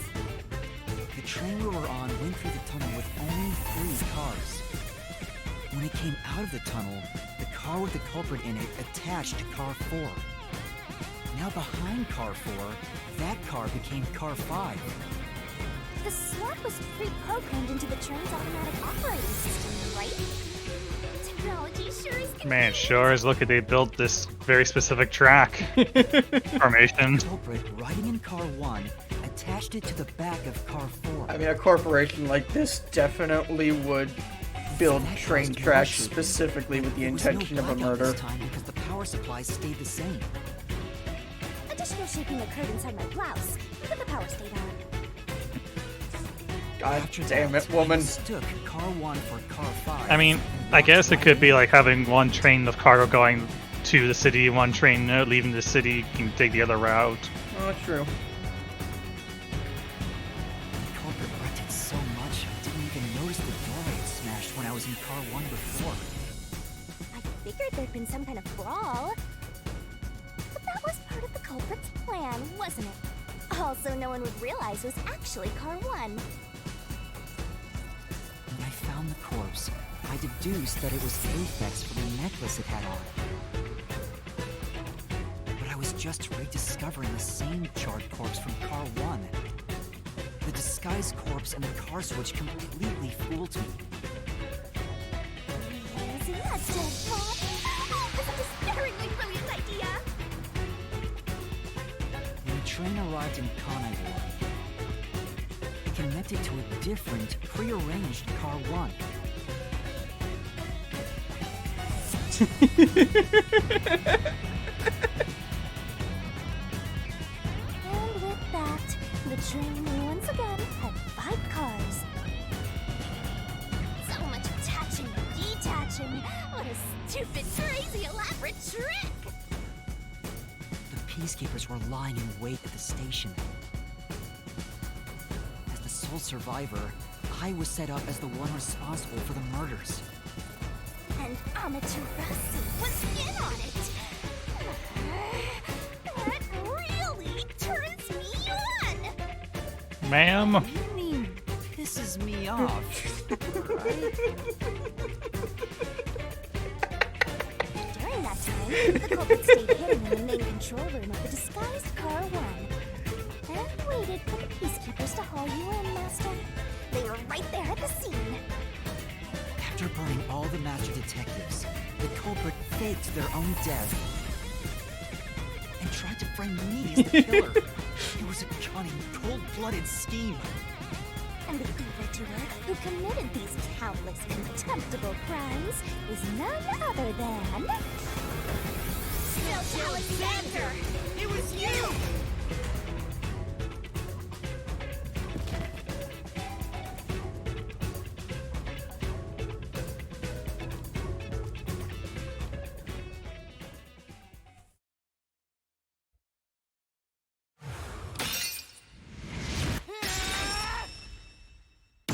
The train we were on went through the tunnel with only 3 cars. When it came out of the tunnel, the car with the culprit in it attached to car 4. Now behind car 4, that car became car 5. The SWAT was pre-programmed into the train's automatic operating system, right? Technology sure is convenient. Man, sure is. Look at they built this very specific track formation. The culprit riding in car 1 attached it to the back of car 4. I mean, a corporation like this definitely would build train tracks specifically with the intention of a murder. This time because the power supply stayed the same. Additional shaping occurred inside my blouse, but the power stayed on. God damn it, woman. Mistook car 1 for car 5. I mean, I guess it could be like having one train of cargo going to the city, one train leaving the city, you can take the other route. Oh, true. The culprit wrecked it so much, I didn't even notice the door I had smashed when I was in car 1 before. I figured there'd been some kind of brawl. But that was part of the culprit's plan, wasn't it? Also, no one would realize it was actually car 1. When I found the corpse, I deduced that it was Aphex for the necklace it had on. But I was just rediscovering the same charred corpse from car 1. The disguised corpse and the car switch completely fooled me. Is he a dead body? Oh, this is a despairingly brilliant idea! When the train arrived in Kanai, it connected to a different, prearranged car 1. And with that, the train once again had 5 cars. So much attaching and detaching. What a stupid, crazy, elaborate trick! The peacekeepers were lying in wait at the station. As the sole survivor, I was set up as the one responsible for the murders. And Amaterasu was in on it! That really turns me on! Ma'am? You mean pisses me off, right? During that time, the culprit stayed hidden in the main control room of the disguised car 1. And waited for the peacekeepers to haul you in, Master. They were right there at the scene. After burning all the master detectives, the culprit faked their own death and tried to frame me as the killer. It was a cunning, cold-blooded scheme. And the evildoer who committed these countless contemptible crimes is none other than... Still Alexander! It was you!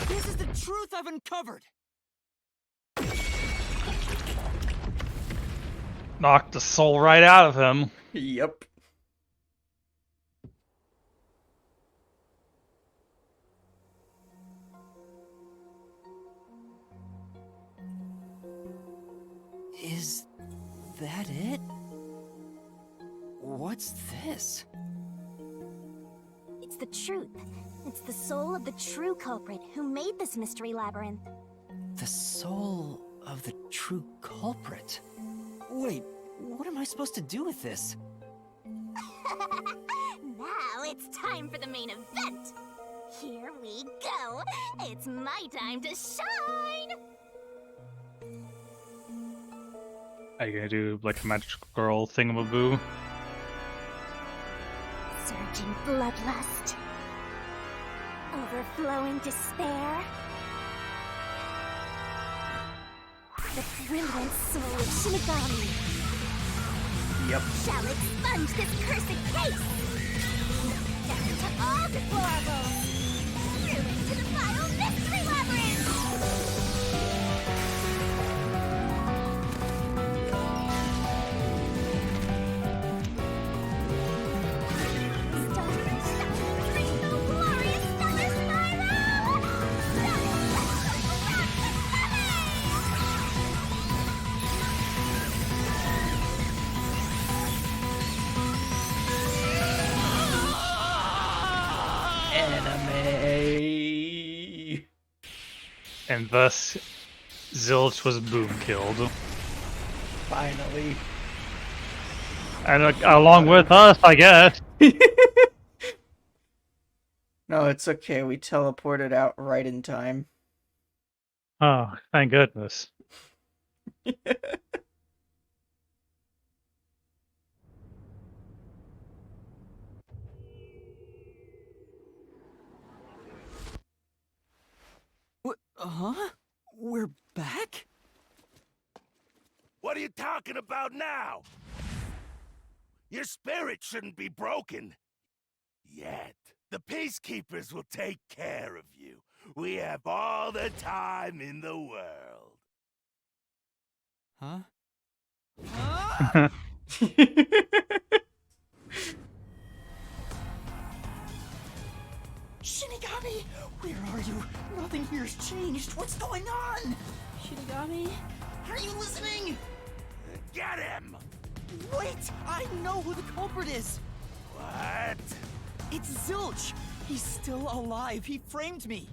This is the truth I've uncovered! Knocked the soul right out of him. Yep. Is that it? What's this? It's the truth. It's the soul of the true culprit who made this mystery labyrinth. The soul of the true culprit? Wait, what am I supposed to do with this? Now it's time for the main event. Here we go. It's my time to shine. Are you gonna do like a magical girl thingamaboo? Surging bloodlust. overflowing despair. The brilliant soul of Shinigami Yep. shall expunge this cursed case. Death to all deplorables. Ruin to the vile mystery labyrinth. Anime. And thus, Zilch was boom killed. Finally. And along with us, I guess. No, it's okay. We teleported out right in time. Oh, thank goodness. Huh? We're back? What are you talking about now? Your spirit shouldn't be broken. Yet. The Peacekeepers will take care of you. We have all the time in the world. Huh? Shinigami! Where are you? Nothing here's changed. What's going on? Shinigami? Are you listening? Get him! Wait! I know who the culprit is! What? It's Zilch! He's still alive. He framed me.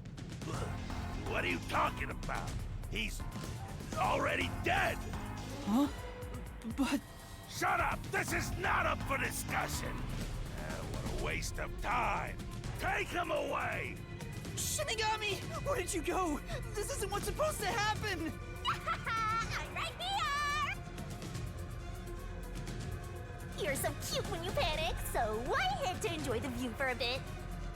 What are you talking about? He's already dead. Huh? But... Shut up! This is not up for discussion! What a waste of time! Take him away! Shinigami! Where did you go? This isn't what's supposed to happen! I'm right here! You're so cute when you panic, so why head to enjoy the view for a bit?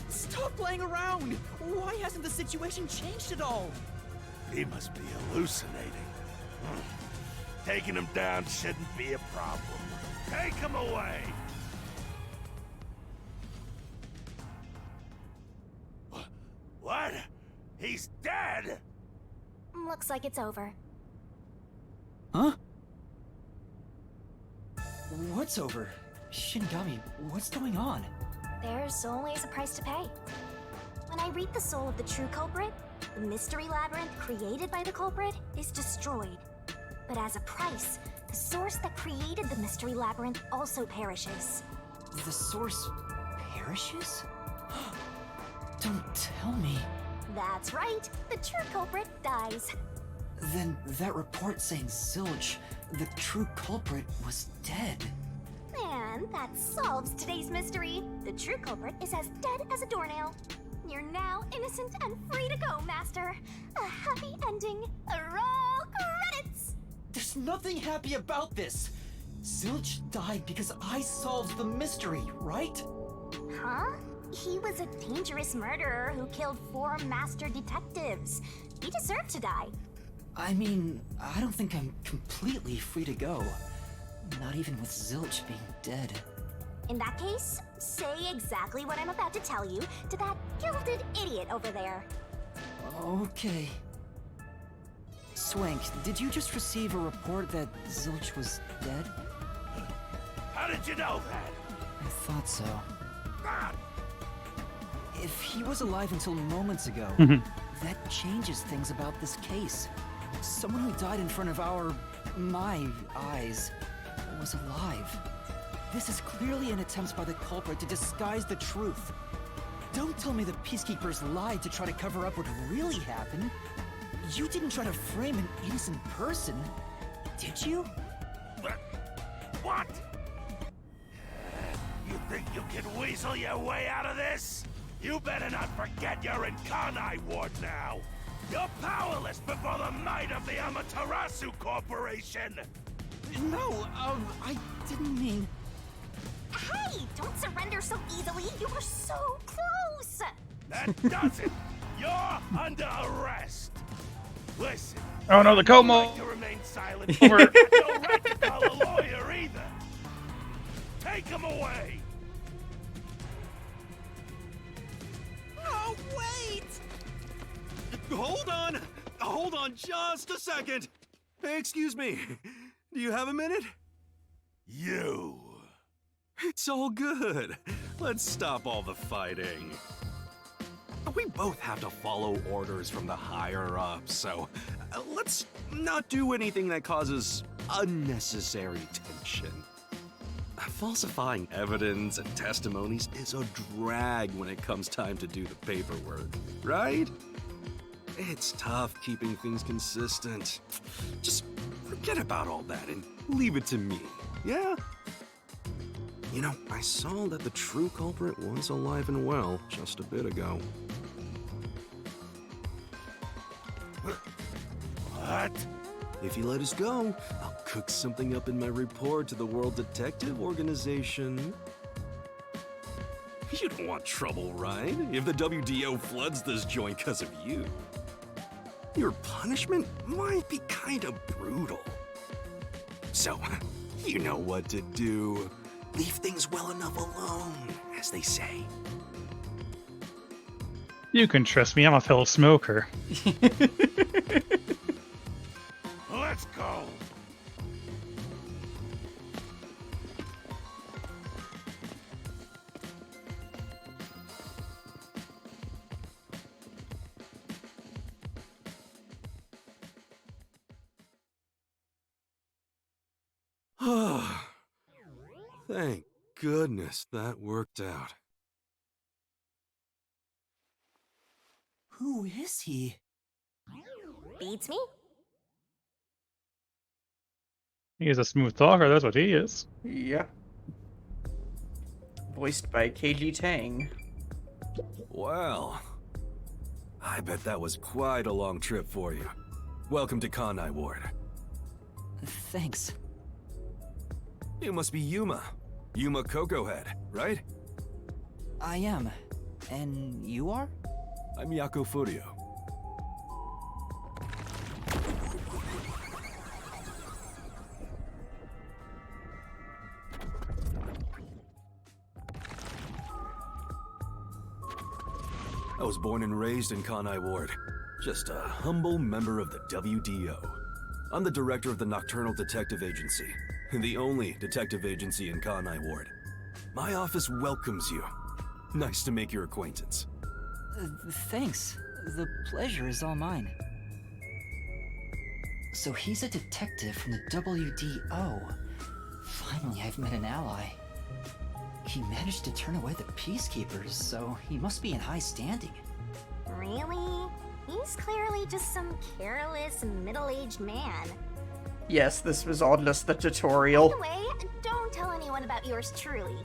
Stop playing around! Why hasn't the situation changed at all? He must be hallucinating. Taking him down shouldn't be a problem. Take him away! What? He's dead? Looks like it's over. Huh? What's over? Shinigami, what's going on? There's always a price to pay. When I read the soul of the true culprit, the mystery labyrinth created by the culprit is destroyed. But as a price, the source that created the mystery labyrinth also perishes. The source perishes? Don't tell me. That's right, the true culprit dies. Then that report saying Zilch, the true culprit, was dead. And that solves today's mystery. The true culprit is as dead as a doornail. You're now innocent and free to go, Master. A happy ending. Roll credits! There's nothing happy about this! Zilch died because I solved the mystery, right? Huh? He was a dangerous murderer who killed 4 master detectives. He deserved to die. I mean, I don't think I'm completely free to go. Not even with Zilch being dead. In that case, say exactly what I'm about to tell you to that gilded idiot over there. Okay. Swank, did you just receive a report that Zilch was dead? How did you know that? I thought so. If he was alive until moments ago, that changes things about this case. Someone who died in front of my eyes, was alive. This is clearly an attempt by the culprit to disguise the truth. Don't tell me the Peacekeepers lied to try to cover up what really happened. You didn't try to frame an innocent person, did you? What? You think you can weasel your way out of this? You better not forget you're in Kanai Ward now. You're powerless before the might of the Amaterasu Corporation. No, I didn't mean... Hey, don't surrender so easily. You were so close. That does it! You're under arrest! Listen. Oh no, the no Como. right to remain silent. You got no right to call a lawyer either. Take him away. Oh, wait! Hold on just a second. Hey, excuse me. Do you have a minute? You. It's all good. Let's stop all the fighting. We both have to follow orders from the higher-ups, so let's not do anything that causes unnecessary tension. Falsifying evidence and testimonies is a drag when it comes time to do the paperwork, right? It's tough keeping things consistent. Just forget about all that and leave it to me, yeah? You know, I saw that the true culprit was alive and well just a bit ago. What? If you let us go, I'll cook something up in my report to the World Detective Organization. You don't want trouble, right? If the WDO floods this joint because of you. Your punishment might be kind of brutal. So, you know what to do. Leave things well enough alone, as they say. You can trust me, I'm a fellow smoker. Let's go. Thank goodness that worked out. Who is he? Beats me? He is a smooth talker, that's what he is. Yeah. Voiced by KG Tang. Well, I bet that was quite a long trip for you. Welcome to Kanai Ward. Thanks. You must be Yuma. Yuma Cocohead, right? I am. And you are? I'm Yako Furio. I was born and raised in Kanai Ward. Just a humble member of the WDO. I'm the director of the Nocturnal Detective Agency, the only detective agency in Kanai Ward. My office welcomes you. Nice to make your acquaintance. Thanks. The pleasure is all mine. So he's a detective from the WDO. Finally, I've met an ally. He managed to turn away the Peacekeepers, so he must be in high standing. Really? He's clearly just some careless, middle-aged man. Yes, this was all just the tutorial. By the way, don't tell anyone about yours truly.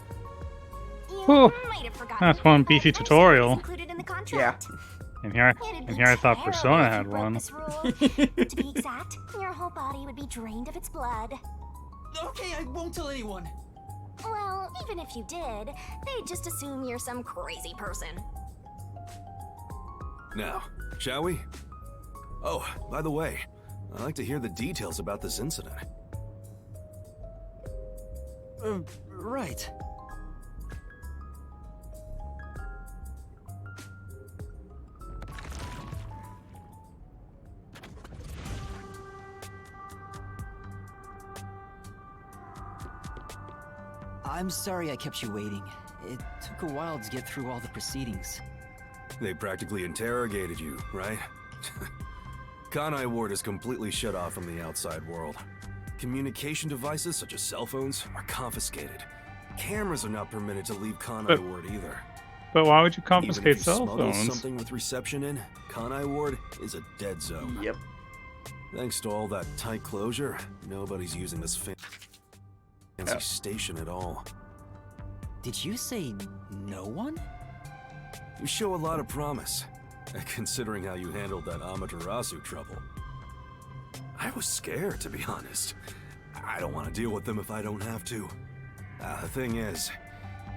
You Whew. might have forgotten That's one beefy tutorial. included in the contract. And here I thought Persona had one. To be exact, your whole body would be drained of its blood. Okay, I won't tell anyone. Well, even if you did, they'd just assume you're some crazy person. Now, shall we? Oh, by the way, I'd like to hear the details about this incident. Right. I'm sorry I kept you waiting. It took a while to get through all the proceedings. They practically interrogated you, right? Kanai Ward is completely shut off from the outside world. Communication devices such as cell phones are confiscated. Cameras are not permitted to leave Kanai Ward either. But why would you confiscate Even if you cell smuggle phones? something with reception in, Kanai Ward is a dead zone. Yep. Thanks to all that tight closure, nobody's using this fancy station at all. Did you say no one? You show a lot of promise, considering how you handled that Amaterasu trouble. I was scared, to be honest. I don't want to deal with them if I don't have to. The thing is,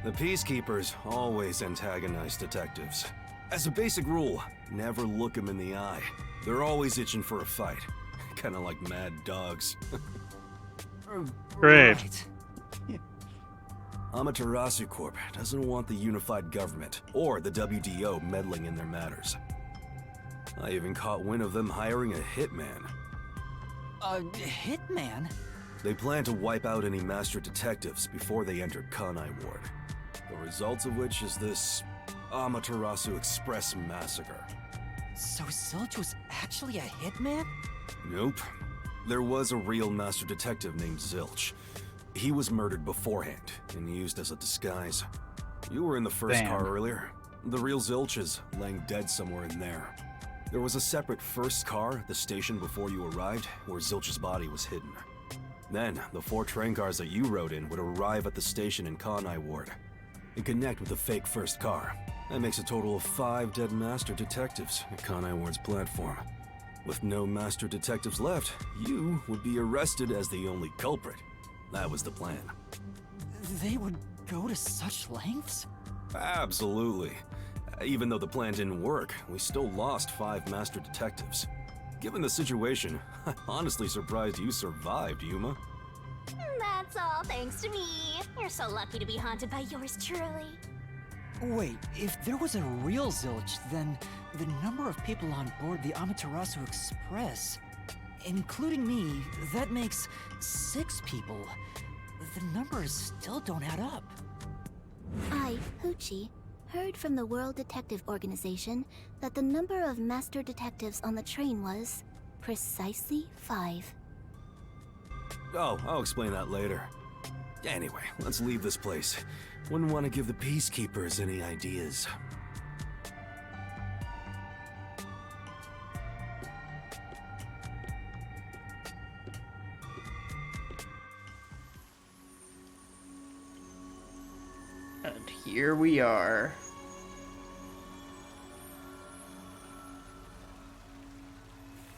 the Peacekeepers always antagonize detectives. As a basic rule, never look them in the eye. They're always itching for a fight. Kinda like mad dogs. Great. Right. Amaterasu Corp doesn't want the unified government or the WDO meddling in their matters. I even caught wind of them hiring a hitman. A hitman? They plan to wipe out any master detectives before they enter Kanai Ward. The result of which is this Amaterasu Express massacre. So Zilch was actually a hitman? Nope. There was a real master detective named Zilch. He was murdered beforehand and used as a disguise. You were in the first car earlier. The real Zilch is laying dead somewhere in there. There was a separate first car at the station before you arrived where Zilch's body was hidden. Then, the 4 train cars that you rode in would arrive at the station in Kanai Ward and connect with the fake first car. That makes a total of 5 dead master detectives at Kanai Ward's platform. With no master detectives left, you would be arrested as the only culprit. That was the plan. They would go to such lengths? Absolutely. Even though the plan didn't work, we still lost 5 master detectives. Given the situation, I'm honestly surprised you survived, Yuma. That's all thanks to me. You're so lucky to be haunted by yours truly. Wait, if there was a real Zilch, then the number of people on board the Amaterasu Express, including me, that makes 6 people. The numbers still don't add up. I, Hoochie, heard from the World Detective Organization that the number of master detectives on the train was precisely 5. Oh, I'll explain that later. Anyway, let's leave this place. Wouldn't want to give the Peacekeepers any ideas. And here we are.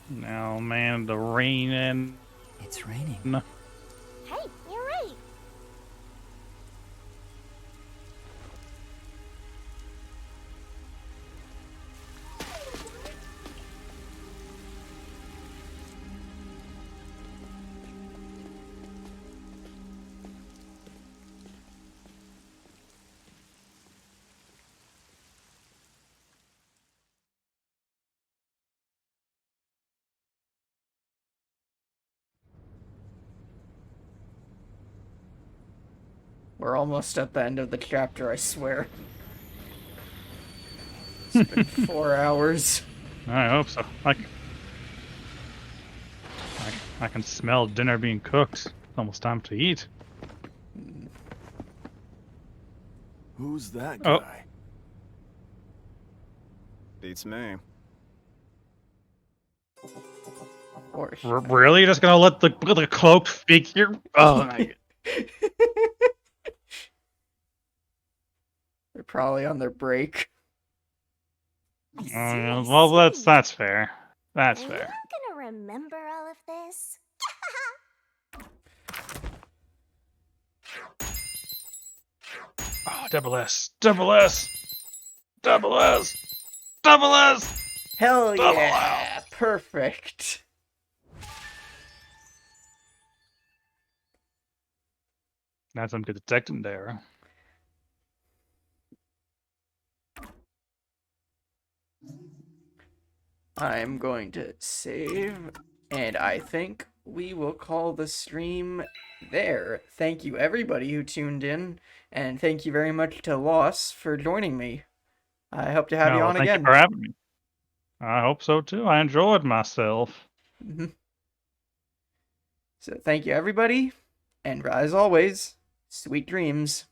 Now, man, the rain and... It's raining. Hey, you're right. We're almost at the end of the chapter, I swear. It's been 4 hours. I hope so. I can smell dinner being cooked. It's almost time to eat. Who's that Oh. guy? Beats me. Really? Just gonna let the cloaked figure? Oh my. They're probably on their break. Well, that's fair. That's Are fair. you gonna remember all of this? Oh, double S. Double S. Double S. Double S. Hell Double yeah! Perfect. That's some good detecting there. I'm going to save, and I think we will call the stream there. Thank you everybody who tuned in, and thank you very much to Loss for joining me. I hope to have you on thank again. you for having me. I hope so too. I enjoyed myself. So thank you everybody, and as always, sweet dreams.